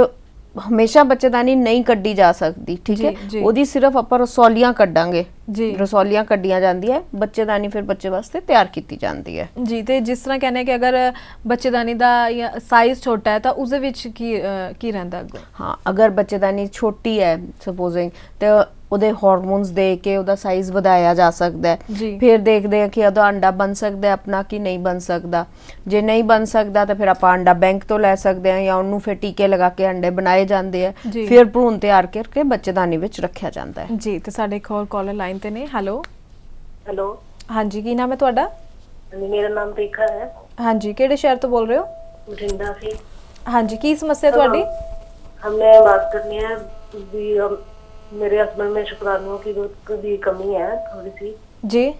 हमेशा बच्चेदानी नहीं कड्डी जा सकती, ठीक है, ओदी सिर्फ आपां रसौलियां कड्डांगे, ਜੀ ਰਸੌਲੀਆਂ ਕੱਢੀਆਂ ਜਾਂਦੀਆਂ, ਬੱਚੇਦਾਨੀ ਫਿਰ ਬੱਚੇ ਵਾਸਤੇ ਤਿਆਰ ਕੀਤੀ ਜਾਂਦੀ ਹੈ ਜੀ। ਤੇ ਜਿਸ ਤਰ੍ਹਾਂ ਕਹਿੰਦੇ ਕਿ ਅਗਰ ਬੱਚੇਦਾਨੀ ਦਾ ਸਾਈਜ਼ ਛੋਟਾ ਹੈ ਤਾਂ ਉਸ ਦੇ ਵਿੱਚ ਕੀ ਰਹਿੰਦਾ ਅੱਗੋਂ? ਹਾਂ, ਅਗਰ ਬੱਚੇਦਾਨੀ ਛੋਟੀ ਹੈ ਸਪੋਜ਼ਿੰਗ, ਤੇ ਉਹਦੇ ਹਾਰਮੋਨਸ ਦੇ ਕੇ ਉਹਦਾ ਸਾਈਜ਼ ਵਧਾਇਆ ਜਾ ਸਕਦਾ ਹੈ। ਫਿਰ ਦੇਖਦੇ ਆ ਕਿ ਉਹਦਾ ਅੰਡਾ ਬਣ ਸਕਦਾ ਹੈ ਆਪਣਾ ਕਿ ਨਹੀਂ ਬਣ ਸਕਦਾ। ਜੇ ਨਹੀਂ ਬਣ ਸਕਦਾ ਤਾਂ ਫਿਰ ਆਪਾਂ ਅੰਡਾ ਬੈਂਕ ਤੋਂ ਲੈ ਸਕਦੇ ਹਾਂ, ਜਾਂ ਉਹਨੂੰ ਫਿਰ ਟੀਕੇ ਲਗਾ ਕੇ ਅੰਡੇ ਬਣਾਏ ਜਾਂਦੇ ਆ, ਫਿਰ ਭਰੂਣ ਤਿਆਰ ਕਰਕੇ ਬੱਚੇਦਾਨੀ ਵਿੱਚ ਰੱਖਿਆ ਜਾਂਦਾ ਹੈ ਜੀ। ਤੇ ਸਾਡੇ ਇੱਕ ਹੋਰ ਕਾਲਰ ਲਾਈਨ ਤੇ ਨੇ। ਹੈਲੋ हेलो, ਹਾਂਜੀ, ਕੀ ਨਾਮ ਹੈ ਤੁਹਾਡਾ? मेरा नाम रेखा है, ਹਾਂਜੀ, ਕਿਹੜੇ ਸ਼ਹਿਰ ਤੋਂ ਬੋਲ ਰਹੇ ਹੋ? बठिंडा से। ਹਾਂਜੀ, ਕੀ ਸਮੱਸਿਆ ਤੁਹਾਡੀ? हमने बात करनी है भी मेरे हस्बैंड में शुक्राणुओं की कमी है थोड़ी सी, जी।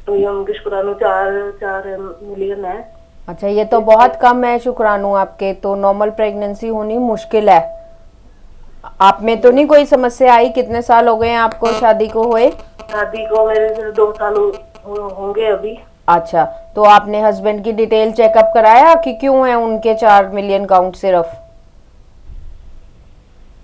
तो ये उनके शुक्राणु 4 मिलियन है। अच्छा, ये तो बहुत कम है शुक्राणु आपके, तो नॉर्मल प्रेगनेंसी होनी मुश्किल है। आप में तो नहीं कोई समस्या आई? कितने साल हो गए हैं आपको शादी को हुए? शादी को मेरे 2 साल होंगे अभी। अच्छा, तो आपने हस्बैंड की डिटेल चेकअप कराया कि क्यों है उनके 4 मिलियन काउंट सिर्फ?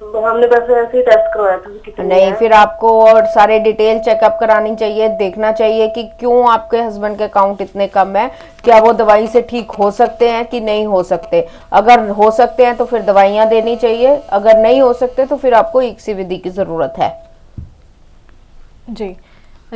तो हमने बस ऐसे ही टेस्ट करवाया था कितनी नहीं है। फिर आपको और सारे डिटेल चेकअप करानी चाहिए, देखना चाहिए कि क्यों आपके हस्बैंड के काउंट इतने कम है, क्या वो दवाई से ठीक हो सकते हैं कि नहीं हो सकते। अगर हो सकते हैं तो फिर दवाइयां देनी चाहिए, अगर नहीं हो सकते तो फिर आपको इक्सी विधि की जरूरत है। जी,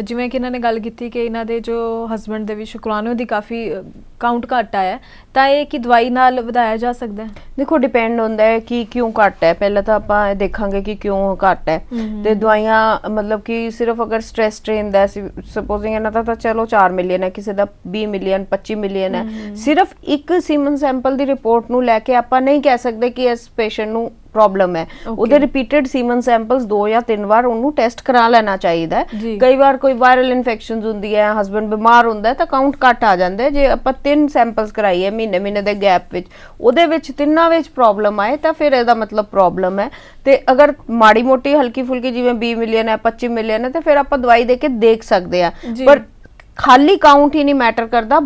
ਜਿਵੇਂ ਕਿ ਇਹਨਾਂ ਨੇ ਗੱਲ ਕੀਤੀ ਕਿ ਇਹਨਾਂ ਦੇ ਜੋ ਹਸਬੈਂਡ ਦੇ ਵੀ ਸ਼ੁਕਰਾਣੂ ਦੀ ਕਾਫੀ ਕਾਊਂਟ ਘੱਟ ਆਇਆ, ਤਾਂ ਇਹ ਕਿ ਦਵਾਈ ਨਾਲ ਵਧਾਇਆ ਜਾ ਸਕਦਾ ਹੈ? ਦੇਖੋ ਡਿਪੈਂਡ ਹੁੰਦਾ ਹੈ ਕਿ ਕਿਉਂ ਘੱਟ ਹੈ। ਪਹਿਲਾਂ ਤਾਂ ਆਪਾਂ ਇਹ ਦੇਖਾਂਗੇ ਕਿ ਕਿਉਂ ਘੱਟ ਹੈ, ਤੇ ਦਵਾਈਆਂ ਮਤਲਬ ਕਿ ਸਿਰਫ ਅਗਰ ਸਟ੍ਰੈਸ ਸਟ੍ਰੇਨ ਦਾ ਸਪੋਜ਼ਿੰਗ ਇਹਨਾਂ ਦਾ ਤਾਂ ਚਲੋ 4 ਮਿਲੀਅਨ ਹੈ, ਕਿਸੇ ਦਾ 20 ਮਿਲੀਅਨ 25 ਮਿਲੀਅਨ ਹੈ, ਸਿਰਫ ਇੱਕ ਸੀਮਨ ਸੈਂਪਲ ਦੀ ਰਿਪੋਰਟ ਨੂੰ ਲੈ ਕੇ ਆਪਾਂ ਨਹੀਂ ਕਹਿ ਸਕਦੇ ਕਿ ਇਸ ਪੇਸ਼ੈਂਟ ਨੂੰ ਪ੍ਰੋਬਲਮ ਹੈ। ਉਹਦੇ ਰਿਪੀਟਡ ਸੀਮਨ ਸੈਂਪਲਸ 2 ਜਾਂ 3 ਵਾਰ ਉਹਨੂੰ ਟੈਸਟ ਕਰਾ ਲੈਣਾ ਚਾਹੀਦਾ ਹੈ। ਕਈ ਵਾਰ ਕੋਈ ਵਾਇਰਲ ਇਨਫੈਕਸ਼ਨਸ ਹੁੰਦੀ ਹੈ, ਹਸਬੈਂਡ ਬਿਮਾਰ ਹੁੰਦਾ ਹੈ, ਤਾਂ ਕਾਊਂਟ ਘੱਟ ਆ ਜਾਂਦਾ ਹੈ। ਜੇ ਆਪਾਂ 3 ਸੈਂਪਲਸ ਕਰਾਈਏ ਮਹੀਨੇ ਦੇ ਗੈਪ ਵਿੱਚ, ਉਹਦੇ ਵਿੱਚ ਤਿੰਨਾਂ ਵਿੱਚ ਪ੍ਰੋਬਲਮ ਆਏ ਤਾਂ ਫਿਰ ਇਹਦਾ ਮਤਲਬ ਪ੍ਰੋਬਲਮ ਹੈ। ਤੇ ਅਗਰ ਮਾੜੀ ਮੋਟੀ ਹਲਕੀ ਫੁਲਕੀ ਜਿਵੇਂ 20 ਮਿਲੀਅਨ ਹੈ 25 ਮਿਲੀਅਨ ਹੈ ਤਾਂ ਫਿਰ ਆਪਾਂ ਦਵਾਈ ਦੇ ਕੇ ਦੇਖ ਸਕਦੇ ਆ। ਪਰ ਖਾਲੀ ਕਾਊਂਟ ਹੀ ਨਹੀਂ ਮੈਟਰ ਕਰਦਾ,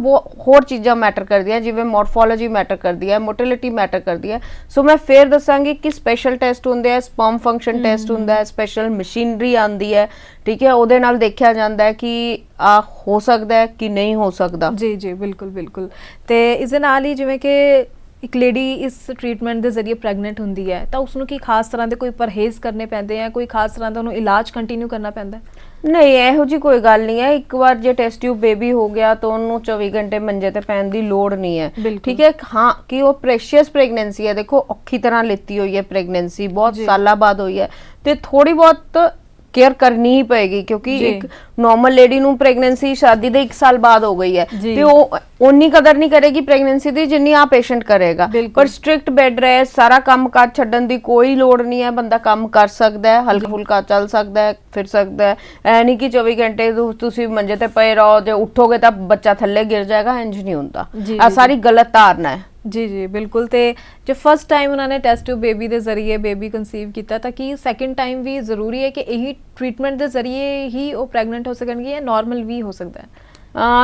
ਹੋਰ ਚੀਜ਼ਾਂ ਮੈਟਰ ਕਰਦੀਆਂ, ਜਿਵੇਂ ਮੋਰਫੋਲੋਜੀ ਮੈਟਰ ਕਰਦੀ ਹੈ, ਮੋਟਿਲਿਟੀ ਮੈਟਰ ਕਰਦੀ ਹੈ। ਸੋ ਮੈਂ ਫੇਰ ਦੱਸਾਂਗੀ ਕਿ ਸਪੈਸ਼ਲ ਟੈਸਟ ਹੁੰਦੇ ਆ, ਸਪਰਮ ਫੰਕਸ਼ਨ ਟੈਸਟ ਹੁੰਦਾ ਹੈ, ਸਪੈਸ਼ਲ ਮਸ਼ੀਨਰੀ ਆਂਦੀ ਹੈ, ਠੀਕ ਹੈ, ਉਹਦੇ ਨਾਲ ਦੇਖਿਆ ਜਾਂਦਾ ਹੈ ਕਿ ਆ ਹੋ ਸਕਦਾ ਹੈ ਕਿ ਨਹੀਂ ਹੋ ਸਕਦਾ। ਜੀ ਜੀ ਬਿਲਕੁਲ ਬਿਲकुल। ਤੇ ਇਸ ਦੇ ਨਾਲ ਹੀ ਜਿਵੇਂ ਕਿ ਇੱਕ ਲੇਡੀ ਇਸ ਟ੍ਰੀਟਮੈਂਟ ਦੇ ਜ਼ਰੀਏ ਪ੍ਰੈਗਨੈਂਟ ਹੁੰਦੀ ਹੈ ਤਾਂ ਉਸ ਨੂੰ ਕੀ ਖਾਸ ਤਰ੍ਹਾਂ ਦੇ ਕੋਈ ਪਰਹੇਜ਼ ਕਰਨੇ ਪੈਂਦੇ ਆ, ਕੋਈ ਖਾਸ ਤਰ੍ਹਾਂ ਦਾ ਉਹਨੂੰ ਇਲਾਜ ਕੰਟੀਨਿਊ ਕਰਨਾ ਪੈਂਦਾ? ਨਹੀਂ, ਇਹੋ ਜੀ ਕੋਈ ਗੱਲ ਨਹੀਂ ਹੈ। ਇੱਕ ਵਾਰ ਜੇ ਟੈਸਟ ਟਿਊਬ ਬੇਬੀ ਹੋ ਗਿਆ ਤਾਂ ਉਹਨੂੰ 24 ਘੰਟੇ ਮੰਜੇ ਤੇ ਪੈਣ ਦੀ ਲੋੜ ਨਹੀਂ ਹੈ, ਠੀਕ ਹੈ। ਹਾਂ ਕਿ ਉਹ ਪ੍ਰੈਸ਼ੀਅਸ ਪ੍ਰੈਗਨੈਂਸੀ ਹੈ, ਦੇਖੋ ਔਖੀ ਤਰ੍ਹਾਂ ਲਿੱਤੀ ਹੋਈ ਹੈ ਪ੍ਰੈਗਨੈਂਸੀ, ਬਹੁਤ ਸਾਲਾਂ ਬਾਅਦ ਹੋਈ ਹੈ, ਤੇ ਥੋੜੀ ਬਹੁਤ केयर करनी ही पएगी क्योंकि एक नॉर्मल लेडी ਨੂੰ ਪ੍ਰੈਗਨੈਂਸੀ ਸ਼ਾਦੀ ਦੇ 1 ਸਾਲ ਬਾਅਦ ਹੋ ਗਈ ਹੈ ਤੇ ਉਹ ਉਨੀ ਕਦਰ ਨਹੀਂ ਕਰੇਗੀ ਪ੍ਰੈਗਨੈਂਸੀ ਦੀ ਜਿੰਨੀ ਆ ਪੇਸ਼ੈਂਟ ਕਰੇਗਾ। ਪਰ ਸਟ੍ਰਿਕਟ ਬੈੱਡ ਰੈਸਟ, ਸਾਰਾ ਕੰਮ ਕਾਜ ਛੱਡਣ ਦੀ ਕੋਈ ਲੋੜ ਨਹੀਂ ਹੈ, ਬੰਦਾ ਕੰਮ ਕਰ ਸਕਦਾ ਹੈ, ਹਲਕਾ ਫੁਲਕਾ ਚੱਲ ਸਕਦਾ ਹੈ, ਫਿਰ ਸਕਦਾ ਹੈ। ਐ ਨਹੀਂ ਕਿ 24 ਘੰਟੇ ਤੁਸੀਂ ਮੰਜੇ ਤੇ ਪਏ ਰਹੋ, ਜੇ ਉੱਠੋਗੇ ਤਾਂ ਬੱਚਾ ਥੱਲੇ ਗਿਰ ਜਾਏਗਾ, ਇੰਜ ਨਹੀਂ ਹੁੰਦਾ। ਆ ਸਾਰੀ ਗਲਤ ਧਾਰਨਾ ਹੈ। जी जी बिल्कुल। तो जो फर्स्ट टाइम उन्होंने टेस्ट ट्यूब बेबी के जरिए बेबी कंसीव किया था कि सैकेंड टाइम भी जरूरी है कि यही ट्रीटमेंट के जरिए ही वो प्रैगनेंट हो सकेंगे या नॉर्मल भी हो सकता है?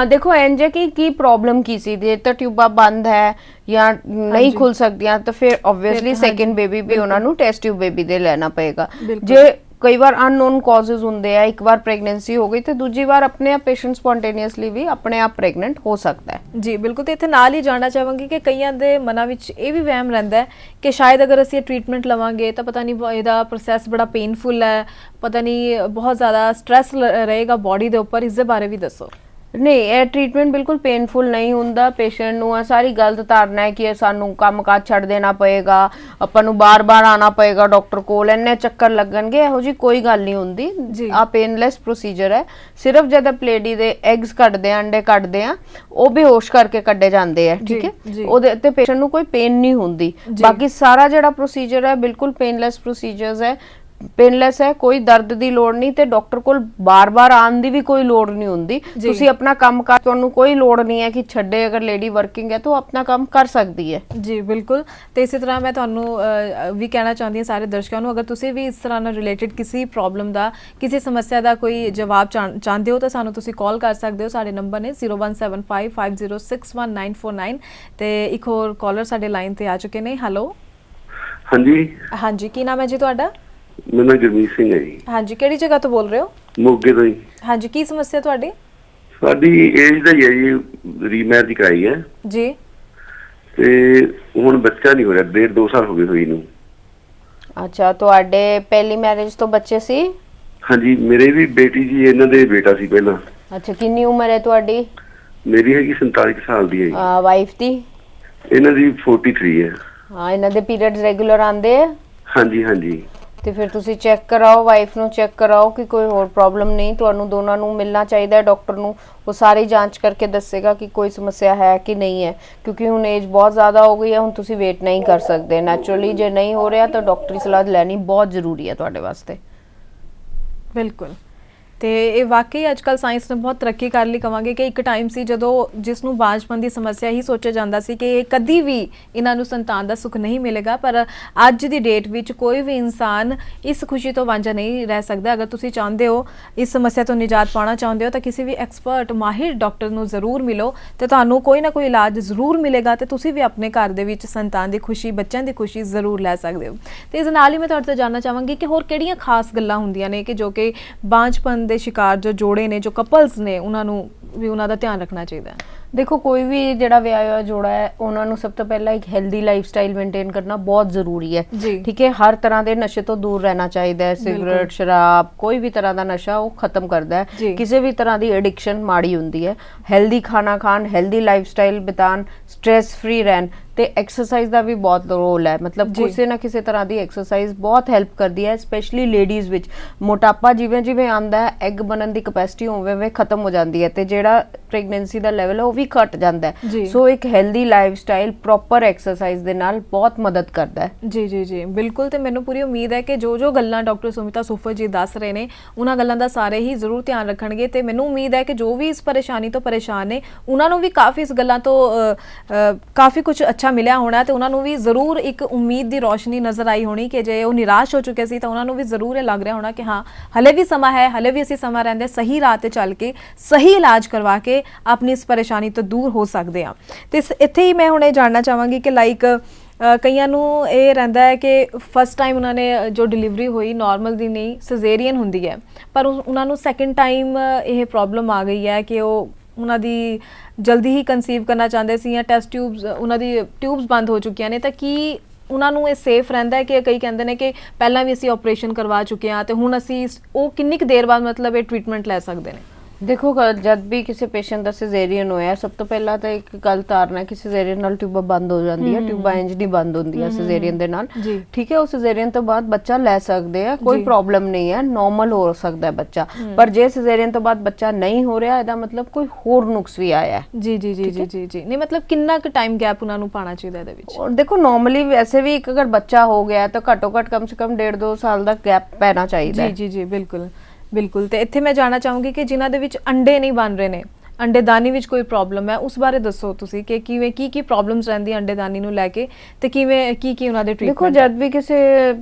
देखो इंज की प्रॉब्लम की सी जे तो ट्यूबा बंद है या नहीं खुल सकती तो फिर ऑब्वियसली सैकेंड बेबी भी उन्होंने टेस्ट ट्यूब बेबी दे लेना पएगा। जे कई बार अननोन कॉजेज होंगे है, एक बार प्रेगनेंसी हो गई तो दूजी बार अपने आप पेशेंट स्पॉन्टेनियसली भी अपने आप प्रेगनेंट हो सकता है। जी बिल्कुल। तो इत्थे नाल ही जानना चाहांगी कि कईयां दे मनां विच ये भी वहम रहिंदा है कि शायद अगर असीं ट्रीटमेंट लवांगे तो पता नहीं इहदा प्रोसैस बड़ा पेनफुल है, पता नहीं बहुत ज़्यादा स्ट्रैस रहेगा बॉडी दे उपर, इस दे बारे भी दसो। नहीं, ਇਹ ਟ੍ਰੀਟਮੈਂਟ ਬਿਲਕੁਲ ਪੇਨਫੁਲ ਨਹੀਂ ਹੁੰਦਾ। ਪੇਸ਼ੈਂਟ ਨੂੰ ਇਹ ਸਾਰੀ ਗਲਤ ਧਾਰਨਾ ਹੈ ਕਿ ਸਾਨੂੰ ਕੰਮਕਾਜ ਛੱਡ ਦੇਣਾ ਪਏਗਾ, ਆਪਾਂ ਨੂੰ ਬਾਰ-ਬਾਰ ਆਣਾ ਪਏਗਾ ਡਾਕਟਰ ਕੋਲ, ਇੰਨੇ ਚੱਕਰ ਲੱਗਣਗੇ। ਇਹੋ ਜੀ ਕੋਈ ਗੱਲ ਨਹੀਂ ਹੁੰਦੀ। ਆ ਪੇਨਲੈਸ ਪ੍ਰੋਸੀਜਰ ਹੈ। ਸਿਰਫ ਜਦ ਆਪ ਲੇਡੀ ਦੇ ਐਗਸ ਕੱਢਦੇ ਆ, ਅੰਡੇ ਕੱਢਦੇ ਆ, ਉਹ ਬੇਹੋਸ਼ ਕਰਕੇ ਕੱਢੇ ਜਾਂਦੇ ਆ, ਠੀਕ ਹੈ। ਉਹਦੇ ਤੇ ਪੇਸ਼ੈਂਟ ਨੂੰ ਕੋਈ ਪੇਨ ਨਹੀਂ ਹੁੰਦੀ। ਬਾਕੀ ਸਾਰਾ ਜਿਹੜਾ ਪ੍ਰੋਸੀਜਰ ਹੈ ਬਿਲਕੁਲ ਪੇਨਲੈਸ ਪ੍ਰੋਸੀਜਰਸ ਹੈ, पेनलैस है, कोई दर्द की लोड़ नहीं, ते डॉक्टर को बार बार आने की भी कोई लोड़ नहीं होंदी। तुसी अपना काम कर, तुहानू कोई लोड़ नहीं है कि छड्डे, अगर लेडी वर्किंग है तो अपना काम कर सकती है। जी बिल्कुल। तो इसी तरह मैं तुहानू भी कहना चाहती हूँ सारे दर्शकों को, अगर तुसी भी इस तरह नाल रिलेटेड किसी प्रॉब्लम का, किसी समस्या का कोई जवाब चाहते हो तो सानू तुसी कॉल कर सकते हो। साडे नंबर ने 01755061949। तो एक होर कॉलर साडे लाइन ते आ चुके ने। हैलो। हाँ जी। हाँ जी, की नाम है जी तुहाडा? ਮੇਰਾ ਨਾਮ ਗੁਰਮੀਤ ਸਿੰਘ ਹੈ ਜੀ। ਹਾਂਜੀ, ਕਿਹੜੀ ਜਗ੍ਹਾ ਤੋਂ ਬੋਲ ਰਹੇ ਹੋ? ਮੋਗੇ ਤੋਂ ਜੀ। ਹਾਂਜੀ, ਕੀ ਸਮੱਸਿਆ ਤੁਹਾਡੀ? ਸਾਡੀ ਏਜ ਦਾ ਹੀ ਹੈ ਜੀ, ਰੀਮੈਰਿਜ ਕਰਾਈ ਹੈ ਜੀ। ਤੇ ਹੁਣ ਬੱਚਾ ਨਹੀਂ ਹੋ ਰਿਹਾ, 1.5-2 ਸਾਲ ਹੋ ਗਏ ਹੋਈ ਨੂੰ। ਅੱਛਾ, ਤੁਹਾਡੇ ਪਹਿਲੀ ਮੈਰਿਜ ਤੋਂ ਬੱਚੇ ਸੀ? ਹਾਂਜੀ, ਮੇਰੇ ਵੀ ਬੇਟੀ ਜੀ, ਇਹਨਾਂ ਦੇ ਬੇਟਾ ਸੀ ਪਹਿਲਾਂ। ਅੱਛਾ, ਕਿੰਨੀ ਉਮਰ ਹੈ ਤੁਹਾਡੀ? ਮੇਰੀ ਹੈਗੀ 47 ਸਾਲ ਦੀ ਹੈ ਜੀ। ਵਾਈਫ ਦੀ? ਇਹਨਾਂ ਦੀ 43 ਹੈ। ਹਾਂ, ਇਹਨਾਂ ਦੇ ਪੀਰੀਅਡਸ ਰੈਗੂਲਰ ਆਉਂਦੇ ਆ? ਹਾਂਜੀ ਹਾਂਜੀ। ਤੇ ਫਿਰ ਤੁਸੀਂ ਚੈੱਕ ਕਰਾਓ, ਵਾਈਫ ਨੂੰ ਚੈੱਕ ਕਰਾਓ ਕਿ ਕੋਈ ਹੋਰ ਪ੍ਰੋਬਲਮ ਨਹੀਂ। ਤੁਹਾਨੂੰ ਦੋਨਾਂ ਨੂੰ ਮਿਲਣਾ ਚਾਹੀਦਾ ਹੈ ਡਾਕਟਰ ਨੂੰ, ਉਹ ਸਾਰੀ ਜਾਂਚ ਕਰਕੇ ਦੱਸੇਗਾ ਕਿ ਕੋਈ ਸਮੱਸਿਆ ਹੈ ਕਿ ਨਹੀਂ ਹੈ। ਕਿਉਂਕਿ ਹੁਣ ਏਜ ਬਹੁਤ ਜ਼ਿਆਦਾ ਹੋ ਗਈ ਹੈ, ਹੁਣ ਤੁਸੀਂ ਵੇਟ ਨਹੀਂ ਕਰ ਸਕਦੇ। ਨੈਚੁਰਲੀ ਜੇ ਨਹੀਂ ਹੋ ਰਿਹਾ ਤਾਂ ਡਾਕਟਰੀ ਸਲਾਹ ਲੈਣੀ ਬਹੁਤ ਜ਼ਰੂਰੀ ਹੈ ਤੁਹਾਡੇ ਵਾਸਤੇ। ਬਿਲਕੁਲ। ਤੇ ਇਹ ਵਾਕਈ ਅੱਜਕੱਲ ਸਾਇੰਸ ਨੇ ਬਹੁਤ ਤਰੱਕੀ ਕਰ ਲਈ। ਕਵਾਂਗੇ ਕਿ ਇੱਕ ਟਾਈਮ ਸੀ ਜਦੋਂ ਜਿਸ ਨੂੰ ਬਾਂਝਪਨ ਦੀ ਸਮੱਸਿਆ ਹੀ ਸੋਚਿਆ ਜਾਂਦਾ ਸੀ ਕਿ ਇਹ ਕਦੀ ਵੀ ਇਹਨਾਂ ਨੂੰ ਸੰਤਾਨ ਦਾ ਸੁੱਖ ਨਹੀਂ ਮਿਲੇਗਾ, ਪਰ ਅੱਜ ਦੀ ਡੇਟ ਵਿੱਚ ਕੋਈ ਵੀ ਇਨਸਾਨ ਇਸ ਖੁਸ਼ੀ ਤੋਂ ਵਾਂਝਾ ਨਹੀਂ ਰਹਿ ਸਕਦਾ। ਅਗਰ ਤੁਸੀਂ ਚਾਹੁੰਦੇ ਹੋ ਇਸ ਸਮੱਸਿਆ ਤੋਂ ਨਿਜਾਤ ਪਾਉਣਾ ਚਾਹੁੰਦੇ ਹੋ ਤਾਂ ਕਿਸੇ ਵੀ ਐਕਸਪਰਟ ਮਾਹਿਰ ਡਾਕਟਰ ਨੂੰ ਜ਼ਰੂਰ ਮਿਲੋ ਤੇ ਤੁਹਾਨੂੰ ਕੋਈ ਨਾ ਕੋਈ ਇਲਾਜ ਜ਼ਰੂਰ ਮਿਲੇਗਾ ਤੇ ਤੁਸੀਂ ਵੀ ਆਪਣੇ ਘਰ ਦੇ ਵਿੱਚ ਸੰਤਾਨ ਦੀ ਖੁਸ਼ੀ, ਬੱਚਿਆਂ ਦੀ ਖੁਸ਼ੀ ਜ਼ਰੂਰ ਲੈ ਸਕਦੇ ਹੋ। ਤੇ ਇਸ ਨਾਲ ਹੀ ਮੈਂ ਤੁਹਾਡੇ ਤੋਂ ਜਾਣਨਾ ਚਾਹਾਂਗੀ ਕਿ ਹੋਰ ਕਿਹੜੀਆਂ ਖਾਸ ਗੱਲਾਂ ਹੁੰਦੀਆਂ ਨੇ ਕਿ ਜੋ ਕਿ ਬਾਂਝਪਨ ਦੇ शिकार जो जोड़े ने, जो कपल्स ने, उन्होंने भी उन्होंने ध्यान रखना चाहिए? देखो, कोई भी ਜਿਹੜਾ ਵਿਆਹਿਆ ਹੋਇਆ ਜੋੜਾ ਹੈ ਉਹਨਾਂ ਨੂੰ ਸਭ ਤੋਂ ਪਹਿਲਾਂ ਇੱਕ ਹੈਲਦੀ ਲਾਈਫ ਸਟਾਈਲ ਮੇਨਟੇਨ ਕਰਨਾ ਬਹੁਤ ਜ਼ਰੂਰੀ ਹੈ। ਠੀਕ ਹੈ, ਹਰ ਤਰ੍ਹਾਂ ਦੇ ਨਸ਼ੇ ਤੋਂ ਦੂਰ ਰਹਿਣਾ ਚਾਹੀਦਾ ਹੈ। ਸਿਗਰਟ, ਸ਼ਰਾਬ, ਕੋਈ ਵੀ ਤਰ੍ਹਾਂ ਦਾ ਨਸ਼ਾ ਉਹ ਖਤਮ ਕਰਦਾ ਹੈ। ਕਿਸੇ ਵੀ ਤਰ੍ਹਾਂ ਦੀ ਐਡਿਕਸ਼ਨ ਮਾੜੀ ਹੁੰਦੀ ਹੈ। ਹੈਲਦੀ ਖਾਣਾ ਖਾਣ, ਹੈਲਦੀ ਲਾਈਫ ਸਟਾਈਲ ਬਿਤਾਉਣ, ਸਟ੍ਰੈਸ ਫ੍ਰੀ ਰਹਿਣ ਤੇ ਐਕਸਰਸਾਈਜ਼ ਦਾ ਵੀ ਬਹੁਤ ਰੋਲ ਹੈ। ਮਤਲਬ ਕਿਸੇ ਨਾ ਕਿਸੇ ਤਰ੍ਹਾਂ ਦੀ ਐਕਸਰਸਾਈਜ਼ ਬਹੁਤ ਹੈਲਪ ਕਰਦੀ ਹੈ, ਸਪੈਸ਼ਲੀ ਲੇਡੀਜ਼ ਵਿੱਚ। ਮੋਟਾਪਾ ਜਿਵੇਂ ਜਿਵੇਂ ਆਉਂਦਾ ਹੈ, ਐਗ ਬਣਨ ਦੀ ਕਪੈਸਿਟੀ ਉਵੇਂ ਉਵੇਂ ਖਤਮ ਹੋ ਜਾਂਦੀ ਹੈ ਤੇ ਜਿਹੜਾ ਪ੍ਰੈਗਨੈਂਸੀ ਦਾ ਲੈਵਲ ਹੈ ਉਹ ਵੀ ਘਟ ਜਾਂਦਾ ਹੈ। ਸੋ ਇੱਕ healthy life style proper exercise ਦੇ ਨਾਲ ਬਹੁਤ ਮਦਦ ਕਰਦਾ ਹੈ। ਜੀ ਜੀ ਜੀ, ਬਿਲਕੁਲ। ਤੇ ਮੈਨੂੰ ਪੂਰੀ ਉਮੀਦ ਹੈ ਕਿ ਜੋ ਗੱਲਾਂ ਡਾਕਟਰ ਸੁਮਿਤਾ ਸੋਫਤ ਜੀ ਦੱਸ ਰਹੇ ਨੇ ਉਹਨਾਂ ਗੱਲਾਂ ਦਾ ਸਾਰੇ ਹੀ ਜ਼ਰੂਰ ਧਿਆਨ ਰੱਖਣਗੇ। ਤੇ ਮੈਨੂੰ ਉਮੀਦ ਹੈ ਕਿ ਜੋ ਵੀ ਇਸ ਪਰੇਸ਼ਾਨੀ ਤੋਂ ਪਰੇਸ਼ਾਨ ਨੇ ਉਹਨਾਂ ਨੂੰ ਵੀ ਕਾਫੀ ਇਸ ਗੱਲਾਂ ਤੋਂ ਕਾਫੀ ਕੁਝ ਅੱਛਾ ਮਿਲਿਆ ਹੋਣਾ ਤੇ ਉਹਨਾਂ ਨੂੰ ਵੀ ਜ਼ਰੂਰ ਇੱਕ ਉਮੀਦ ਦੀ ਰੋਸ਼ਨੀ ਨਜ਼ਰ ਆਈ ਹੋਣੀ ਕਿ ਜੇ ਉਹ ਨਿਰਾਸ਼ ਹੋ ਚੁੱਕੇ ਸੀ ਤਾਂ ਉਹਨਾਂ ਨੂੰ ਵੀ ਜ਼ਰੂਰ ਇਹ ਲੱਗ ਰਿਹਾ ਹੋਣਾ ਕਿ ਹਾਂ, ਹਲੇ ਵੀ ਸਮਾਂ ਹੈ, ਹਲੇ ਵੀ ਅਸੀਂ ਸਮਾਂ ਰਹਿੰਦੇ ਸਹੀ ਰਾਹ ਤੇ ਚੱਲ ਕੇ ਸਹੀ ਇਲਾਜ ਕਰਵਾ ਕੇ ਆਪਣੀ ਇਸ ਪਰੇਸ਼ਾਨੀ ਤੋਂ ਦੂਰ ਹੋ ਸਕਦੇ ਹਾਂ। ਤੇ ਇੱਥੇ ਹੀ ਮੈਂ ਹੁਣ ਇਹ ਜਾਣਨਾ ਚਾਹਾਂਗੀ ਕਿ ਲਾਈਕ ਕਈਆਂ ਨੂੰ ਇਹ ਰਹਿੰਦਾ ਹੈ ਕਿ ਫਸਟ ਟਾਈਮ ਉਹਨਾਂ ਨੇ ਜੋ ਡਿਲੀਵਰੀ ਹੋਈ ਨਾਰਮਲ ਦੀ ਨਹੀਂ, ਸਿਜ਼ੇਰੀਅਨ ਹੁੰਦੀ ਹੈ, ਪਰ ਉਹਨਾਂ ਨੂੰ ਸੈਕਿੰਡ ਟਾਈਮ ਇਹ ਪ੍ਰੋਬਲਮ ਆ ਗਈ ਹੈ ਕਿ ਉਹ ਉਹਨਾਂ ਦੀ ਜਲਦੀ ਹੀ ਕਨਸੀਵ ਕਰਨਾ ਚਾਹੁੰਦੇ ਸੀ ਜਾਂ ਟੈਸਟ ਟਿਊਬਸ, ਉਹਨਾਂ ਦੀ ਟਿਊਬਸ ਬੰਦ ਹੋ ਚੁੱਕੀਆਂ ਨੇ, ਤਾਂ ਕੀ ਉਹਨਾਂ ਨੂੰ ਇਹ ਸੇਫ ਰਹਿੰਦਾ ਹੈ ਕਿ ਕਈ ਕਹਿੰਦੇ ਨੇ ਕਿ ਪਹਿਲਾਂ ਵੀ ਅਸੀਂ ਆਪਰੇਸ਼ਨ ਕਰਵਾ ਚੁੱਕੇ ਹਾਂ ਤੇ ਹੁਣ ਅਸੀਂ ਉਹ ਕਿੰਨੀ ਕੁ ਦੇਰ ਬਾਅਦ ਮਤਲਬ ਇਹ ਟ੍ਰੀਟਮੈਂਟ ਲੈ ਸਕਦੇ ਨੇ? देखो, जब भी किसी पेशेंट का सिजेरियन होया सब तो पहला तो एक गल तारना है कि सिजेरियन नाल ट्यूबा बंद हो जाती है, ट्यूबा इंज नहीं बंद होंदी है सिजेरियन दे नाल। ठीक है, उस सिजेरियन तो बाद बच्चा ले सकते हैं, कोई प्रॉब्लम नहीं है, नॉर्मल हो सकता है बच्चा। पर जे सिजेरियन तो बाद बच्चा नहीं हो रहा, ਇਹਦਾ मतलब कोई होर नुक्स भी आया है। जी जी जी जी जी जी, नहीं मतलब कितना क टाइम गैप ਉਹਨਾਂ ਨੂੰ ਪਾਣਾ ਚਾਹੀਦਾ ਇਹਦੇ ਵਿੱਚ? देखो, नॉर्मली वैसे भी एक अगर बच्चा हो गया तो घट्टो घट कम से कम 1.5-2 साल ਦਾ गैप ਪੈਣਾ ਚਾਹੀਦਾ। जी जी जी, बिल्कुल बिल्कुल। ਤੇ ਇੱਥੇ ਮੈਂ ਜਾਣਨਾ ਚਾਹੂੰਗੀ ਕਿ ਜਿਨ੍ਹਾਂ ਦੇ ਵਿੱਚ ਅੰਡੇ ਨਹੀਂ ਬਣ ਰਹੇ ਨੇ, ਅੰਡੇਦਾਨੀ ਵਿੱਚ ਕੋਈ ਪ੍ਰੋਬਲਮ ਹੈ, ਉਸ ਬਾਰੇ ਦੱਸੋ ਤੁਸੀਂ ਕਿ ਕਿਵੇਂ ਕੀ ਪ੍ਰੋਬਲਮਸ ਰਹਿੰਦੀਆਂ ਅੰਡੇਦਾਨੀ ਨੂੰ ਲੈ ਕੇ ਤੇ ਕਿਵੇਂ ਕੀ ਉਹਨਾਂ ਦੇ ਟ੍ਰੀਟਮੈਂਟ? ਦੇਖੋ, ਜਦ ਵੀ ਕਿਸੇ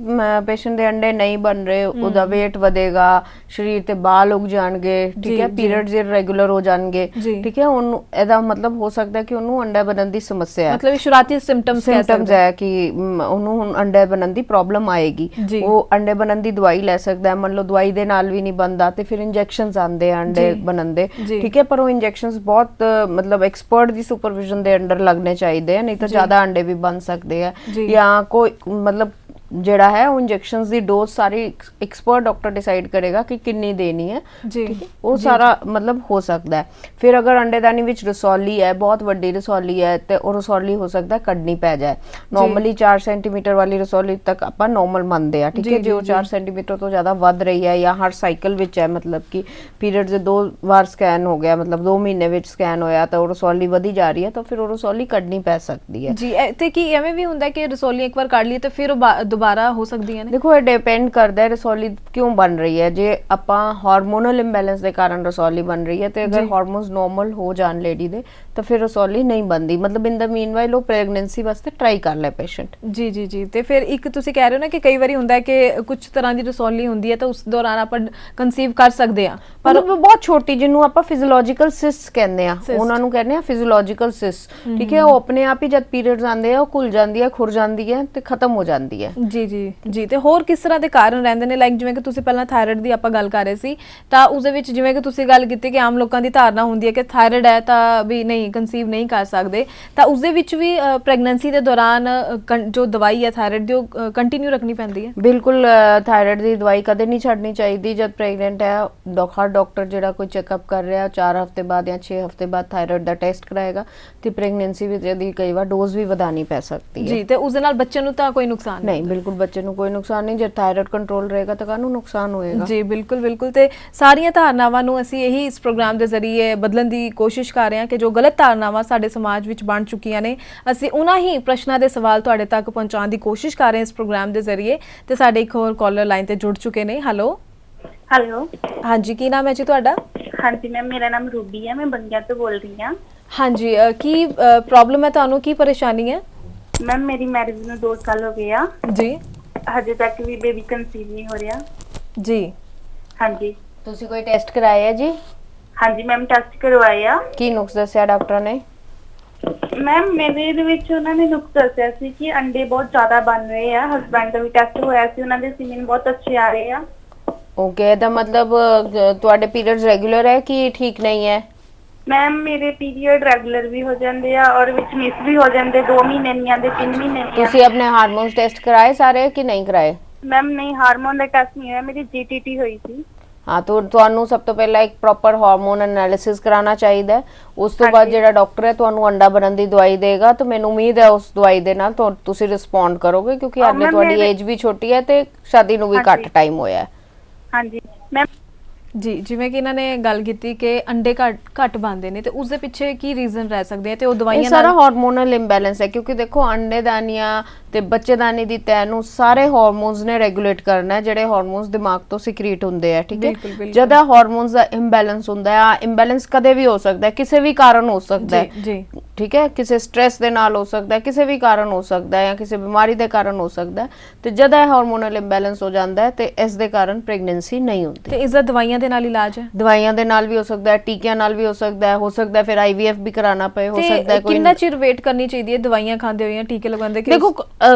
ਪੇਸ਼ੈਂਟ ਦੇ ਅੰਡੇ ਨਹੀਂ ਬਣ ਰਹੇ ਉਹਦਾ weight ਵਧੇਗਾ, ਸਰੀਰ ਤੇ ਬਾਲ ਉਗ ਜਾਣਗੇ, ਠੀਕ ਹੈ, ਪੀਰੀਅਡਸ ਇਰੈਗੂਲਰ ਹੋ ਜਾਣਗੇ, ਠੀਕ ਹੈ, ਉਹਨੂੰ ਇਹਦਾ ਮਤਲਬ ਹੋ ਸਕਦਾ ਕਿ ਉਹਨੂੰ ਅੰਡਾ ਬਣਨ ਦੀ ਸਮੱਸਿਆ ਹੈ। ਮਤਲਬ ਸ਼ੁਰੂਆਤੀ ਸਿੰਪਟਮਸ ਹੈ ਕਿ ਉਹਨੂੰ ਹੁਣ ਅੰਡੇ ਬਣਨ ਦੀ ਪ੍ਰੋਬਲਮ ਆਏਗੀ। ਉਹ ਅੰਡੇ ਬਣਨ ਦੀ ਦਵਾਈ ਲੈ ਸਕਦਾ ਹੈ। ਮੰਨ ਲਓ ਦਵਾਈ ਦੇ ਨਾਲ ਵੀ ਨਹੀਂ ਬਣਦਾ ਤੇ ਫਿਰ ਇੰਜੈਕਸ਼ਨਸ ਆਉਂਦੇ ਆ ਅੰਡੇ ਬਣਨ ਦੇ, ਠੀਕ ਹੈ, ਪਰ ਉਹ इंजेक्शंस बहुत मतलब एक्सपर्ट दी सुपरविजन दे अंडर लगने चाहिए, नहीं तो ज्यादा अंडे भी बन सकते हैं। या कोई मतलब ਜਿਹੜਾ ਹੈ ਉਹ ਇੰਜੈਕਸ਼ਨਸ ਦੀ ਡੋਜ਼ ਸਾਰੀ ਐਕਸਪਰਟ ਡਾਕਟਰ ਡਿਸਾਈਡ ਕਰੇਗਾ ਕਿ ਕਿੰਨੀ ਦੇਣੀ ਹੈ, ਠੀਕ ਹੈ, ਉਹ ਸਾਰਾ ਮਤਲਬ ਹੋ ਸਕਦਾ ਹੈ। ਫਿਰ ਅਗਰ ਅੰਡੇਦਾਨੀ ਵਿੱਚ ਰਸੌਲੀ ਹੈ, ਬਹੁਤ ਵੱਡੀ ਰਸੌਲੀ ਹੈ, ਤੇ ਉਹ ਰਸੌਲੀ ਹੋ ਸਕਦਾ ਕੱਢਣੀ ਪੈ ਜਾਏ। ਨਾਰਮਲੀ 4 ਸੈਂਟੀਮੀਟਰ ਵਾਲੀ ਰਸੌਲੀ ਤੱਕ ਆਪਾਂ ਨਾਰਮਲ ਮੰਨਦੇ ਆ, ਠੀਕ ਹੈ। ਜੇ ਉਹ 4 ਸੈਂਟੀਮੀਟਰ ਤੋਂ ਜ਼ਿਆਦਾ ਵੱਧ ਰਹੀ ਹੈ ਜਾਂ ਹਰ ਸਾਈਕਲ ਵਿੱਚ ਹੈ, ਮਤਲਬ ਕਿ ਪੀਰੀਅਡ ਦੇ 2 ਵਾਰ ਸਕੈਨ ਹੋ ਗਿਆ, ਮਤਲਬ 2 ਮਹੀਨੇ ਵਿੱਚ ਸਕੈਨ ਹੋਇਆ ਤਾਂ ਉਹ ਰਸੌਲੀ ਵਧੀ ਜਾ ਰਹੀ ਹੈ, ਤਾਂ ਫਿਰ ਉਹ ਰਸੌਲੀ ਕੱਢਣੀ ਪੈ ਸਕਦੀ ਹੈ। ਜੀ, ਤੇ ਕੀ ਐਵੇਂ ਵੀ ਹੁੰਦਾ ਕਿ ਰਸੌਲੀ ਇੱਕ ਵਾਰ ਕੱਢ ਲਈ ਤੇ ਫਿਰ ਉਹ ਦੁਬਾਰਾ ਹੋ ਸਕਦੀਆਂ ਨੇ? ਦੇਖੋ, ਇਹ ਡਿਪੈਂਡ ਕਰਦਾ ਹੈ ਰਸੌਲੀ ਕਿਉਂ ਬਣ ਰਹੀ ਹੈ। ਜੇ ਆਪਾਂ ਹਾਰਮੋਨਲ ਇੰਬੈਲੈਂਸ ਦੇ ਕਾਰਨ ਰਸੌਲੀ ਬਣ ਰਹੀ ਹੈ ਤੇ ਅਗਰ ਹਾਰਮੋਨਸ ਨਾਰਮਲ ਹੋ ਜਾਣ ਲੇਡੀ ਦੇ ਤਾਂ ਫਿਰ ਰਸੌਲੀ ਨਹੀਂ ਬਣਦੀ। ਮਤਲਬ ਇਨ ਦਾ ਮੀਨਵਾਈਲ ਉਹ ਪ੍ਰੈਗਨੈਂਸੀ ਵਾਸਤੇ ਟਰਾਈ ਕਰ ਲੈ ਪੇਸ਼ੈਂਟ। ਜੀ ਜੀ ਜੀ। ਤੇ ਫਿਰ ਇੱਕ ਤੁਸੀਂ ਕਹਿ ਰਹੇ ਹੋ ਨਾ ਕਿ ਕਈ ਵਾਰੀ ਹੁੰਦਾ ਹੈ ਕਿ ਕੁਝ ਤਰ੍ਹਾਂ ਦੀ ਰਸੌਲੀ ਹੁੰਦੀ ਹੈ ਤਾਂ ਉਸ ਦੌਰਾਨ ਆਪਾਂ ਕਨਸੀਵ ਕਰ ਸਕਦੇ ਆ, ਪਰ ਉਹ ਬਹੁਤ ਛੋਟੀ ਜਿਹਨੂੰ ਆਪਾਂ ਫਿਜ਼ੀਓਲੋਜੀਕਲ ਸਿਸਟ ਕਹਿੰਦੇ ਆ, ਉਹਨਾਂ ਨੂੰ ਕਹਿੰਦੇ ਆ ਫਿਜ਼ੀਓਲੋਜੀਕਲ ਸਿਸਟ, ਠੀਕ ਹੈ। ਉਹ ਆਪਣੇ ਆਪ ਹੀ ਜਦ ਪੀਰੀਅਡਸ ਆਉਂਦੇ ਆ ਉਹ ਖੁੱਲ ਜਾਂਦੀ ਹੈ, ਖੁਰ ਜਾਂਦੀ ਹੈ ਤੇ ਖਤਮ ਹੋ ਜਾਂਦੀ ਹੈ। ਜੀ ਜੀ ਜੀ। ਤੇ ਹੋਰ ਕਿਸ ਤਰ੍ਹਾਂ ਦੇ ਕਾਰਨ ਰਹਿੰਦੇ ਨੇ, ਲਾਈਕ ਜਿਵੇਂ ਕਿ ਤੁਸੀਂ ਪਹਿਲਾਂ ਥਾਇਰਾਇਡ ਦੀ ਆਪਾਂ ਗੱਲ ਕਰ ਰਹੇ ਸੀ, ਤਾਂ ਉਸ ਦੇ ਵਿੱਚ ਜਿਵੇਂ ਕਿ ਤੁਸੀਂ ਗੱਲ ਕੀਤੀ ਕਿ ਆਮ ਲੋਕਾਂ ਦੀ ਧਾਰਨਾ ਹੁੰਦੀ ਹੈ ਕਿ ਥਾਇਰਾਇਡ ਹੈ ਤਾਂ ਵੀ ਨਹੀਂ ਕਨਸੀਵ ਨਹੀਂ ਕਰ ਸਕਦੇ, ਤਾਂ ਉਸ ਦੇ ਵਿੱਚ ਵੀ ਪ੍ਰੈਗਨੈਂਸੀ ਦੇ ਦੌਰਾਨ ਜੋ ਦਵਾਈ ਹੈ ਥਾਇਰਾਇਡ ਦੀ ਉਹ ਕੰਟੀਨਿਊ ਰੱਖਣੀ ਪੈਂਦੀ ਹੈ? ਬਿਲਕੁਲ, ਥਾਇਰਾਇਡ ਦੀ ਦਵਾਈ ਕਦੇ ਨਹੀਂ ਛੱਡਣੀ ਚਾਹੀਦੀ ਜਦ ਪ੍ਰੈਗਨੈਂਟ ਹੈ। ਹਰ ਡਾਕਟਰ ਜਿਹੜਾ ਕੋਈ ਚੈੱਕਅਪ ਕਰ ਰਿਹਾ 4 ਹਫ਼ਤੇ ਬਾਅਦ ਜਾਂ 6 ਹਫ਼ਤੇ ਬਾਅਦ ਥਾਇਰਾਇਡ ਦਾ ਟੈਸਟ ਕਰਾਏਗਾ ਤੇ ਪ੍ਰੈਗਨੈਂਸੀ ਵਿੱਚ ਇਹਦੀ ਕਈ ਵਾਰ ਡੋਜ਼ ਵੀ ਵਧਾਣੀ ਪੈ ਸਕਦੀ ਹੈ। ਜੀ। ਤੇ ਉਸ ਦੇ ਨਾਲ ਬੱਚੇ ਨੂੰ ਤਾਂ ਕੋਈ ਨੁਕਸਾਨ ਨਹੀਂ? ਬਿਲਕੁਲ ਬੱਚੇ ਨੂੰ ਕੋਈ ਨੁਕਸਾਨ ਨਹੀਂ। ਜਦ ਥਾਇਰਾਇਡ ਕੰਟਰੋਲ ਰਹੇਗਾ ਤਾਂ ਕਾਹਨੂੰ ਨੁਕਸਾਨ ਹੋਏਗਾ। ਜੀ ਬਿਲਕੁਲ ਬਿਲਕੁਲ। ਤੇ ਸਾਰੀਆਂ ਧਾਰਨਾਵਾਂ ਨੂੰ ਅਸੀਂ ਇਹੀ ਇਸ ਪ੍ਰੋਗਰਾਮ ਦੇ ਜ਼ਰੀਏ ਬਦਲਣ ਦੀ ਕੋਸ਼ਿਸ਼ ਕਰ ਰਹੇ ਹਾਂ ਕਿ ਜੋ ਗਲਤ ਧਾਰਨਾਵਾਂ ਸਾਡੇ ਸਮਾਜ ਵਿੱਚ ਬਣ ਚੁੱਕੀਆਂ ਨੇ, ਅਸੀਂ ਉਹਨਾਂ ਹੀ ਪ੍ਰਸ਼ਨਾਂ ਦੇ ਸਵਾਲ ਤੁਹਾਡੇ ਤੱਕ ਪਹੁੰਚਾਉਣ ਦੀ ਕੋਸ਼ਿਸ਼ ਕਰ ਰਹੇ ਹਾਂ ਇਸ ਪ੍ਰੋਗਰਾਮ ਦੇ ਜ਼ਰੀਏ। ਤੇ ਸਾਡੇ ਇੱਕ ਹੋਰ ਕਾਲਰ ਲਾਈਨ ਤੇ ਜੁੜ ਚੁੱਕੇ ਨੇ। ਹੈਲੋ। ਹੈਲੋ। ਹਾਂਜੀ, ਕੀ ਨਾਮ ਹੈ ਜੀ ਤੁਹਾਡਾ? ਹਾਂਜੀ ਮੈਮ, ਮੇਰਾ ਨਾਮ ਰੂਬੀ ਹੈ, ਮੈਂ ਬੰਗਿਆ ਤੋਂ ਬੋਲ ਰਹੀ ਹਾਂ। ਹਾਂਜੀ, ਕੀ ਪ੍ਰੋਬਲਮ ਹੈ ਤੁਹਾਨੂੰ, ਕੀ ਪਰੇਸ਼ਾਨੀ ਹੈ? ਮੈਮ ਮੇਰੀ ਮੈਰਿਜ ਨੂੰ 2 ਸਾਲ ਹੋ ਗਏ ਆ ਜੀ। ਹਜੇ ਤੱਕ ਵੀ ਬੇਬੀ ਕਨਸੀਵ ਨਹੀਂ ਹੋ ਰਿਹਾ। ਜੀ। ਹਾਂਜੀ। ਤੁਸੀਂ ਕੋਈ ਟੈਸਟ ਕਰਾਇਆ ਜੀ? ਹਾਂਜੀ ਮੈਮ, ਟੈਸਟ ਕਰਵਾਏ ਆ। ਕੀ ਨੁਕਸ ਦੱਸਿਆ ਡਾਕਟਰ ਨੇ? ਮੈਮ ਮੇਰੇ ਦੇ ਵਿੱਚ ਉਹਨਾਂ ਨੇ ਨੁਕਸ ਦੱਸਿਆ ਸੀ ਕਿ ਅੰਡੇ ਬਹੁਤ ਜ਼ਿਆਦਾ ਬਣ ਰਹੇ ਆ। ਹਸਬੈਂਡ ਦਾ ਵੀ ਟੈਸਟ ਹੋਇਆ ਸੀ, ਉਹਨਾਂ ਦੇ ਸੀਮਨ ਬਹੁਤ ਅੱਛੇ ਆ ਰਹੇ ਆ। ਓਕੇ, ਦਾ ਮਤਲਬ ਤੁਹਾਡੇ ਪੀਰੀਅਡਸ ਰੈਗੂਲਰ ਹੈ ਕਿ ਠੀਕ ਨਹੀਂ ਹੈ? ਮੈਮ ਮੇਰੇ ਪੀਰੀਅਡ ਰੈਗੂਲਰ ਵੀ ਹੋ ਜਾਂਦੇ ਆ ਔਰ ਵਿੱਚ ਮਿਸ ਵੀ ਹੋ ਜਾਂਦੇ, 2 ਮਹੀਨੇ ਨਹੀਂ ਆਉਂਦੇ, 3 ਮਹੀਨੇ ਨਹੀਂ। ਤੁਸੀਂ ਆਪਣੇ ਹਾਰਮੋਨਸ ਟੈਸਟ ਕਰਾਏ ਸਾਰੇ ਕਿ ਨਹੀਂ ਕਰਾਏ? ਮੈਮ ਨਹੀਂ, ਹਾਰਮੋਨ ਦਾ ਟੈਸਟ ਨਹੀਂ ਹੋਇਆ, ਮੇਰੀ ਜੀਟੀਟੀ ਹੋਈ ਸੀ। ਹਾਂ, ਤੁਹਾਨੂੰ ਸਭ ਤੋਂ ਪਹਿਲਾਂ ਇੱਕ ਪ੍ਰੋਪਰ ਹਾਰਮੋਨ ਐਨਾਲਿਸਿਸ ਕਰਾਉਣਾ ਚਾਹੀਦਾ ਹੈ। ਉਸ ਤੋਂ ਬਾਅਦ ਜਿਹੜਾ ਡਾਕਟਰ ਹੈ ਤੁਹਾਨੂੰ ਅੰਡਾ ਬਣਨ ਦੀ ਦਵਾਈ ਦੇਗਾ, ਤਾਂ ਮੈਨੂੰ ਉਮੀਦ ਹੈ ਉਸ ਦਵਾਈ ਦੇ ਨਾਲ ਤੁਸੀਂ ਰਿਸਪੌਂਡ ਕਰੋਗੇ, ਕਿਉਂਕਿ ਹਾਲੇ ਤੁਹਾਡੀ ਏਜ ਵੀ ਛੋਟੀ ਹੈ ਤੇ ਸ਼ਾਦੀ ਨੂੰ ਵੀ ਘੱਟ ਟਾਈਮ ਹੋਇਆ ਹੈ। ਹਾਂਜੀ ਮੈਮ। ਜੀ, ਜਿਵੇਂ ਕਿ ਇਹਨਾਂ ਨੇ ਗੱਲ ਕੀਤੀ ਕਿ ਅੰਡੇ ਘੱਟ ਬਣਦੇ ਨੇ, ਤੇ ਉਸ ਦੇ ਪਿੱਛੇ ਕੀ ਰੀਜ਼ਨ ਰਹਿ ਸਕਦੇ ਆ? ਤੇ ਉਹ ਦਵਾਈਆਂ ਨਾਲ ਸਾਰਾ ਹਾਰਮੋਨਲ ਇੰਬੈਲੈਂਸ ਹੈ, ਕਿਉਂਕਿ ਦੇਖੋ ਅੰਡੇਦਾਨੀਆਂ ਤੇ ਬੱਚੇਦਾਨੀ ਦੀ ਤੈ ਨੂੰ ਸਾਰੇ ਹਾਰਮੋਨਸ ਨੇ ਰੈਗੂਲੇਟ ਕਰਨਾ ਹੈ, ਜਿਹੜੇ ਹਾਰਮੋਨਸ ਦਿਮਾਗ ਤੋਂ ਸਿਕਰੀਟ ਹੁੰਦੇ ਆ, ਠੀਕ ਹੈ। ਜਦ ਹਾਰਮੋਨਸ ਦਾ ਇੰਬੈਲੈਂਸ ਹੁੰਦਾ ਹੈ, ਇੰਬੈਲੈਂਸ ਕਦੇ ਵੀ ਹੋ ਸਕਦਾ ਹੈ, ਕਿਸੇ ਵੀ ਕਾਰਨ ਹੋ ਸਕਦਾ ਹੈ, ਜੀ, ਠੀਕ ਹੈ। ਕਿਸੇ ਸਟ੍ਰੈਸ ਦੇ ਨਾਲ ਹੋ ਸਕਦਾ ਹੈ, ਕਿਸੇ ਵੀ ਕਾਰਨ ਹੋ ਸਕਦਾ ਹੈ, ਜਾਂ ਕਿਸੇ ਬਿਮਾਰੀ ਦੇ ਕਾਰਨ ਹੋ ਸਕਦਾ ਹੈ। ਤੇ ਜਦ ਇਹ ਹਾਰਮੋਨਲ ਇੰਬੈਲੈਂਸ ਹੋ ਜਾਂਦਾ ਹੈ ਤੇ ਇਸ ਦੇ ਕਾਰਨ ਪ੍ਰੈਗਨੈਂਸੀ ਨਹੀਂ ਹੁੰਦੀ। ਤੇ ਇਸ ਦਾ ਦਵਾਈਆਂ ਦੇ ਨਾਲ ਇਲਾਜ ਹੈ? ਦਵਾਈਆਂ ਦੇ ਨਾਲ ਵੀ ਹੋ ਸਕਦਾ ਹੈ, ਟੀਕਿਆਂ ਨਾਲ ਵੀ ਹੋ ਸਕਦਾ ਹੈ ਫਿਰ ਆਈਵੀਐਫ ਵੀ ਕਰਾਉਣਾ ਪਏ, ਹੋ ਸਕਦਾ ਹੈ। ਕੋਈ ਕਿੰਨਾ ਚਿਰ ਵੇਟ ਕਰਨੀ ਚਾਹੀਦੀ ਹੈ ਦਵਾਈਆਂ ਖਾਂਦੇ ਹੋਏ ਜਾਂ ਟੀਕੇ ਲਗਾਉਂਦੇ? ਦੇਖੋ,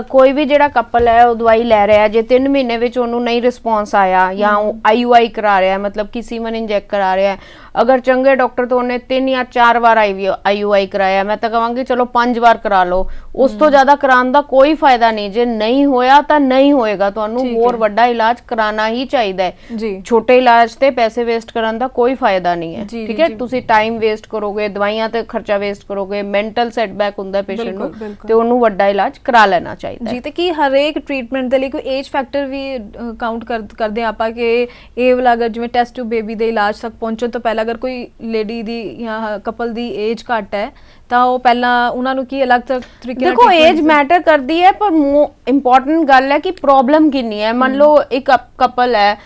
ਕੋਈ ਵੀ ਜਿਹੜਾ ਕਪਲ ਹੈ ਉਹ ਦਵਾਈ ਲੈ ਰਿਹਾ, ਜੇ 3 ਮਹੀਨੇ ਵਿੱਚ ਉਹਨੂੰ ਨਹੀਂ ਰਿਸਪੌਂਸ ਆਇਆ ਜਾਂ ਉਹ ਆਈਯੂਆਈ ਕਰਾ ਰਿਹਾ, ਮਤਲਬ ਕਿ ਸੀਮਨ ਇੰਜੈਕਟ ਕਰਾ ਰਿਹਾ ਹੈ, ਅਗਰ ਚੰਗੇ ਡਾਕਟਰ ਤੋਂ ਉਹਨੇ 3 ਜਾਂ 4 ਵਾਰ ਆਈਯੂਆਈ ਕਰਾਇਆ, ਮੈਂ ਤਾਂ ਕਹਾਂਗੀ ਚਲੋ 5 ਵਾਰ ਕਰਾ ਲਓ। ਉਸ ਤੋਂ ਜ਼ਿਆਦਾ ਕਰਾਉਣ ਦਾ ਕੋਈ ਫਾਇਦਾ ਨਹੀਂ। ਜੇ ਨਹੀਂ ਹੋਇਆ ਤਾਂ ਨਹੀਂ ਹੋਏਗਾ, ਤੁਹਾਨੂੰ ਹੋਰ ਵੱਡਾ ਇਲਾਜ ਕਰਾਉਣਾ ਹੀ ਚਾਹੀਦਾ ਹੈ। ਜੀ। ਛੋਟੇ ਇਲਾਜ ਤੇ ਪੈਸੇ ਵੇਸਟ ਕਰਨ ਦਾ ਕੋਈ ਫਾਇਦਾ ਨਹੀਂ ਹੈ, ਠੀਕ ਹੈ। ਤੁਸੀਂ ਟਾਈਮ ਵੇਸਟ ਕਰੋਗੇ, ਦਵਾਈਆਂ ਤੇ ਖਰਚਾ ਵੇਸਟ ਕਰੋਗੇ, ਮੈਂਟਲ ਸੈਟਬੈਕ ਹੁੰਦਾ ਪੇਸ਼ੈਂਟ ਨੂੰ, ਤੇ ਉਹਨੂੰ ਵੱਡਾ ਇਲਾਜ ਕਰਾ ਲੈਣਾ ਚਾਹੀਦਾ ਹੈ। ਜੀ। ਤੇ ਕੀ ਹਰੇਕ ਟ੍ਰੀਟਮੈਂਟ ਦੇ ਲਈ ਕੋਈ ਏਜ ਫੈਕਟਰ ਵੀ ਕਾਊਂਟ ਕਰਦੇ ਆ ਆਪਾਂ ਕਿ ਇਹ ਵਾਲਾ, ਅਗਰ ਜਿਵੇਂ ਟੈਸਟ ਟਿਊਬ ਬੇਬੀ ਦੇ ਇਲਾਜ ਤੱਕ ਪਹੁੰਚਣ ਤੋਂ ਪਹਿਲਾਂ ਅਗਰ ਕੋਈ ਲੇਡੀ ਦੀ ਜਾਂ ਕਪਲ ਦੀ ਏਜ ਘੱਟ ਹੈ ਤਾਂ ਉਹ ਪਹਿਲਾਂ ਉਹਨਾਂ ਨੂੰ ਕੀ ਅਲੱਗ ਤਰੀਕੇ ਨਾਲ? ਦੇਖੋ, ਏਜ ਮੈਟਰ ਕਰਦੀ ਹੈ, ਪਰ ਇੰਪੋਰਟੈਂਟ ਗੱਲ ਹੈ ਕਿ ਪ੍ਰੋਬਲਮ ਕਿੰਨੀ ਹੈ। ਮੰਨ ਲਓ ਇੱਕ ਕਪਲ ਹੈ,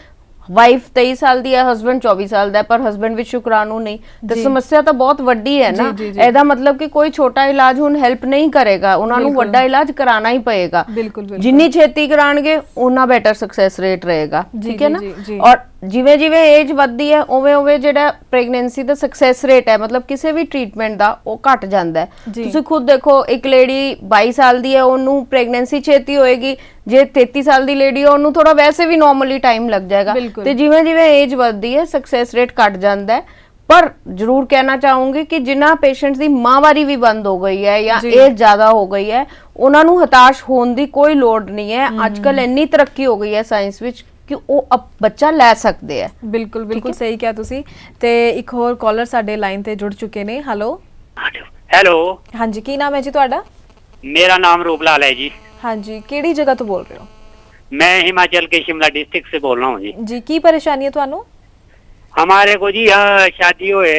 ਵਾਈਫ 23 ਸਾਲ ਦੀ ਹੈ, ਹਸਬੈਂਡ 24 ਸਾਲ ਦਾ ਹੈ, ਪਰ ਹਸਬੈਂਡ ਵਿੱਚ ਸ਼ੁਕਰਾਣੂ ਨਹੀਂ, ਤੇ ਸਮੱਸਿਆ ਤਾਂ ਬਹੁਤ ਵੱਡੀ ਹੈ ਨਾ। ਇਹਦਾ ਮਤਲਬ ਕਿ ਕੋਈ ਛੋਟਾ ਇਲਾਜ ਹੁਣ ਹੈਲਪ ਨਹੀਂ ਕਰੇਗਾ, ਉਹਨਾਂ ਨੂੰ ਵੱਡਾ ਇਲਾਜ ਕਰਾਉਣਾ ਹੀ ਪਏਗਾ। ਜਿੰਨੀ ਛੇਤੀ ਕਰਾਣਗੇ ਉਨਾ ਬੈਟਰ ਸਕਸੈਸ ਰੇਟ ਰਹੇਗਾ, ਠੀਕ ਹੈ ਨਾ। ਔਰ ਜਿਵੇਂ ਜਿਵੇਂ ਏਜ ਵੱਧਦੀ ਹੈ ਉਵੇਂ ਉਵੇਂ ਜਿਹੜਾ ਪ੍ਰੈਗਨੈਂਸੀ ਦਾ ਸਕਸੈਸ ਰੇਟ ਹੈ, ਮਤਲਬ ਕਿਸੇ ਵੀ ਟ੍ਰੀਟਮੈਂਟ ਦਾ, ਉਹ ਘਟ ਜਾਂਦਾ ਹੈ। ਤੁਸੀਂ ਖੁਦ ਦੇਖੋ, ਇੱਕ ਲੇਡੀ 22 ਸਾਲ ਦੀ ਹੈ, ਉਹਨੂੰ ਪ੍ਰੈਗਨੈਂਸੀ ਛੇਤੀ ਹੋਏਗੀ। ਜੇ 33 ਸਾਲ ਦੀ ਲੇਡੀ ਹੈ, ਉਹਨੂੰ ਥੋੜਾ ਵੈਸੇ ਵੀ ਨਾਰਮਲੀ ਟਾਈਮ ਲੱਗ ਜਾਏਗਾ। ਤੇ ਜਿਵੇਂ ਜਿਵੇਂ ਏਜ ਵੱਧਦੀ ਹੈ ਸਕਸੈਸ ਰੇਟ ਘਟ ਜਾਂਦਾ ਹੈ। ਪਰ ਜ਼ਰੂਰ ਕਹਿਣਾ ਚਾਹੂੰਗੀ ਕਿ ਜਿਨ੍ਹਾਂ ਪੇਸ਼ੈਂਟਸ ਦੀ ਮਾਹਵਾਰੀ ਵੀ ਬੰਦ ਹੋ ਗਈ ਹੈ ਜਾਂ ਏਜ ਜ਼ਿਆਦਾ ਹੋ ਗਈ ਹੈ, ਉਹਨਾਂ ਨੂੰ ਹਤਾਸ਼ ਹੋਣ ਦੀ ਕੋਈ ਲੋੜ ਨਹੀਂ ਹੈ। ਅੱਜ ਕੱਲ ਇੰਨੀ ਤਰੱਕੀ ਹੋ ਗਈ ਹੈ ਸਾਇੰਸ ਵਿੱਚ ਕਿ ਉਹ ਬੱਚਾ ਲੈ ਸਕਦੇ ਆ। ਬਿਲਕੁਲ ਬਿਲਕੁਲ ਸਹੀ ਕਿਹਾ ਤੁਸੀਂ। ਤੇ ਇੱਕ ਹੋਰ ਕਾਲਰ ਸਾਡੇ ਲਾਈਨ ਤੇ ਜੁੜ ਚੁੱਕੇ ਨੇ। ਹੈਲੋ। ਹੈਲੋ। ਹਾਂਜੀ, ਕੀ ਨਾਮ ਹੈ ਜੀ ਤੁਹਾਡਾ? ਮੇਰਾ ਨਾਮ रूपलाल है जी। हाँ जी, केड़ी जगह तो बोल रहे हो? मैं हिमाचल के शिमला डिस्ट्रिक्ट से बोल रहा हूँ जी। जी, की परेशानी है थानू? हमारे को जी यहाँ शादी हुए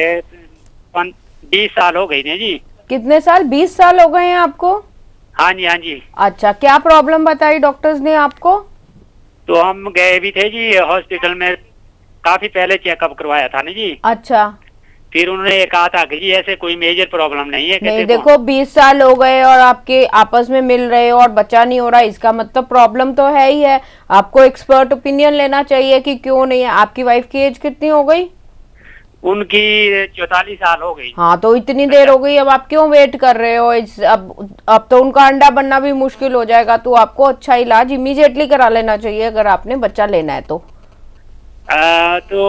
20 साल हो गई ने जी। कितने साल? 20 साल हो गए हैं आपको? हाँ जी, हाँ जी। अच्छा, क्या प्रॉब्लम बताई डॉक्टर्स ने आपको? तो हम गए भी थे जी हॉस्पिटल में, काफी पहले चेकअप करवाया था ना जी। अच्छा। फिर उन्होंने कहा था कि जी ऐसे कोई मेजर प्रॉब्लम नहीं है। नहीं, कहते देखो 20 साल हो गए और आपके आपस में मिल रहे हो और बच्चा नहीं हो रहा, इसका मतलब प्रॉब्लम तो है ही है। आपको एक्सपर्ट ओपिनियन लेना चाहिए कि क्यों नहीं है। आपकी वाइफ की एज कितनी हो गई? उनकी 44 साल हो गई। हाँ, तो इतनी देर हो गई, अब आप क्यों वेट कर रहे हो? अब तो उनका अंडा बनना भी मुश्किल हो जाएगा, तो आपको अच्छा इलाज इमीडिएटली करा लेना चाहिए अगर आपने बच्चा लेना है तो। तो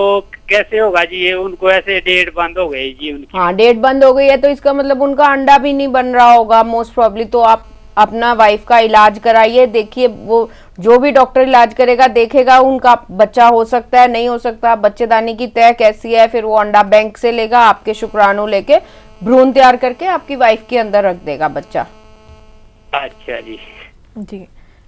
कैसे होगा जी? ये उनको ऐसे डेट बंद हो गई जी उनकी। हाँ, डेट बंद हो गई है तो इसका मतलब उनका अंडा भी नहीं बन रहा होगा मोस्ट प्रॉब्ली। तो आप अपना वाइफ का इलाज कराइए, देखिए वो जो भी डॉक्टर इलाज करेगा देखेगा उनका बच्चा हो सकता है नहीं हो सकता, बच्चेदानी की तय कैसी है, फिर वो अंडा बैंक से लेगा, आपके शुक्राणु लेके भ्रूण तैयार करके आपकी वाइफ के अंदर रख देगा बच्चा। अच्छा जी। जी,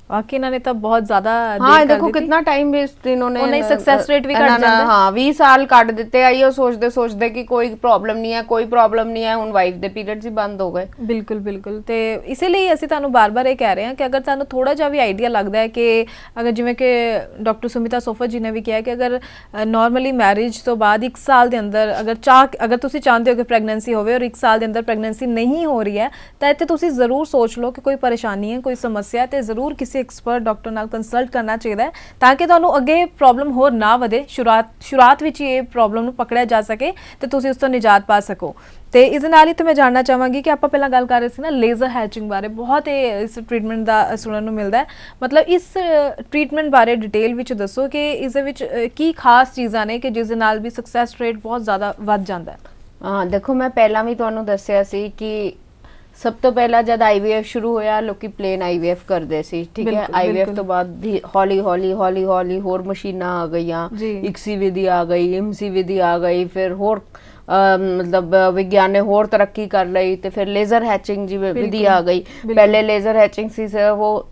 वाकई इन्होंने तो बहुत ज्यादा हाँ, देखो कितना टाइम वेस्ट इन्होंने, सक्सेस रेट भी कट जाता है। हाँ, 20 साल ਕੱਢ ਦਿੱਤੇ ਆ ਇਹ ਸੋਚਦੇ ਕਿ ਕੋਈ ਪ੍ਰੋਬਲਮ ਨਹੀਂ ਹੈ, ਕੋਈ ਪ੍ਰੋਬਲਮ ਨਹੀਂ ਹੈ। ਹੁਣ ਵਾਈਫ ਦੇ ਪੀਰੀਅਡਸ ਹੀ ਬੰਦ ਹੋ ਗਏ। ਬਿਲਕੁਲ ਬਿਲਕੁਲ। ਤੇ ਇਸੇ ਲਈ ਅਸੀਂ ਤੁਹਾਨੂੰ ਬਾਰ-ਬਾਰ ਇਹ ਕਹਿ ਰਹੇ ਹਾਂ ਕਿ ਅਗਰ ਤੁਹਾਨੂੰ ਥੋੜਾ ਜਿਹਾ ਵੀ ਆਈਡੀਆ ਲੱਗਦਾ ਹੈ ਕਿ ਅਗਰ ਜਿਵੇਂ ਕਿ ਡਾਕਟਰ ਸੁਮਿਤਾ ਸੋਫਤ ਜੀ ਨੇ ਵੀ ਕਿਹਾ ਕਿ ਅਗਰ ਨਾਰਮਲੀ ਮੈਰਿਜ ਤੋਂ ਬਾਅਦ 1 ਸਾਲ ਦੇ ਅੰਦਰ ਅਗਰ ਤੁਸੀਂ ਚਾਹੁੰਦੇ ਹੋ ਕਿ ਪ੍ਰੈਗਨੈਂਸੀ ਹੋਵੇ ਔਰ 1 ਸਾਲ ਦੇ ਅੰਦਰ ਪ੍ਰੈਗਨੈਂਸੀ ਨਹੀਂ ਹੋ ਰਹੀ ਹੈ ਤਾਂ ਇੱਥੇ ਤੁਸੀਂ ਜ਼ਰੂਰ ਸੋਚ ਲਓ ਕਿ ਕੋਈ ਪਰੇਸ਼ਾਨੀ ਹੈ, ਕੋਈ ਸਮੱਸਿਆ ਹੈ ਤੇ ਜ਼ਰੂਰ ਕਿਸੇ ਐਕਸਪਰਟ ਡਾਕਟਰ ਨਾਲ ਕੰਸਲਟ ਕਰਨਾ ਚਾਹੀਦਾ ਹੈ ਤਾਂ ਕਿ ਤੁਹਾਨੂੰ ਅੱਗੇ ਪ੍ਰੋਬਲਮ ਹੋਰ ਨਾ ਵਧੇ, ਸ਼ੁਰੂਆਤ ਵਿੱਚ ਹੀ ਇਹ ਪ੍ਰੋਬਲਮ ਨੂੰ ਪਕੜਿਆ ਜਾ ਸਕੇ ਤੇ ਤੁਸੀਂ ਉਸ ਤੋਂ ਨਿਜਾਤ ਪਾ ਸਕੋ। ਤੇ ਇਸ ਦੇ ਨਾਲ ਹੀ ਤੇ ਮੈਂ ਜਾਣਨਾ ਚਾਹਾਂਗੀ ਕਿ ਆਪਾਂ ਪਹਿਲਾਂ ਗੱਲ ਕਰ ਰਹੇ ਸੀ ਨਾ ਲੇਜ਼ਰ ਹੈਚਿੰਗ ਬਾਰੇ, ਬਹੁਤ ਇਸ ਟ੍ਰੀਟਮੈਂਟ ਦਾ ਸੁਣਨ ਨੂੰ ਮਿਲਦਾ ਹੈ। ਮਤਲਬ ਇਸ ਟ੍ਰੀਟਮੈਂਟ ਬਾਰੇ ਡਿਟੇਲ ਵਿੱਚ ਦੱਸੋ ਕਿ ਇਸ ਦੇ ਵਿੱਚ ਕੀ ਖਾਸ ਚੀਜ਼ਾਂ ਨੇ ਕਿ ਜਿਸ ਦੇ ਨਾਲ ਵੀ ਸਕਸੈਸ ਰੇਟ ਬਹੁਤ ਜ਼ਿਆਦਾ ਵੱਧ ਜਾਂਦਾ ਹੈ। ਹਾਂ, ਦੇਖੋ ਮੈਂ ਪਹਿਲਾਂ ਵੀ ਤੁਹਾਨੂੰ ਦੱਸਿਆ ਸੀ ਕਿ ਸਭ ਤੋਂ ਪਹਿਲਾਂ ਜਦ ਆਈਵੀਐਫ ਸ਼ੁਰੂ ਹੋਇਆ ਲੋਕੀ ਪਲੇਨ ਆਈਵੀਐਫ ਕਰਦੇ ਸੀ, ਠੀਕ ਹੈ। ਆਈਵੀਐਫ ਤੋਂ ਬਾਅਦ ਹੌਲੀ ਹੌਲੀ ਹੋਰ ਮਸ਼ੀਨਾਂ ਆ ਗਈਆਂ, ਇਕਸੀ ਵਿਧੀ ਆ ਗਈ, ਇਮਸੀ ਵਿਧੀ ਆ ਗਈ, ਫਿਰ ਹੋਰ ਮਤਲਬ ਵਿਗਿਆਨ ਨੇ ਹੋਰ ਤਰੱਕੀ ਕਰ ਲਈ ਤੇ ਫਿਰ ਲੇਜ਼ਰ ਹੈਚਿੰਗ ਜੀ ਵਿਧੀ ਆ ਗਈ। ਪਹਿਲੇ ਲੇਜ਼ਰ ਹੈਚਿੰਗ ਸੀ ਉਹ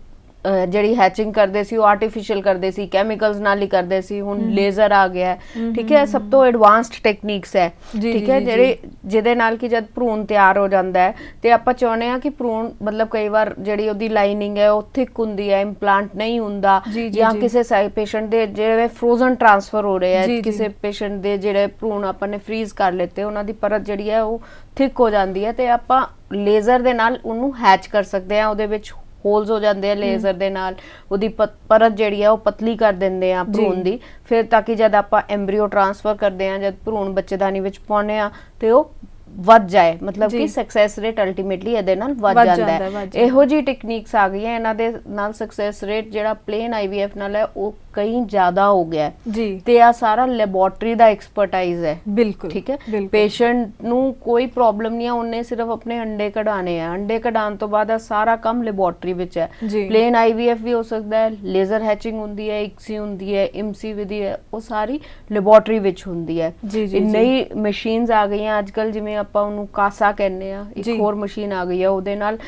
ਜਿਹੜੀ ਹੈਚਿੰਗ ਕਰਦੇ ਸੀ ਉਹ ਆਰਟੀਫੀਸ਼ੀਅਲ ਕਰਦੇ ਸੀ, ਕੈਮੀਕਲਸ ਨਾਲ ਹੀ ਕਰਦੇ ਸੀ। ਹੁਣ ਲੇਜ਼ਰ ਆ ਗਿਆ, ਠੀਕ ਹੈ। ਸਭ ਤੋਂ ਐਡਵਾਂਸਡ ਟੈਕਨੀਕਸ ਹੈ, ਠੀਕ ਹੈ, ਜਿਹਦੇ ਨਾਲ ਕਿ ਜਦ ਭਰੂਣ ਤਿਆਰ ਹੋ ਜਾਂਦਾ ਹੈ ਤੇ ਆਪਾਂ ਚਾਹੁੰਦੇ ਆ ਕਿ ਭਰੂਣ ਮਤਲਬ ਕਈ ਵਾਰ ਜਿਹੜੀ ਉਹਦੀ ਲਾਈਨਿੰਗ ਹੈ ਉਹ ਥਿਕ ਹੁੰਦੀ ਹੈ, ਇੰਪਲਾਂਟ ਨਹੀਂ ਹੁੰਦਾ, ਜਾਂ ਕਿਸੇ ਪੇਸ਼ੈਂਟ ਦੇ ਜਿਹੜੇ ਫਰੋਜ਼ਨ ਟ੍ਰਾਂਸਫਰ ਹੋ ਰਹੇ ਹੈ, ਕਿਸੇ ਪੇਸ਼ੈਂਟ ਦੇ ਜਿਹੜੇ ਭਰੂਣ ਆਪਾਂ ਨੇ ਫਰੀਜ਼ ਕਰ ਲਿੱਤੇ ਉਹਨਾਂ ਦੀ ਪਰਤ ਜਿਹੜੀ ਹੈ ਉਹ ਥਿਕ ਹੋ ਜਾਂਦੀ ਹੈ ਤੇ ਆਪਾਂ ਲੇਜ਼ਰ ਦੇ ਨਾਲ ਉਹਨੂੰ ਹੈਚ ਕਰ ਸਕਦੇ ਆ। ਉਹਦੇ ਵਿੱਚ ਹੋਲਸ ਹੋ ਜਾਂਦੇ ਆ ਲੇਜ਼ਰ ਦੇ ਨਾਲ, ਉਹਦੀ ਪਰਤ ਜਿਹੜੀ ਆ ਉਹ ਪਤਲੀ ਕਰ ਦਿੰਦੇ ਆ ਭਰੂਣ ਦੀ, ਫਿਰ ਤਾਂ ਕਿ ਜਦ ਆਪਾਂ ਐਮਬ੍ਰੀਓ ਟ੍ਰਾਂਸਫਰ ਕਰਦੇ ਆ, ਜਦ ਭਰੂਣ ਬੱਚੇਦਾਨੀ ਵਿੱਚ ਪਾਉਂਦੇ ਆ ਤੇ ਉਹ ਵੱਧ ਜਾਏ, ਮਤਲਬ ਕਿ ਸਕਸੈਸ ਰੇਟ ਅਲਟੀਮੇਟਲੀ ਇਹਦੇ ਨਾਲ ਵੱਧ ਜਾਂਦਾ ਹੈ। ਇਹੋ ਜੀ ਟੈਕਨੀਕਸ ਆ ਗਈਆਂ, ਇਹਨਾਂ ਦੇ ਨਾਲ ਸਕਸੈਸ ਰੇਟ ਜਿਹੜਾ ਪਲੇਨ ਆਈਵੀਐਫ ਨਾਲ ਹੈ ਉਹ ਕਈ ਜ਼ਿਆਦਾ ਹੋ ਗਿਆ ਜੀ। ਤੇ ਆ ਸਾਰਾ ਲੈਬੋਰਟਰੀ ਦਾ ਐਕਸਪਰਟਾਈਜ਼ ਹੈ, ਬਿਲਕੁਲ ਠੀਕ ਹੈ। ਪੇਸ਼ੈਂਟ ਨੂੰ ਕੋਈ ਪ੍ਰੋਬਲਮ ਨਹੀਂ ਹੈ, ਉਹਨੇ ਸਿਰਫ ਆਪਣੇ ਅੰਡੇ ਕਢਾਣੇ ਆ, ਅੰਡੇ ਕਢਾਉਣ ਤੋਂ ਬਾਅਦ ਆ ਸਾਰਾ ਕੰਮ ਲੈਬੋਰਟਰੀ ਵਿੱਚ ਹੈ। ਪਲੇਨ ਆਈਵੀਐਫ ਵੀ ਹੋ ਸਕਦਾ ਹੈ, ਲੇਜ਼ਰ ਹੈਚਿੰਗ ਹੁੰਦੀ ਹੈ, ਇਕਸੀ ਹੁੰਦੀ ਹੈ, ਇਮਸੀ ਵਿਧੀ ਹੈ, ਉਹ ਸਾਰੀ ਲੈਬੋਰਟਰੀ ਵਿੱਚ ਹੁੰਦੀ ਹੈ। ਨਈ ਮਸ਼ੀਨਸ ਆ ਗਈਆਂ ਅੱਜ ਕੱਲ, ਜਿਵੇਂ ਆਪਾਂ ਉਹਨੂੰ ਕਾਸਾ ਕਹਿੰਦੇ ਆ, ਇੱਕ ਹੋਰ ਮਸ਼ੀਨ ਆ ਗਈ ਹੈ, ਉਹਦੇ ਨਾਲ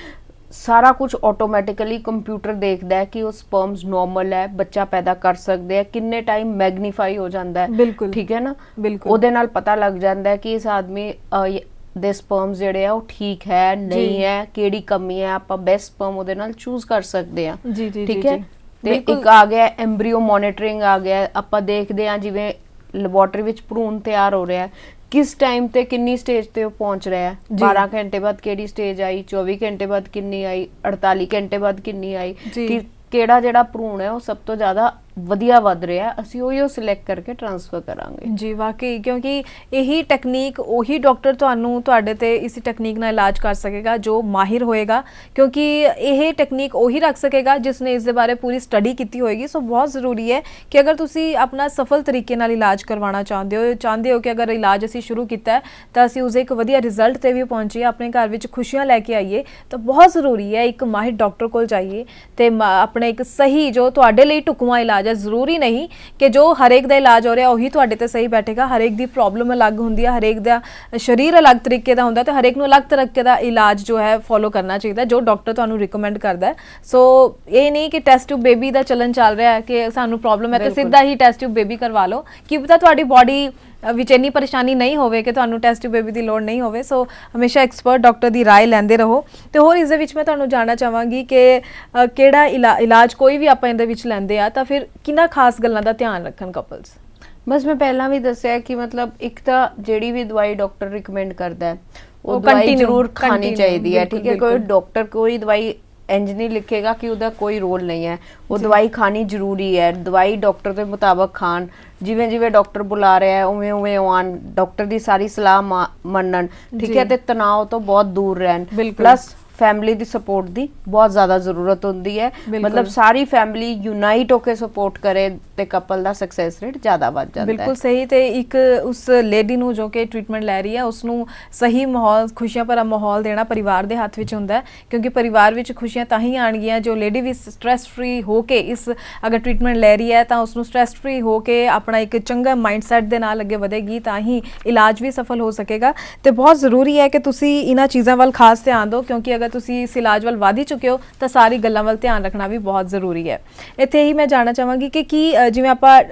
ਸਾਰਾ ਕੁਝ ਆਟੋਮੈਟਿਕਲੀ ਕੰਪਿਊਟਰ ਦੇਖਦਾ ਹੈ ਕਿ ਉਹ ਸਪਰਮਸ ਨਾਰਮਲ ਹੈ, ਬੱਚਾ ਪੈਦਾ ਕਰ ਸਕਦੇ ਆ, ਕਿੰਨੇ ਟਾਈਮ ਮੈਗਨੀਫਾਈ ਹੋ ਜਾਂਦਾ ਹੈ, ਠੀਕ ਹੈ ਨਾ। ਉਹਦੇ ਨਾਲ ਪਤਾ ਲੱਗ ਜਾਂਦਾ ਹੈ ਕਿ ਇਸ ਆਦਮੀ ਦੇ ਸਪਰਮਸ ਜਿਹੜੇ ਆ ਉਹ ਠੀਕ ਹੈ ਨਹੀਂ ਹੈ, ਕਿਹੜੀ ਕਮੀ ਹੈ, ਆਪਾਂ ਬੈਸਟ ਸਪਰਮ ਉਹਦੇ ਨਾਲ ਚੂਜ਼ ਕਰ ਸਕਦੇ ਆ, ਠੀਕ ਹੈ। ਤੇ ਇੱਕ ਆ ਗਿਆ ਐਮਬ੍ਰੀਓ ਮੋਨੀਟਰਿੰਗ ਆ ਗਿਆ, ਆਪਾਂ ਦੇਖਦੇ ਆ ਜਿਵੇਂ ਲੈਬੋਰਟਰੀ ਵਿੱਚ ਭਰੂਣ ਤਿਆਰ ਹੋ ਰਿਹਾ, ਕਿਸ ਟਾਈਮ ਤੇ ਕਿੰਨੀ ਸਟੇਜ ਤੇ ਉਹ ਪਹੁੰਚ ਰਿਹਾ ਹੈ, 12 ਘੰਟੇ ਬਾਅਦ ਕਿਹੜੀ ਸਟੇਜ ਆਈ, 24 ਘੰਟੇ ਬਾਅਦ ਕਿੰਨੀ ਆਈ, 48 ਘੰਟੇ ਬਾਅਦ ਕਿੰਨੀ ਆਈ, ਕਿਹੜਾ ਜਿਹੜਾ ਭਰੂਣ ਹੈ ਉਹ ਸਭ ਤੋਂ ਜ਼ਿਆਦਾ ਵਧੀਆ ਵੱਧ ਰਿਹਾ, ਅਸੀਂ ਉਹ ਸਿਲੈਕਟ ਕਰਕੇ ਟ੍ਰਾਂਸਫਰ ਕਰਾਂਗੇ ਜੀ। ਵਾਕਈ, ਕਿਉਂਕਿ ਇਹੀ ਟੈਕਨੀਕ ਉਹੀ ਡਾਕਟਰ ਤੁਹਾਨੂੰ ਤੁਹਾਡੇ ਤੇ ਇਸੇ ਟੈਕਨੀਕ ਨਾਲ ਇਲਾਜ ਕਰ ਸਕੇਗਾ ਜੋ ਮਾਹਿਰ ਹੋਏਗਾ, ਕਿਉਂਕਿ ਇਹ ਟੈਕਨੀਕ ਉਹੀ ਰੱਖ ਸਕੇਗਾ ਜਿਸ ਨੇ ਇਸ ਦੇ ਬਾਰੇ ਪੂਰੀ ਸਟੱਡੀ ਕੀਤੀ ਹੋਏਗੀ। ਸੋ ਬਹੁਤ ਜ਼ਰੂਰੀ ਹੈ ਕਿ ਅਗਰ ਤੁਸੀਂ ਆਪਣਾ ਸਫਲ ਤਰੀਕੇ ਨਾਲ ਇਲਾਜ ਕਰਵਾਉਣਾ ਚਾਹੁੰਦੇ ਹੋ ਕਿ ਅਗਰ ਇਲਾਜ ਅਸੀਂ ਸ਼ੁਰੂ ਕੀਤਾ ਤਾਂ ਅਸੀਂ ਉਸਦੇ ਇੱਕ ਵਧੀਆ ਰਿਜ਼ਲਟ ਤੇ ਵੀ ਪਹੁੰਚੀਏ, ਆਪਣੇ ਘਰ ਵਿੱਚ ਖੁਸ਼ੀਆਂ ਲੈ ਕੇ ਆਈਏ, ਤਾਂ ਬਹੁਤ ਜ਼ਰੂਰੀ ਹੈ ਇੱਕ ਮਾਹਿਰ ਡਾਕਟਰ ਕੋਲ ਜਾਈਏ ਤੇ ਆਪਣੇ ਇੱਕ ਸਹੀ ਜੋ ਤੁਹਾਡੇ ਲਈ ਢੁਕਵਾਂ ਇਲਾਜ। ਜ਼ਰੂਰੀ ਨਹੀਂ ਕਿ ਜੋ ਹਰੇਕ ਦਾ ਇਲਾਜ ਹੋ ਰਿਹਾ ਉਹੀ ਤੁਹਾਡੇ ਤੇ ਸਹੀ ਬੈਠੇਗਾ, ਹਰੇਕ ਦੀ ਪ੍ਰੋਬਲਮ ਅਲੱਗ ਹੁੰਦੀ ਹੈ, ਹਰੇਕ ਦਾ ਸਰੀਰ ਅਲੱਗ ਤਰੀਕੇ ਦਾ ਹੁੰਦਾ ਤੇ ਹਰੇਕ ਨੂੰ ਅਲੱਗ ਤਰੀਕੇ ਦਾ ਇਲਾਜ ਜੋ ਹੈ ਫੋਲੋ ਕਰਨਾ ਚਾਹੀਦਾ ਜੋ ਡਾਕਟਰ ਤੁਹਾਨੂੰ ਰਿਕਮੈਂਡ ਕਰਦਾ ਹੈ। ਸੋ ਇਹ ਨਹੀਂ ਕਿ ਟੈਸਟ ਟਿਊਬ ਬੇਬੀ ਦਾ ਚੱਲਣ ਚੱਲ ਰਿਹਾ ਹੈ ਕਿ ਸਾਨੂੰ ਪ੍ਰੋਬਲਮ ਹੈ ਤੇ ਸਿੱਧਾ ਹੀ ਟੈਸਟ ਟਿਊਬ ਬੇਬੀ ਕਰਵਾ ਲਓ, ਕੀ ਪਤਾ ਤੁਹਾਡੀ ਬੋਡੀ ਵਿੱਚ ਇੰਨੀ ਪਰੇਸ਼ਾਨੀ ਨਹੀਂ ਹੋਵੇ ਕਿ ਤੁਹਾਨੂੰ ਟੈਸਟ ਟਿਊਬ ਬੇਬੀ ਦੀ ਲੋੜ ਨਹੀਂ ਹੋਵੇ। ਸੋ ਹਮੇਸ਼ਾ ਐਕਸਪਰਟ ਡਾਕਟਰ ਦੀ ਰਾਏ ਲੈਂਦੇ ਰਹੋ। ਤੇ ਹੋਰ ਇਸ ਦੇ ਵਿੱਚ ਮੈਂ ਤੁਹਾਨੂੰ ਜਾਣਨਾ ਚਾਹਾਂਗੀ ਕਿ ਕਿਹੜਾ ਇਲਾਜ ਕੋਈ ਵੀ ਆਪਾਂ ਇਹਦੇ ਵਿੱਚ ਲੈਂਦੇ ਆ ਤਾਂ ਫਿਰ ਕਿੰਨਾ ਖਾਸ ਗੱਲਾਂ ਦਾ ਧਿਆਨ ਰੱਖਣ ਕਪਲਸ? ਬਸ ਮੈਂ ਪਹਿਲਾਂ ਵੀ ਦੱਸਿਆ ਕਿ ਮਤਲਬ ਇੱਕ ਤਾਂ ਜਿਹੜੀ ਵੀ ਦਵਾਈ ਡਾਕਟਰ ਰਿਕਮੈਂਡ ਕਰਦਾ ਹੈ ਉਹ ਉਹ ਦਵਾਈ continue- ਜ਼ਰੂਰ ਖਾਣੀ continue, ਚਾਹੀਦੀ ਹੈ, ਬਿਲਕੁਲ, ਠੀਕ ਹੈ। ਕੋਈ ਬਿਲਕੁਲ। ਡਾਕਟਰ ਕੋਈ ਦਵਾਈ ਇੰਜ ਨਹੀਂ ਲਿਖੇਗਾ ਕਿ ਉਹਦਾ ਕੋਈ ਰੋਲ ਨਹੀਂ ਹੈ, ਉਹ ਦਵਾਈ ਖਾਣੀ ਜ਼ਰੂਰੀ ਹੈ। ਦਵਾਈ ਡਾਕਟਰ ਦੇ ਮੁਤਾਬਕ ਖਾਣ, ਜਿਵੇਂ ਜਿਵੇਂ ਡਾਕਟਰ ਬੁਲਾ ਰਿਹਾ ਹੈ ਉਵੇਂ ਉਵੇਂ ਉਹ ਆਉਣ, ਡਾਕਟਰ ਦੀ ਸਾਰੀ ਸਲਾਹ ਮੰਨਣ, ਠੀਕ ਹੈ। ਤੇ ਤਣਾਅ ਤੋਂ ਬਹੁਤ ਦੂਰ ਰਹਿਣ। ਬਿਲਕੁਲ। ਪਲੱਸ ਫੈਮਿਲੀ ਦੀ ਸਪੋਰਟ ਦੀ ਬਹੁਤ ਜ਼ਿਆਦਾ ਜ਼ਰੂਰਤ ਹੁੰਦੀ ਹੈ, ਮਤਲਬ ਸਾਰੀ ਫੈਮਿਲੀ ਯੂਨਾਈਟ ਹੋ ਕੇ ਸਪੋਰਟ ਕਰੇ ਤੇ ਕਪਲ ਦਾ ਸਕਸੈਸ ਰੇਟ ਜ਼ਿਆਦਾ ਵੱਧ ਜਾਂਦਾ ਹੈ। ਬਿਲਕੁਲ ਸਹੀ। ਤੇ ਇੱਕ ਉਸ ਲੇਡੀ ਨੂੰ ਜੋ ਕਿ ਟ੍ਰੀਟਮੈਂਟ ਲੈ ਰਹੀ ਹੈ ਉਸ ਨੂੰ ਸਹੀ ਮਾਹੌਲ, ਖੁਸ਼ੀਆਂ ਭਰਾ ਮਾਹੌਲ ਦੇਣਾ ਪਰਿਵਾਰ ਦੇ ਹੱਥ ਵਿੱਚ ਹੁੰਦਾ ਹੈ, ਕਿਉਂਕਿ ਪਰਿਵਾਰ ਵਿੱਚ ਖੁਸ਼ੀਆਂ ਤਾਂ ਹੀ ਆਣਗੀਆਂ ਜੋ ਲੇਡੀ ਵੀ ਸਟ੍ਰੈਸ ਫ੍ਰੀ ਹੋ ਕੇ ਇਸ ਅਗਰ ਟ੍ਰੀਟਮੈਂਟ ਲੈ ਰਹੀ ਹੈ ਤਾਂ ਉਸ ਨੂੰ ਸਟ੍ਰੈਸ ਫ੍ਰੀ ਹੋ ਕੇ ਆਪਣਾ ਇੱਕ ਚੰਗਾ ਮਾਈਂਡਸੈਟ ਦੇ ਨਾਲ ਅੱਗੇ ਵਧੇਗੀ, ਤਾਂ ਹੀ ਇਲਾਜ ਵੀ ਸਫਲ ਹੋ ਸਕੇਗਾ। ਤੇ ਬਹੁਤ ਜ਼ਰੂਰੀ ਹੈ ਕਿ ਤੁਸੀਂ ਇਹਨਾਂ ਚੀਜ਼ਾਂ ਵੱਲ ਖਾਸ ਧਿਆਨ ਦਿਓ, ਕਿਉਂਕਿ ਅਗਰ ਤੁਸੀਂ ਇਸ ਇਲਾਜ ਵੱਲ ਵਧ ਹੀ ਚੁੱਕੇ ਹੋ ਤਾਂ ਸਾਰੀ ਗੱਲਾਂ ਵੱਲ ਧਿਆਨ ਰੱਖਣਾ ਵੀ ਬਹੁਤ ਜ਼ਰੂਰੀ ਹੈ। ਇੱਥੇ ਹੀ ਮੈਂ ਜਾਣਨਾ ਚਾਹਾਂਗੀ ਕਿ ਕੀ ਜਿਵੇਂ ਆਪਾਂ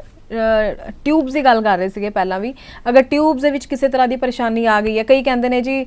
ਟਿਊਬਸ ਦੀ ਗੱਲ ਕਰ ਰਹੇ ਸੀਗੇ ਪਹਿਲਾਂ ਵੀ, ਅਗਰ ਟਿਊਬਸ ਦੇ ਵਿੱਚ ਕਿਸੇ ਤਰ੍ਹਾਂ ਦੀ ਪਰੇਸ਼ਾਨੀ ਆ ਗਈ ਹੈ, ਕਈ ਕਹਿੰਦੇ ਨੇ ਜੀ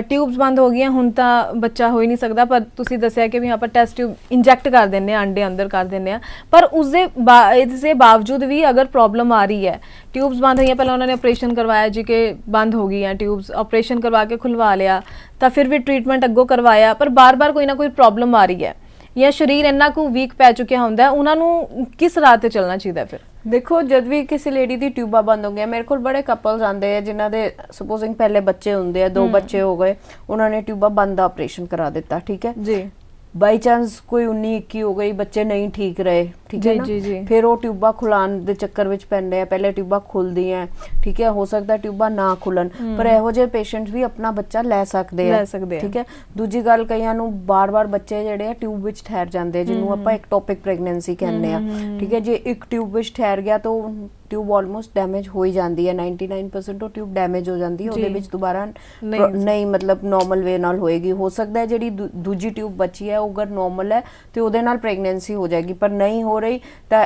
ਟਿਊਬਸ ਬੰਦ ਹੋ ਗਈਆਂ ਹੁਣ ਤਾਂ ਬੱਚਾ ਹੋ ਹੀ ਨਹੀਂ ਸਕਦਾ, ਪਰ ਤੁਸੀਂ ਦੱਸਿਆ ਕਿ ਵੀ ਆਪਾਂ ਟੈਸਟ ਟਿਊਬ ਇੰਜੈਕਟ ਕਰ ਦਿੰਦੇ ਹਾਂ, ਅੰਡੇ ਅੰਦਰ ਕਰ ਦਿੰਦੇ ਹਾਂ, ਪਰ ਇਸਦੇ ਬਾਵਜੂਦ ਵੀ ਅਗਰ ਪ੍ਰੋਬਲਮ ਆ ਰਹੀ ਹੈ, ਟਿਊਬਸ ਬੰਦ ਹੋਈਆਂ, ਪਹਿਲਾਂ ਉਹਨਾਂ ਨੇ ਆਪਰੇਸ਼ਨ ਕਰਵਾਇਆ ਜੀ ਕਿ ਬੰਦ ਹੋ ਗਈਆਂ ਟਿਊਬਸ, ਆਪਰੇਸ਼ਨ ਕਰਵਾ ਕੇ ਖੁਲਵਾ ਲਿਆ, ਤਾਂ ਫਿਰ ਵੀ ਟ੍ਰੀਟਮੈਂਟ ਅੱਗੋਂ ਕਰਵਾਇਆ, ਪਰ ਬਾਰ-ਬਾਰ ਕੋਈ ਨਾ ਕੋਈ ਪ੍ਰੋਬਲਮ ਆ ਰਹੀ ਹੈ ਜਾਂ ਸਰੀਰ ਇੰਨਾ ਕੁ ਵੀਕ ਪੈ ਚੁੱਕਿਆ ਹੁੰਦਾ, ਉਹਨਾਂ ਨੂੰ ਕਿਸ ਰਾਹ ਤੇ ਚੱਲਣਾ ਚਾਹੀਦਾ? ਫਿਰ ਦੇਖੋ, ਜਦ ਵੀ ਕਿਸੇ ਲੇਡੀ ਦੀ ਟਿਊਬਾਂ ਬੰਦ ਹੋ ਗਈਆਂ, ਮੇਰੇ ਕੋਲ ਬੜੇ ਕਪਲਸ ਆਉਂਦੇ ਆ ਜਿਨ੍ਹਾਂ ਦੇ ਸਪੋਜ਼ਿੰਗ ਪਹਿਲੇ ਬੱਚੇ ਹੁੰਦੇ ਆ, 2 ਬੱਚੇ ਹੋ ਗਏ, ਉਹਨਾਂ ਨੇ ਟਿਊਬਾਂ ਬੰਦ ਦਾ ਆਪਰੇਸ਼ਨ ਕਰਾ ਦਿੱਤਾ, ਠੀਕ ਹੈ ਜੀ। ਬਾਈ ਚਾਂਸ ਕੋਈ 19-21 ਹੋ ਗਈ, ਬੱਚੇ ਨਹੀਂ ਠੀਕ ਰਹੇ, ਠੀਕ ਹੈ ਨਾ, ਫਿਰ ਉਹ ਟਿਊਬਾਂ ਖੁਲਾਉਣ ਦੇ ਚੱਕਰ ਵਿੱਚ ਪੈਂਦੇ ਆ, ਪਹਿਲੇ ਟਿਊਬਾਂ ਖੁੱਲਦੀਆਂ, ਠੀਕ ਹੈ, ਹੋ ਸਕਦਾ ਟਿਊਬਾਂ ਨਾ ਖੁੱਲਣ, ਪਰ ਇਹੋ ਜਿਹੇ ਪੇਸ਼ੈਂਟ ਵੀ ਆਪਣਾ ਬੱਚਾ ਲੈ ਸਕਦੇ ਆ, ਠੀਕ ਹੈ। ਦੂਜੀ ਗੱਲ, ਕਈਆਂ ਨੂੰ ਬਾਰ-ਬਾਰ ਬੱਚੇ ਜਿਹੜੇ ਆ ਟਿਊਬ ਵਿੱਚ ਠਹਿਰ ਜਾਂਦੇ, ਜਿਹਨੂੰ ਆਪਾਂ ਐਕਟੋਪਿਕ ਪ੍ਰੈਗਨੈਂਸੀ ਕਹਿੰਦੇ ਆ, ਠੀਕ ਹੈ। ਜੇ ਇੱਕ ਟਿਊਬ ਵਿੱਚ ਠਹਿਰ ਗਿਆ ਤਾਂ ਟਿਊਬ ਆਲਮੋਸਟ ਡੈਮੇਜ ਹੋ ਹੀ ਜਾਂਦੀ ਹੈ, 99% ਉਹ ਟਿਊਬ ਡੈਮੇਜ ਹੋ ਜਾਂਦੀ ਹੈ, ਉਹਦੇ ਵਿੱਚ ਦੁਬਾਰਾ ਨਹੀਂ ਮਤਲਬ ਨਾਰਮਲ ਵੇ ਨਾਲ ਹੋਏਗੀ। ਹੋ ਸਕਦਾ ਹੈ ਜਿਹੜੀ ਦੂਜੀ ਟਿਊਬ ਬਚੀ ਹੈ ਉਹ ਅਗਰ ਨਾਰਮਲ ਹੈ ਤੇ ਉਹਦੇ ਨਾਲ ਪ੍ਰੈਗਨੈਂਸੀ ਹੋ ਜਾਏਗੀ, ਪਰ ਨਹੀਂ ਹੋ ਰਹੀ ਤਾਂ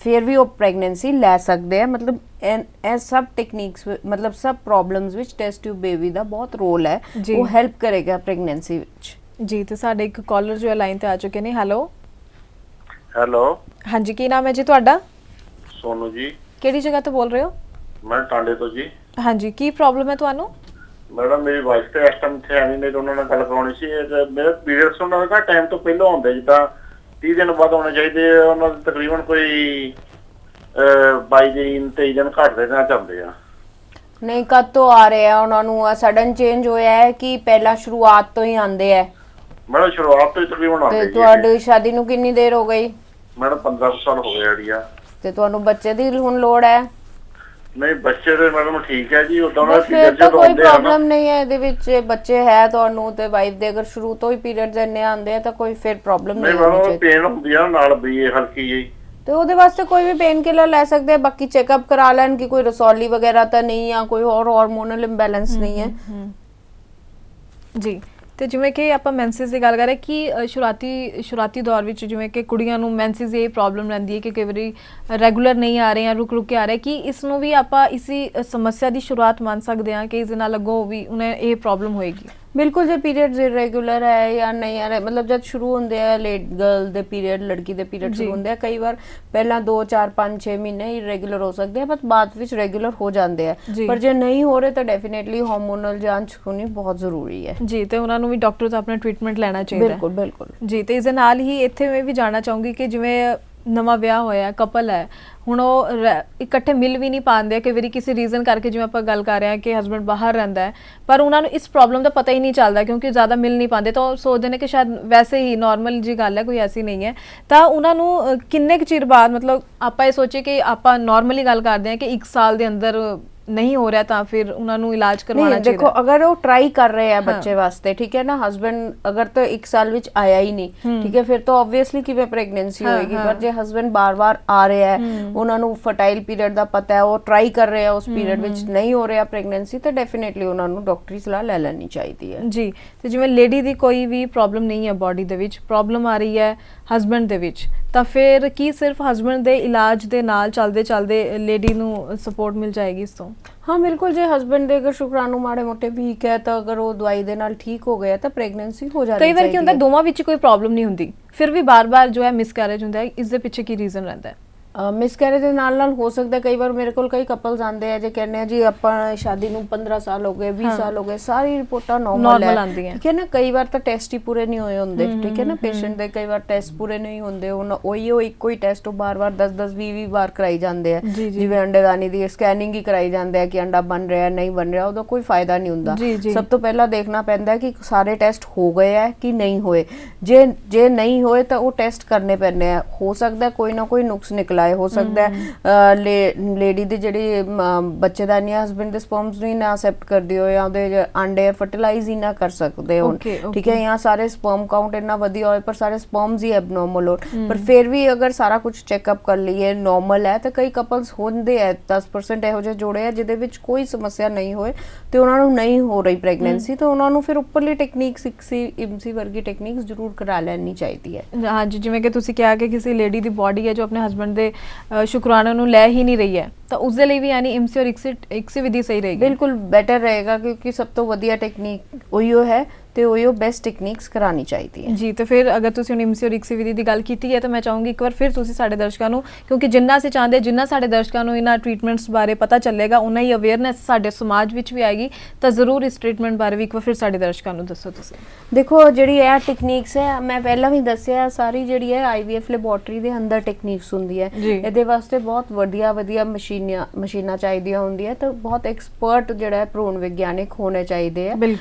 ਫਿਰ ਵੀ ਉਹ ਪ੍ਰੈਗਨੈਂਸੀ ਲੈ ਸਕਦੇ ਆ। ਮਤਲਬ ਇਹ ਸਭ ਟੈਕਨੀਕਸ, ਮਤਲਬ ਸਭ ਪ੍ਰੋਬਲਮਸ ਵਿੱਚ ਟੈਸਟ ਟਿਊਬ ਬੇਬੀ ਦਾ ਬਹੁਤ ਰੋਲ ਹੈ, ਉਹ ਹੈਲਪ ਕਰੇਗਾ ਪ੍ਰੈਗਨੈਂਸੀ ਵਿੱਚ। ਜੀ, ਤੇ ਸਾਡੇ ਇੱਕ ਕਾਲਰ ਜੋ ਲਾਈਨ ਤੇ ਆ ਚੁੱਕੇ ਨੇ। ਹੈਲੋ ਹਾਂਜੀ, ਕੀ ਨਾਮ ਹੈ ਜੀ ਤੁਹਾਡਾ? ਸੋਨੂ ਜੀ। ਕਿਹੜੀ ਜਗ੍ਹਾ ਤੋਂ ਬੋਲ ਰਹੇ ਹੋ? ਮੈਂ ਟਾਂਡੇ ਤੋਂ ਜੀ। ਹਾਂਜੀ, ਕੀ ਪ੍ਰੋਬਲਮ ਹੈ ਤੁਹਾਨੂੰ? ਮੈਡਮ, ਮੇਰੀ ਵਾਈਫ ਤੇ ਇਸ ਟਾਈਮ ਇੱਥੇ ਆਣੀ ਨਹੀਂ, ਉਹਨਾਂ ਨਾਲ ਗੱਲ ਕਰਾਉਣੀ ਸੀ। ਮੇਰੇ ਪੀਰੀਅਡਸ ਉਹਨਾਂ ਦਾ ਟਾਈਮ ਤੋਂ ਪਹਿਲਾਂ ਆਉਂਦੇ, ਜਿੱਦਾਂ 30 ਦਿਨ ਬਾਅਦ ਆਉਣੇ ਚਾਹੀਦੇ, ਉਹਨਾਂ ਦੇ ਤਕਰੀਬਨ ਕੋਈ 22 ਦਿਨ 23 ਦਿਨ ਘੱਟ ਦੇਣਾ ਚਾਹੁੰਦੇ ਆ। ਨਹੀਂ, ਕਦ ਤੋਂ ਆ ਰਹੇ ਆ ਉਹਨਾਂ ਨੂੰ? ਸਡਨ ਚੇਂਜ ਹੋਇਆ ਹੈ ਕਿ ਪਹਿਲਾਂ ਸ਼ੁਰੂਆਤ ਤੋਂ ਹੀ ਆਉਂਦੇ ਆ? ਮੈਡਮ, ਸ਼ੁਰੂਆਤ ਤੋਂ ਹੀ ਤਕਰੀਬਨ ਆਉਂਦੇ। ਤੇ ਤੁਹਾਡੀ ਸ਼ਾਦੀ ਨੂੰ ਕਿੰਨੀ ਦੇਰ ਹੋ ਗਈ? ਮੈਡਮ, 15 ਸਾਲ ਹੋ ਗਏ ਆੜੀ ਆ। ਤੇ ਤੁਹਾਨੂੰ ਬੱਚੇ ਦੀ ਹੁਣ ਲੋੜ ਹੈ? ਨਹੀਂ, ਬੱਚੇ ਦੇ ਮੈਡਮ ਠੀਕ ਹੈ ਜੀ, ਉਦਾਂ ਦਾ ਫਿਰ ਤਾਂ ਕੋਈ ਪ੍ਰੋਬਲਮ ਨਹੀਂ ਹੈ ਇਹਦੇ ਵਿੱਚ। ਬੱਚੇ ਹੈ ਤੁਹਾਨੂੰ ਤੇ ਵਾਈਫ ਦੇ ਅਗਰ ਸ਼ੁਰੂ ਤੋਂ ਹੀ ਪੀਰੀਅਡਸ ਇੰਨੇ ਆਉਂਦੇ ਆ ਤਾਂ ਕੋਈ ਫਿਰ ਪ੍ਰੋਬਲਮ ਨਹੀਂ ਹੋਣੀ ਚਾਹੀਦੀ। ਪੇਨ ਹੁੰਦੀ ਆ ਨਾਲ ਵੀ ਹਲਕੀ ਜਿਹੀ, ਤੇ ਉਹਦੇ ਵਾਸਤੇ ਕੋਈ ਵੀ ਪੇਨ ਕਿਲਰ ਲੈ ਸਕਦੇ ਆ। ਬਾਕੀ ਚੈੱਕਅਪ ਕਰਾ ਲੈਣ ਕਿ ਕੋਈ ਰਸੌਲੀ ਵਗੈਰਾ ਤਾਂ ਨਹੀਂ ਆ, ਕੋਈ ਹੋਰ ਹਾਰਮੋਨਲ ਇੰਬੈਲੈਂਸ ਨਹੀਂ ਹੈ ਜੀ। ਤੇ ਜਿਵੇਂ ਕਿ ਆਪਾਂ ਮੈਂਸਿਸ ਦੀ ਗੱਲ ਕਰ ਰਹੇ ਕਿ ਸ਼ੁਰੂਆਤੀ ਦੌਰ ਵਿੱਚ ਜਿਵੇਂ ਕਿ ਕੁੜੀਆਂ ਨੂੰ ਮੈਂਸਿਸ ਦੀ ਇਹ ਪ੍ਰੋਬਲਮ ਰਹਿੰਦੀ ਹੈ ਕਿ ਕਈ ਵਾਰੀ ਰੈਗੂਲਰ ਨਹੀਂ ਆ ਰਹੇ ਜਾਂ ਰੁਕ ਕੇ ਆ ਰਹੇ, ਕਿ ਇਸ ਨੂੰ ਵੀ ਆਪਾਂ ਇਸੀ ਸਮੱਸਿਆ ਦੀ ਸ਼ੁਰੂਆਤ ਮੰਨ ਸਕਦੇ ਹਾਂ ਕਿ ਇਸ ਦੇ ਨਾਲ ਅੱਗੋਂ ਵੀ ਉਹਨੇ ਇਹ ਪ੍ਰੋਬਲਮ ਹੋਏਗੀ? ਬਿਲਕੁਲ, ਜੇ ਪੀਰੀਅਡਸ ਇਰੈਗੂਲਰ ਹੈ ਜਾਂ ਨਹੀਂ ਆ ਰਹੇ, ਮਤਲਬ ਜਦ ਸ਼ੁਰੂ ਹੁੰਦੇ ਆ ਲੇਟ ਗਰਲ ਦੇ ਪੀਰੀਅਡ, ਲੜਕੀ ਦੇ ਪੀਰੀਅਡ ਸ਼ੁਰੂ ਹੁੰਦੇ ਆ, ਕਈ ਵਾਰ ਪਹਿਲਾਂ 2 4 5 6 ਮਹੀਨੇ ਇਰੈਗੂਲਰ ਹੋ ਸਕਦੇ ਆ, ਪਰ ਬਾਅਦ ਵਿੱਚ ਰੈਗੂਲਰ ਹੋ ਜਾਂਦੇ ਆ। ਪਰ ਜੇ ਨਹੀਂ ਹੋ ਰਹੇ ਤਾਂ ਡੈਫੀਨੇਟਲੀ ਹਾਰਮੋਨਲ ਜਾਂਚ ਹੋਣੀ ਬਹੁਤ ਜ਼ਰੂਰੀ ਹੈ ਜੀ, ਤੇ ਉਹਨਾਂ ਨੂੰ ਵੀ ਡਾਕਟਰ ਤੋਂ ਆਪਣਾ ਟ੍ਰੀਟਮੈਂਟ ਲੈਣਾ ਚਾਹੀਦਾ ਹੈ। ਬਿਲਕੁਲ ਬਿਲਕੁਲ ਜੀ। ਤੇ ਇਸ ਦੇ ਨਾਲ ਹੀ ਇੱਥੇ ਮੈਂ ਵੀ ਜਾਣਨਾ ਚਾਹੂੰਗੀ ਕਿ ਜਿਵੇਂ ਨਵਾਂ ਵਿਆਹ ਹੋਇਆ ਕਪਲ ਹੈ, ਹੁਣ ਉਹ ਇਕੱਠੇ ਮਿਲ ਵੀ ਨਹੀਂ ਪਾਉਂਦੇ, ਕਈ ਵਾਰੀ ਕਿਸੇ ਰੀਜ਼ਨ ਕਰਕੇ, ਜਿਵੇਂ ਆਪਾਂ ਗੱਲ ਕਰ ਰਹੇ ਹਾਂ ਕਿ ਹਸਬੈਂਡ ਬਾਹਰ ਰਹਿੰਦਾ ਹੈ, ਪਰ ਉਹਨਾਂ ਨੂੰ ਇਸ ਪ੍ਰੋਬਲਮ ਦਾ ਪਤਾ ਹੀ ਨਹੀਂ ਚੱਲਦਾ ਕਿਉਂਕਿ ਜ਼ਿਆਦਾ ਮਿਲ ਨਹੀਂ ਪਾਉਂਦੇ, ਤਾਂ ਉਹ ਸੋਚਦੇ ਨੇ ਕਿ ਸ਼ਾਇਦ ਵੈਸੇ ਹੀ ਨਾਰਮਲ ਜੀ ਗੱਲ ਹੈ, ਕੋਈ ਐਸੀ ਨਹੀਂ ਹੈ। ਤਾਂ ਉਹਨਾਂ ਨੂੰ ਕਿੰਨੇ ਕੁ ਚਿਰ ਬਾਅਦ, ਮਤਲਬ ਆਪਾਂ ਇਹ ਸੋਚੇ ਕਿ ਆਪਾਂ ਨਾਰਮਲੀ ਗੱਲ ਕਰਦੇ ਹਾਂ ਕਿ 1 ਸਾਲ ਦੇ ਅੰਦਰ नहीं हो रहा था, फिर उन्होंने इलाज करवाना चाहिए। देखो, अगर वो ट्राई कर रहे हैं बच्चे वास्ते, ठीक है ना, हस्बैंड अगर तो 1 साल विच आया ही नहीं, ठीक है, फिर तो ऑब्वियसली कि प्रेगनेंसी होएगी। पर जे हस्बैंड बार बार आ रहे हैं, उन्होंने फर्टाइल पीरियड का पता है, वो ट्राई कर रहे हैं, उस पीरियड विच नहीं हो रहा प्रेगनेंसी, तो डेफिनेटली उन्होंने डॉक्टरी सलाह ले लेनी चाहिए जी। तो जिवें लेडी दी कोई भी प्रॉब्लम नहीं है, बॉडी दे विच प्रॉब्लम आ रही है हस्बैंड दे विच, ਤਾਂ ਫਿਰ ਕੀ ਸਿਰਫ ਹਸਬੈਂਡ ਦੇ ਇਲਾਜ ਦੇ ਨਾਲ ਚੱਲਦੇ ਲੇਡੀ ਨੂੰ ਸਪੋਰਟ ਮਿਲ ਜਾਏਗੀ ਇਸ ਤੋਂ? हाँ बिल्कुल, जो हस्बैंड ਦੇ ਅਗਰ ਸ਼ੁਕਰਾਣੂ ਮਾੜੇ ਮੋਟੇ ਵੀਕ ਹੈ ਤਾਂ ਅਗਰ ਉਹ ਦਵਾਈ ਦੇ ਨਾਲ ਠੀਕ ਹੋ ਗਿਆ ਤਾਂ ਪ੍ਰੈਗਨੈਂਸੀ ਹੋ ਜਾਂਦੀ ਹੈ। ਕਈ ਵਾਰ ਕੀ ਹੁੰਦਾ ਦੋਵਾਂ ਵਿੱਚ ਕੋਈ ਪ੍ਰੋਬਲਮ ਨਹੀਂ ਹੁੰਦੀ, ਫਿਰ ਵੀ ਬਾਰ-ਬਾਰ ਜੋ ਹੈ ਮਿਸਕੈਰੇਜ ਹੁੰਦਾ ਹੈ, ਇਸ ਦੇ ਪਿੱਛੇ ਕੀ ਰੀਜ਼ਨ ਰਹਿੰਦਾ ਹੈ? ਮਿਸਕੈਰੇਜ ਦੇ ਨਾਲ ਹੋ ਸਕਦਾ ਕਈ ਵਾਰ ਮੇਰੇ ਕੋਲ ਕਈ ਕਪਲਸ ਆਉਂਦੇ ਆ ਜੇ ਕਹਿੰਦੇ ਆ ਜੀ ਆਪਾਂ ਸ਼ਾਦੀ ਨੂੰ 15 ਸਾਲ ਹੋ ਗਏ 20 ਸਾਲ ਹੋ ਗਏ ਸਾਰੀ ਰਿਪੋਰਟਾਂ ਨਾਰਮਲ ਹੈ ਠੀਕ ਹੈ ਨਾ ਕਈ ਵਾਰ ਤਾਂ ਟੈਸਟ ਹੀ ਪੂਰੇ ਨਹੀਂ ਹੋਏ ਹੁੰਦੇ ਠੀਕ ਹੈ ਨਾ ਪੇਸ਼ੈਂਟ ਦੇ ਕਈ ਵਾਰ ਟੈਸਟ ਪੂਰੇ ਨਹੀਂ ਹੁੰਦੇ ਉਹ ਇੱਕੋ ਹੀ ਟੈਸਟ ਉਹ ਬਾਰ-ਬਾਰ 10-10 20-20 ਵਾਰ ਕਰਾਈ ਜਾਂਦੇ ਆ ਜਿਵੇਂ ਅੰਡੇਦਾਨੀ ਦੀ ਸਕੈਨਿੰਗ ਹੀ ਕਰਾਈ ਜਾਂਦੇ ਆ ਕਿ ਅੰਡਾ ਬਣ ਰਿਹਾ ਨਹੀਂ ਬਣ ਰਿਹਾ ਉਹਦਾ ਕੋਈ ਫਾਇਦਾ ਨਹੀਂ ਹੁੰਦਾ ਸਭ ਤੋਂ ਪਹਿਲਾਂ ਦੇਖਣਾ ਪੈਂਦਾ ਕਿ ਸਾਰੇ ਟੈਸਟ ਹੋ ਗਏ ਆ ਕਿ ਨਹੀਂ ਹੋਏ ਜੇ ਨਹੀਂ ਹੋਏ ਤਾਂ ਉਹ ਟੈਸਟ ਕਰਨੇ ਪੈਣੇ ਆ ਹੋ ਸਕਦਾ ਕੋਈ ਨਾ ਕੋਈ ਨੁਕਸ ਨਿਕਲ ਹੋ ਸਕਦਾ ਲੇਡੀ ਦੀ ਜਿਹੜੀ ਬੱਚੇਦਾਨੀ ਹਸਬੈਂਡ ਦੇ ਸਪਰਮਸ ਨੂੰ ਨਾ ਅਸੈਪਟ ਕਰਦੀ ਹੋ ਜਾਂ ਉਹਦੇ ਅੰਡੇ ਫਰਟੀਲਾਈਜ਼ ਹੀ ਨਾ ਕਰ ਸਕਦੇ ਹੋ ਠੀਕ ਹੈ ਜਾਂ ਸਾਰੇ ਸਪਰਮ ਕਾਊਂਟ ਇੰਨਾ ਵਧੀਆ ਹੋਏ ਪਰ ਸਾਰੇ ਸਪਰਮਸ ਹੀ ਐਬਨੋਰਮਲ ਹੋ ਪਰ ਫਿਰ ਵੀ ਅਗਰ ਸਾਰਾ ਕੁਝ ਚੈੱਕਅਪ ਕਰ ਲਈਏ ਨਾਰਮਲ ਹੈ ਤਾਂ ਕਈ ਕਪਲਸ ਹੁੰਦੇ ਆ 10% ਇਹੋ ਜਿਹੇ ਜੋੜੇ ਆ ਜਿਹਦੇ ਵਿੱਚ ਕੋਈ ਸਮੱਸਿਆ ਨਹੀਂ ਹੋਏ ਤੇ ਉਹਨਾਂ ਨੂੰ ਨਹੀਂ ਹੋ ਰਹੀ ਪ੍ਰੈਗਨੈਂਸੀ ਤਾਂ ਉਹਨਾਂ ਨੂੰ ਫਿਰ ਉੱਪਰਲੀ ਟੈਕਨੀਕਸ ਇਮਸੀ ਵਰਗੀ ਟੈਕਨੀਕਸ ਜ਼ਰੂਰ ਕਰਾ ਲੈਣੀ ਚਾਹੀਦੀ ਹੈ ਹਾਂਜੀ ਜਿਵੇਂ ਕਿ ਤੁਸੀਂ ਕਿਹਾ ਕਿ ਕਿਸੇ ਲੇਡੀ ਦੀ ਬੋਡੀ ਹੈ ਜੋ ਆਪਣੇ ਹਸਬੈਂਡ ਦੇ ਸ਼ੁਕਰਾਨਾ ਨੂੰ ਲੈ ਹੀ ਨਹੀਂ ਰਹੀ ਹੈ ਤਾਂ ਉਸ ਦੇ ਲਈ ਵੀ ਯਾਨੀ ਇਮਸੀ ਔਰ ਇਕਸੀ ਵਿਧੀ ਸਹੀ ਰਹੇਗੀ ਬਿਲਕੁਲ ਬੈਟਰ ਰਹੇਗਾ ਕਿਉਂਕਿ ਸਭ ਤੋਂ ਵਧੀਆ ਟੈਕਨੀਕ ਉਹੀਓ ਹੈ ਤੇ ਉਹ ਬੈਸਟ ਟੈਕਨੀਕਸ ਕਰਾਣੀ ਚਾਹੀਦੀ ਹੈ ਜੀ ਤੇ ਫਿਰ ਅਗਰ ਤੁਸੀਂ ਹੁਣ ਇਮਸੀ ਔਰ ਇਕਸੀ ਵਿਧੀ ਦੀ ਗੱਲ ਕੀਤੀ ਹੈ ਤਾਂ ਮੈਂ ਚਾਹੂੰਗੀ ਇੱਕ ਵਾਰ ਫਿਰ ਤੁਸੀਂ ਸਾਡੇ ਦਰਸ਼ਕਾਂ ਨੂੰ ਕਿਉਂਕਿ ਜਿੰਨਾ ਅਸੀਂ ਚਾਹੁੰਦੇ ਜਿੰਨਾ ਸਾਡੇ ਦਰਸ਼ਕਾਂ ਨੂੰ ਇਹਨਾਂ ਟ੍ਰੀਟਮੈਂਟਸ ਬਾਰੇ ਪਤਾ ਚੱਲੇਗਾ ਉਨਾ ਹੀ ਅਵੇਅਰਨੈਸ ਸਾਡੇ ਸਮਾਜ ਵਿੱਚ ਵੀ ਆਏਗੀ ਤਾਂ ਜ਼ਰੂਰ ਇਸ ਟ੍ਰੀਟਮੈਂਟ ਬਾਰੇ ਵੀ ਇੱਕ ਵਾਰ ਫਿਰ ਸਾਡੇ ਦਰਸ਼ਕਾਂ ਨੂੰ ਦੱਸੋ ਤੁਸੀਂ ਦੇਖੋ ਜਿਹੜੀ ਇਹ ਟੈਕਨੀਕਸ ਹੈ ਮੈਂ ਪਹਿਲਾਂ ਵੀ ਦੱਸਿਆ ਸਾਰੀ ਜਿਹੜੀ ਹੈ IVF ਲੈਬੋਰੇਟਰੀ ਦੇ ਅੰਦਰ ਟੈਕਨੀਕਸ ਹੁੰਦੀ ਹੈ ਇਹਦੇ ਵਾਸਤੇ ਬਹੁਤ ਵਧੀਆ ਮਸ਼ੀਨਾਂ ਚਾਹੀਦੀਆਂ ਹੁੰਦੀਆਂ ਤਾਂ ਬਹੁਤ ਐਕਸਪਰਟ ਜਿਹੜਾ ਹੈ ਭਰੂਣ ਵਿਗਿਆਨਿਕ ਹੋਣੇ ਚਾਹੀਦੇ ਆ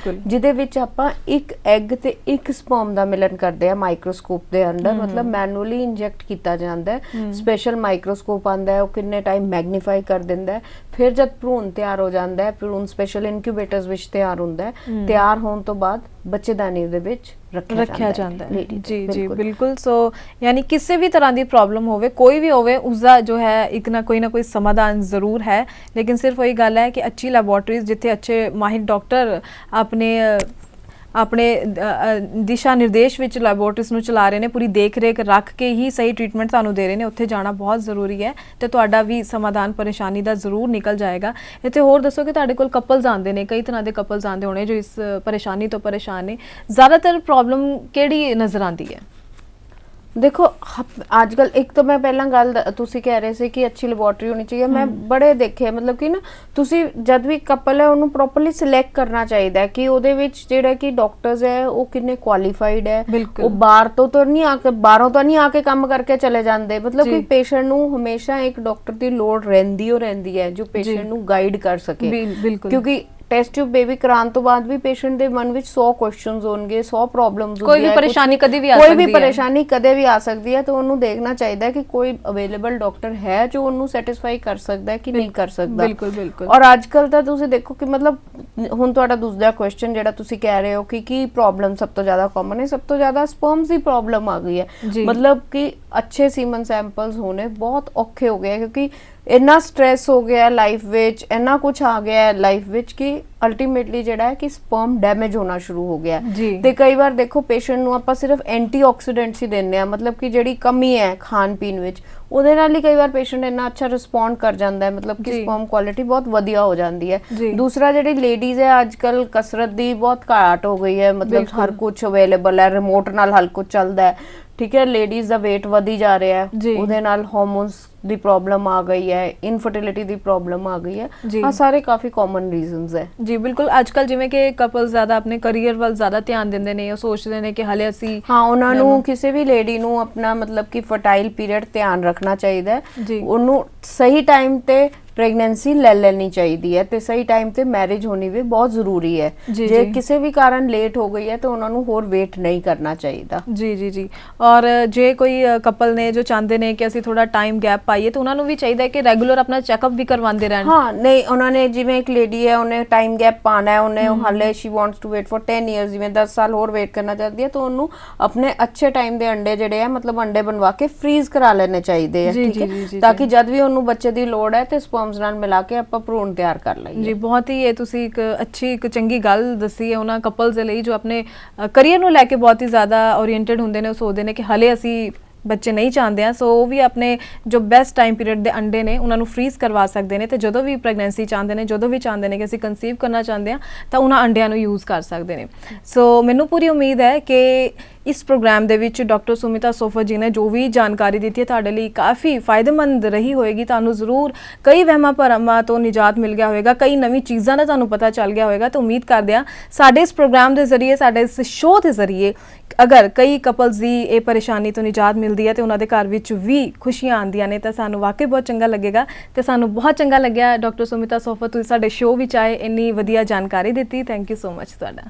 ਜਿਹਦੇ ਵਿੱਚ ਆਪਾਂ ਇੱਕ ਐਗ ਤੇ ਇੱਕ ਸਪਰਮ ਦਾ ਮਿਲਨ ਕਰਦੇ ਆ ਮਾਈਕਰੋਸਕੋਪ ਦੇ ਅੰਦਰ ਮਤਲਬ ਮੈਨੂਅਲੀ ਇੰਜੈਕਟ ਕੀਤਾ ਜਾਂਦਾ ਹੈ ਸਪੈਸ਼ਲ ਮਾਈਕਰੋਸਕੋਪ ਆਂਦਾ ਹੈ ਉਹ ਕਿੰਨੇ ਟਾਈਮ ਮੈਗਨੀਫਾਈ ਕਰ ਦਿੰਦਾ ਹੈ ਫਿਰ ਜਦ ਭਰੂਣ ਤਿਆਰ ਹੋ ਜਾਂਦਾ ਹੈ ਭਰੂਣ ਸਪੈਸ਼ਲ ਇਨਕਿਊਬੇਟਰਸ ਵਿੱਚ ਤਿਆਰ ਹੁੰਦਾ ਹੈ ਤਿਆਰ ਹੋਣ ਤੋਂ ਬਾਅਦ ਬੱਚੇਦਾਨੀ ਦੇ ਵਿੱਚ ਰੱਖਿਆ ਜਾਂਦਾ ਹੈ ਜੀ ਬਿਲਕੁਲ ਸੋ ਯਾਨੀ ਕਿਸੇ ਵੀ ਤਰ੍ਹਾਂ ਦੀ ਪ੍ਰੋਬਲਮ ਹੋਵੇ ਕੋਈ ਵੀ ਹੋਵੇ ਉਸ ਦਾ ਜੋ ਹੈ ਇੱਕ ਨਾ ਕੋਈ ਸਮਾਧਾਨ ਜ਼ਰੂਰ ਹੈ ਲੇਕਿਨ ਸਿਰਫ ਉਹੀ ਗੱਲ ਹੈ ਕਿ ਅੱਛੀ ਲੈਬੋਰੇਟਰੀਜ਼ ਜਿੱਥੇ ਅੱਛੇ ਮਾਹਿਰ ਡਾਕਟਰ ਆਪਣੇ ਦਿਸ਼ਾ ਨਿਰਦੇਸ਼ ਵਿੱਚ ਲੈਬੋਰੇਟਰੀਜ਼ ਨੂੰ ਚਲਾ ਰਹੇ ਨੇ ਪੂਰੀ ਦੇਖ ਰੇਖ ਰੱਖ ਕੇ ਹੀ ਸਹੀ ਟ੍ਰੀਟਮੈਂਟ ਤੁਹਾਨੂੰ ਦੇ ਰਹੇ ਨੇ ਉੱਥੇ ਜਾਣਾ ਬਹੁਤ ਜ਼ਰੂਰੀ ਹੈ ਤੇ ਤੁਹਾਡਾ ਵੀ ਸਮਾਧਾਨ ਪਰੇਸ਼ਾਨੀ ਦਾ ਜ਼ਰੂਰ ਨਿਕਲ ਜਾਏਗਾ ਇੱਥੇ ਹੋਰ ਦੱਸੋ ਕਿ ਤੁਹਾਡੇ ਕੋਲ ਕਪਲਸ ਆਉਂਦੇ ਨੇ ਕਈ ਤਰ੍ਹਾਂ ਦੇ ਕਪਲਸ ਆਉਂਦੇ ਹੋਣੇ ਜੋ ਇਸ ਪਰੇਸ਼ਾਨੀ ਤੋਂ ਪਰੇਸ਼ਾਨ ਨੇ ਜ਼ਿਆਦਾਤਰ ਪ੍ਰੋਬਲਮ ਕਿਹੜੀ ਨਜ਼ਰ ਆਉਂਦੀ ਹੈ ਦੇਖੋ ਅੱਜ ਕੱਲ ਇੱਕ ਤਾਂ ਮੈਂ ਪਹਿਲਾਂ ਗੱਲ ਤੁਸੀਂ ਕਹਿ ਰਹੇ ਸੀ ਕਿ ਅੱਛੀ ਲੈਬੋਰੇਟਰੀ ਹੋਣੀ ਚਾਹੀਏ ਮੈਂ ਬੜੇ ਦੇਖੇ ਮਤਲਬ ਕਿ ਨਾ ਤੁਸੀਂ ਜਦ ਵੀ ਕਪਲ ਹੈ ਉਹਨੂੰ ਪ੍ਰੋਪਰਲੀ ਸਿਲੈਕਟ ਕਰਨਾ ਚਾਹੀਦਾ ਕਿ ਉਹਦੇ ਵਿੱਚ ਜਿਹੜਾ ਕਿ ਡਾਕਟਰਸ ਹੈ ਉਹ ਕਿੰਨੇ ਕੁਆਲੀਫਾਈਡ ਹੈ ਉਹ ਬਾਹਰੋਂ ਤਾਂ ਨਹੀਂ ਆ ਕੇ ਕੰਮ ਕਰਕੇ ਚਲੇ ਜਾਂਦੇ ਮਤਲਬ ਕਿ ਪੇਸ਼ੈਂਟ ਨੂੰ ਹਮੇਸ਼ਾ ਇੱਕ ਡਾਕਟਰ ਦੀ ਲੋੜ ਰਹਿੰਦੀ ਹੈ ਜੋ ਪੇਸ਼ੈਂਟ ਨੂੰ ਗਾਈਡ ਕਰ ਸਕੇ ਕਿਉਂਕਿ ਟੈਸਟ ਟਿਊਬ ਬੇਬੀ ਕਰਾਉਣ ਤੋਂ ਬਾਅਦ ਵੀ ਪੇਸ਼ੈਂਟ ਦੇ ਮਨ ਵਿੱਚ 100 ਕੁਐਸਚਨਸ ਹੋਣਗੇ 100 ਪ੍ਰੋਬਲਮਸ ਕੋਈ ਵੀ ਪਰੇਸ਼ਾਨੀ ਕਦੇ ਵੀ ਆ ਸਕਦੀ ਹੈ ਤਾਂ ਉਹਨੂੰ ਦੇਖਣਾ ਚਾਹੀਦਾ ਹੈ ਕਿ ਕੋਈ ਅਵੇਲੇਬਲ ਡਾਕਟਰ ਹੈ ਜੋ ਉਹਨੂੰ ਸੈਟੀਸਫਾਈ ਕਰ ਸਕਦਾ ਹੈ ਕਿ ਨਹੀਂ ਕਰ ਸਕਦਾ ਬਿਲਕੁਲ ਔਰ ਅੱਜ ਕੱਲ ਤਾਂ ਤੁਸੀਂ ਦੇਖੋ ਕਿ ਮਤਲਬ ਹੁਣ ਤੁਹਾਡਾ ਦੂਸਰਾ ਕੁਐਸਚਨ ਜਿਹੜਾ ਤੁਸੀਂ ਕਹਿ ਰਹੇ ਹੋ ਕਿ ਕੀ ਪ੍ਰੋਬਲਮ ਸਭ ਤੋਂ ਜ਼ਿਆਦਾ ਕਾਮਨ ਹੈ ਸਭ ਤੋਂ ਜ਼ਿਆਦਾ ਸਪਰਮਸ ਦੀ ਪ੍ਰੋਬਲਮ ਆ ਗਈ ਹੈ ਮਤਲਬ ਕਿ ਅੱਛੇ ਸੀਮਨ ਸੈਂਪਲਸ ਹੋਣੇ ਬਹੁਤ ਔਖੇ ਹੋ ਗਏ ਕਿਉਂਕਿ ਇੰਨਾ ਸਟ੍ਰੈਸ ਹੋ ਗਿਆ ਲਾਈਫ ਵਿੱਚ ਇੰਨਾ ਕੁਝ ਆ ਗਿਆ ਲਾਈਫ ਵਿੱਚ ਕਿ ਅਲਟੀਮੇਟਲੀ ਜਿਹੜਾ ਹੈ ਕਿ ਸਪਰਮ ਡੈਮੇਜ ਹੋਣਾ ਸ਼ੁਰੂ ਹੋ ਗਿਆ ਤੇ ਕਈ ਵਾਰ ਦੇਖੋ ਪੇਸ਼ੈਂਟ ਨੂੰ ਆਪਾਂ ਸਿਰਫ ਐਂਟੀਆਕਸੀਡੈਂਟਸ ਹੀ ਦਿੰਦੇ ਆ ਮਤਲਬ ਕਿ ਜਿਹੜੀ ਕਮੀ ਹੈ ਖਾਣ ਪੀਣ ਵਿੱਚ ਉਹਦੇ ਨਾਲ ਹੀ ਕਈ ਵਾਰ ਪੇਸ਼ੈਂਟ ਇੰਨਾ ਅੱਛਾ ਰਿਸਪੌਂਡ ਕਰ ਜਾਂਦਾ ਹੈ ਮਤਲਬ ਕਿ ਸਪਰਮ ਕੁਆਲਿਟੀ ਬਹੁਤ ਵਧੀਆ ਹੋ ਜਾਂਦੀ ਹੈ ਦੂਸਰਾ ਜਿਹੜੀ ਲੇਡੀਜ਼ ਹੈ ਅੱਜ ਕੱਲ ਕਸਰਤ ਦੀ ਬਹੁਤ ਘਾਟ ਹੋ ਗਈ ਹੈ ਮਤਲਬ ਹਰ ਕੁਝ ਅਵੇਲੇਬਲ ਹੈ ਰਿਮੋਟ ਨਾਲ ਹਰ ਕੁਝ ਚੱਲਦਾ ਹੈ ਠੀਕ ਹੈ ਲੇਡੀਜ਼ ਦਾ weight ਵਧੀ ਜਾ ਰਿਹਾ ਹੈ ਉਹਦੇ ਨਾਲ ਹਾਰਮੋਨਸ ਦੀ ਪ੍ਰੋਬਲਮ ਆ ਗਈ ਹੈ ਇਨਫਰਟੀਲਿਟੀ ਦੀ ਪ੍ਰੋਬਲਮ ਆ ਗਈ ਹੈ ਆ ਸਾਰੇ ਕਾਫੀ ਕਾਮਨ ਰੀਜ਼ਨਸ ਹੈ ਜੀ ਬਿਲਕੁਲ ਅੱਜ ਕੱਲ ਜਿਵੇਂ ਕਿ ਕਪਲ ਜ਼ਿਆਦਾ ਆਪਣੇ ਕੈਰੀਅਰ ਵੱਲ ਜ਼ਿਆਦਾ ਧਿਆਨ ਦਿੰਦੇ ਨੇ ਉਹ ਸੋਚਦੇ ਨੇ ਕਿ ਹਲੇ ਅਸੀਂ ਉਹਨਾਂ ਨੂੰ ਕਿਸੇ ਵੀ ਲੇਡੀ ਨੂੰ ਆਪਣਾ ਮਤਲਬ ਕਿ ਫਰਟਾਈਲ ਪੀਰੀਅਡ ਧਿਆਨ ਰੱਖਣਾ ਚਾਹੀਦਾ ਹੈ ਉਹਨੂੰ ਸਹੀ ਟਾਈਮ ਤੇ ਪ੍ਰੈਗਨੈਂਸੀ ਲੈ ਲੈਣੀ ਚਾਹੀਦੀ ਹੈ ਤੇ ਸਹੀ ਟਾਈਮ ਤੇ ਮੈਰਿਜ ਹੋਣੀ ਵੀ ਬਹੁਤ ਜ਼ਰੂਰੀ ਹੈ ਜੇ ਕਿਸੇ ਵੀ ਕਾਰਨ ਲੇਟ ਹੋ ਗਈ ਹੈ ਤਾਂ ਉਹਨਾਂ ਨੂੰ ਹੋਰ ਵੇਟ ਨਹੀਂ ਕਰਨਾ ਚਾਹੀਦਾ ਜੀ ਔਰ ਜੇ ਕੋਈ ਕਪਲ ਨੇ ਜੋ ਚਾਹੁੰਦੇ ਨੇ ਕਿ ਅਸੀਂ ਥੋੜਾ ਟਾਈਮ ਗੈਪ ਪਾਈਏ ਤਾਂ ਉਹਨਾਂ ਨੂੰ ਵੀ ਚਾਹੀਦਾ ਹੈ ਕਿ ਰੈਗੂਲਰ ਆਪਣਾ ਚੈੱਕਅਪ ਵੀ ਕਰਵਾਉਂਦੇ ਰਹਿਣ ਨਹੀਂ ਉਹਨਾਂ ਨੇ ਜਿਵੇਂ ਇੱਕ ਲੇਡੀ ਹੈ ਉਹਨੇ ਟਾਈਮ ਗੈਪ ਪਾਣਾ ਹੈ ਉਹਨੇ ਹਾਲੇ she wants to wait for 10 years ਜਿਵੇਂ 10 ਸਾਲ ਹੋਰ ਵੇਟ ਕਰਨਾ ਚਾਹਦੀ ਹੈ ਤਾਂ ਉਹਨੂੰ ਆਪਣੇ ਅੱਛੇ ਟਾਈਮ ਦੇ ਅੰਡੇ ਜਿਹੜੇ ਆ ਮਤਲਬ ਅੰਡੇ ਬਣਵਾ ਕੇ ਫ੍ਰੀਜ਼ ਕਰਾ ਲੈਣੇ ਚਾਹੀਦੇ ਆ ਠੀਕ ਹੈ ਤਾਂ ਕਿ ਜਦ ਵੀ ਉਹਨੂੰ ਬੱਚੇ ਦੀ ਲੋੜ ਹੈ ਤੇ ਸਪਰਮਸ ਨਾਲ ਮਿਲਾ ਕੇ ਆਪਾਂ ਭਰੂਣ ਤਿਆਰ ਕਰ ਲਈਏ ਜੀ ਬਹੁਤ ਹੀ ਇਹ ਤੁਸੀਂ ਇੱਕ ਚੰਗੀ ਗੱਲ ਦੱਸੀ ਹੈ ਉਹਨਾਂ ਕਪਲਸ ਦੇ ਲਈ ਜੋ ਆਪਣੇ ਕੈਰੀਅਰ ਨੂੰ ਲੈ ਕੇ ਬਹੁਤ ਹੀ ਜ਼ਿਆਦਾ ਓਰੀਐਂਟਡ ਹੁੰਦੇ ਨੇ ਉਹ ਸੋਚਦੇ ਨੇ ਕਿ ਹਲੇ ਅਸੀਂ ਬੱਚੇ ਨਹੀਂ ਚਾਹੁੰਦੇ ਆ ਸੋ ਉਹ ਵੀ ਆਪਣੇ ਜੋ ਬੈਸਟ ਟਾਈਮ ਪੀਰੀਅਡ ਦੇ ਅੰਡੇ ਨੇ ਉਹਨਾਂ ਨੂੰ ਫ੍ਰੀਜ਼ ਕਰਵਾ ਸਕਦੇ ਨੇ ਤੇ ਜਦੋਂ ਵੀ ਪ੍ਰੈਗਨੈਂਸੀ ਚਾਹੁੰਦੇ ਨੇ ਜਦੋਂ ਵੀ ਚਾਹੁੰਦੇ ਨੇ ਕਿ ਅਸੀਂ ਕਨਸੀਵ ਕਰਨਾ ਚਾਹੁੰਦੇ ਆ ਤਾਂ ਉਹਨਾਂ ਅੰਡਿਆਂ ਨੂੰ ਯੂਜ਼ ਕਰ ਸਕਦੇ ਨੇ ਸੋ ਮੈਨੂੰ ਪੂਰੀ ਉਮੀਦ ਹੈ ਕਿ ਇਸ ਪ੍ਰੋਗਰਾਮ ਦੇ ਵਿੱਚ ਡਾਕਟਰ ਸੁਮਿਤਾ ਸੋਫਤ ਜੀ ਨੇ ਜੋ ਵੀ ਜਾਣਕਾਰੀ ਦਿੱਤੀ ਹੈ ਤੁਹਾਡੇ ਲਈ ਕਾਫੀ ਫਾਇਦੇਮੰਦ ਰਹੀ ਹੋਏਗੀ। ਤੁਹਾਨੂੰ ਜ਼ਰੂਰ ਕਈ ਵਹਿਮਾਂ ਭਰਮਾਂ ਤੋਂ ਨਿਜਾਤ ਮਿਲ ਗਿਆ ਹੋਵੇਗਾ, ਕਈ ਨਵੀਂ ਚੀਜ਼ਾਂ ਦਾ ਤੁਹਾਨੂੰ ਪਤਾ ਚੱਲ ਗਿਆ ਹੋਵੇਗਾ। ਤਾਂ ਉਮੀਦ ਕਰਦੇ ਹਾਂ ਸਾਡੇ ਇਸ ਪ੍ਰੋਗਰਾਮ ਦੇ ਜ਼ਰੀਏ, ਸਾਡੇ ਇਸ ਸ਼ੋਅ ਦੇ ਜ਼ਰੀਏ ਅਗਰ ਕਈ ਕਪਲਸ ਦੀ ਇਹ ਪਰੇਸ਼ਾਨੀ ਤੋਂ ਨਿਜਾਤ ਮਿਲਦੀ ਹੈ ਤੇ ਉਹਨਾਂ ਦੇ ਘਰ ਵਿੱਚ ਵੀ ਖੁਸ਼ੀਆਂ ਆਉਂਦੀਆਂ ਨੇ ਤਾਂ ਸਾਨੂੰ ਵਾਕਈ ਬਹੁਤ ਚੰਗਾ ਲੱਗੇਗਾ। ਤੇ ਸਾਨੂੰ ਬਹੁਤ ਚੰਗਾ ਲੱਗਿਆ ਡਾਕਟਰ ਸੁਮਿਤਾ ਸੋਫਤ ਤੁਸੀਂ ਸਾਡੇ ਸ਼ੋਅ ਵਿੱਚ ਆਏ, ਇੰਨੀ ਵਧੀਆ ਜਾਣਕਾਰੀ ਦਿੱਤੀ। ਥੈਂਕ ਯੂ ਸੋ ਮਚ ਤੁਹਾਡਾ।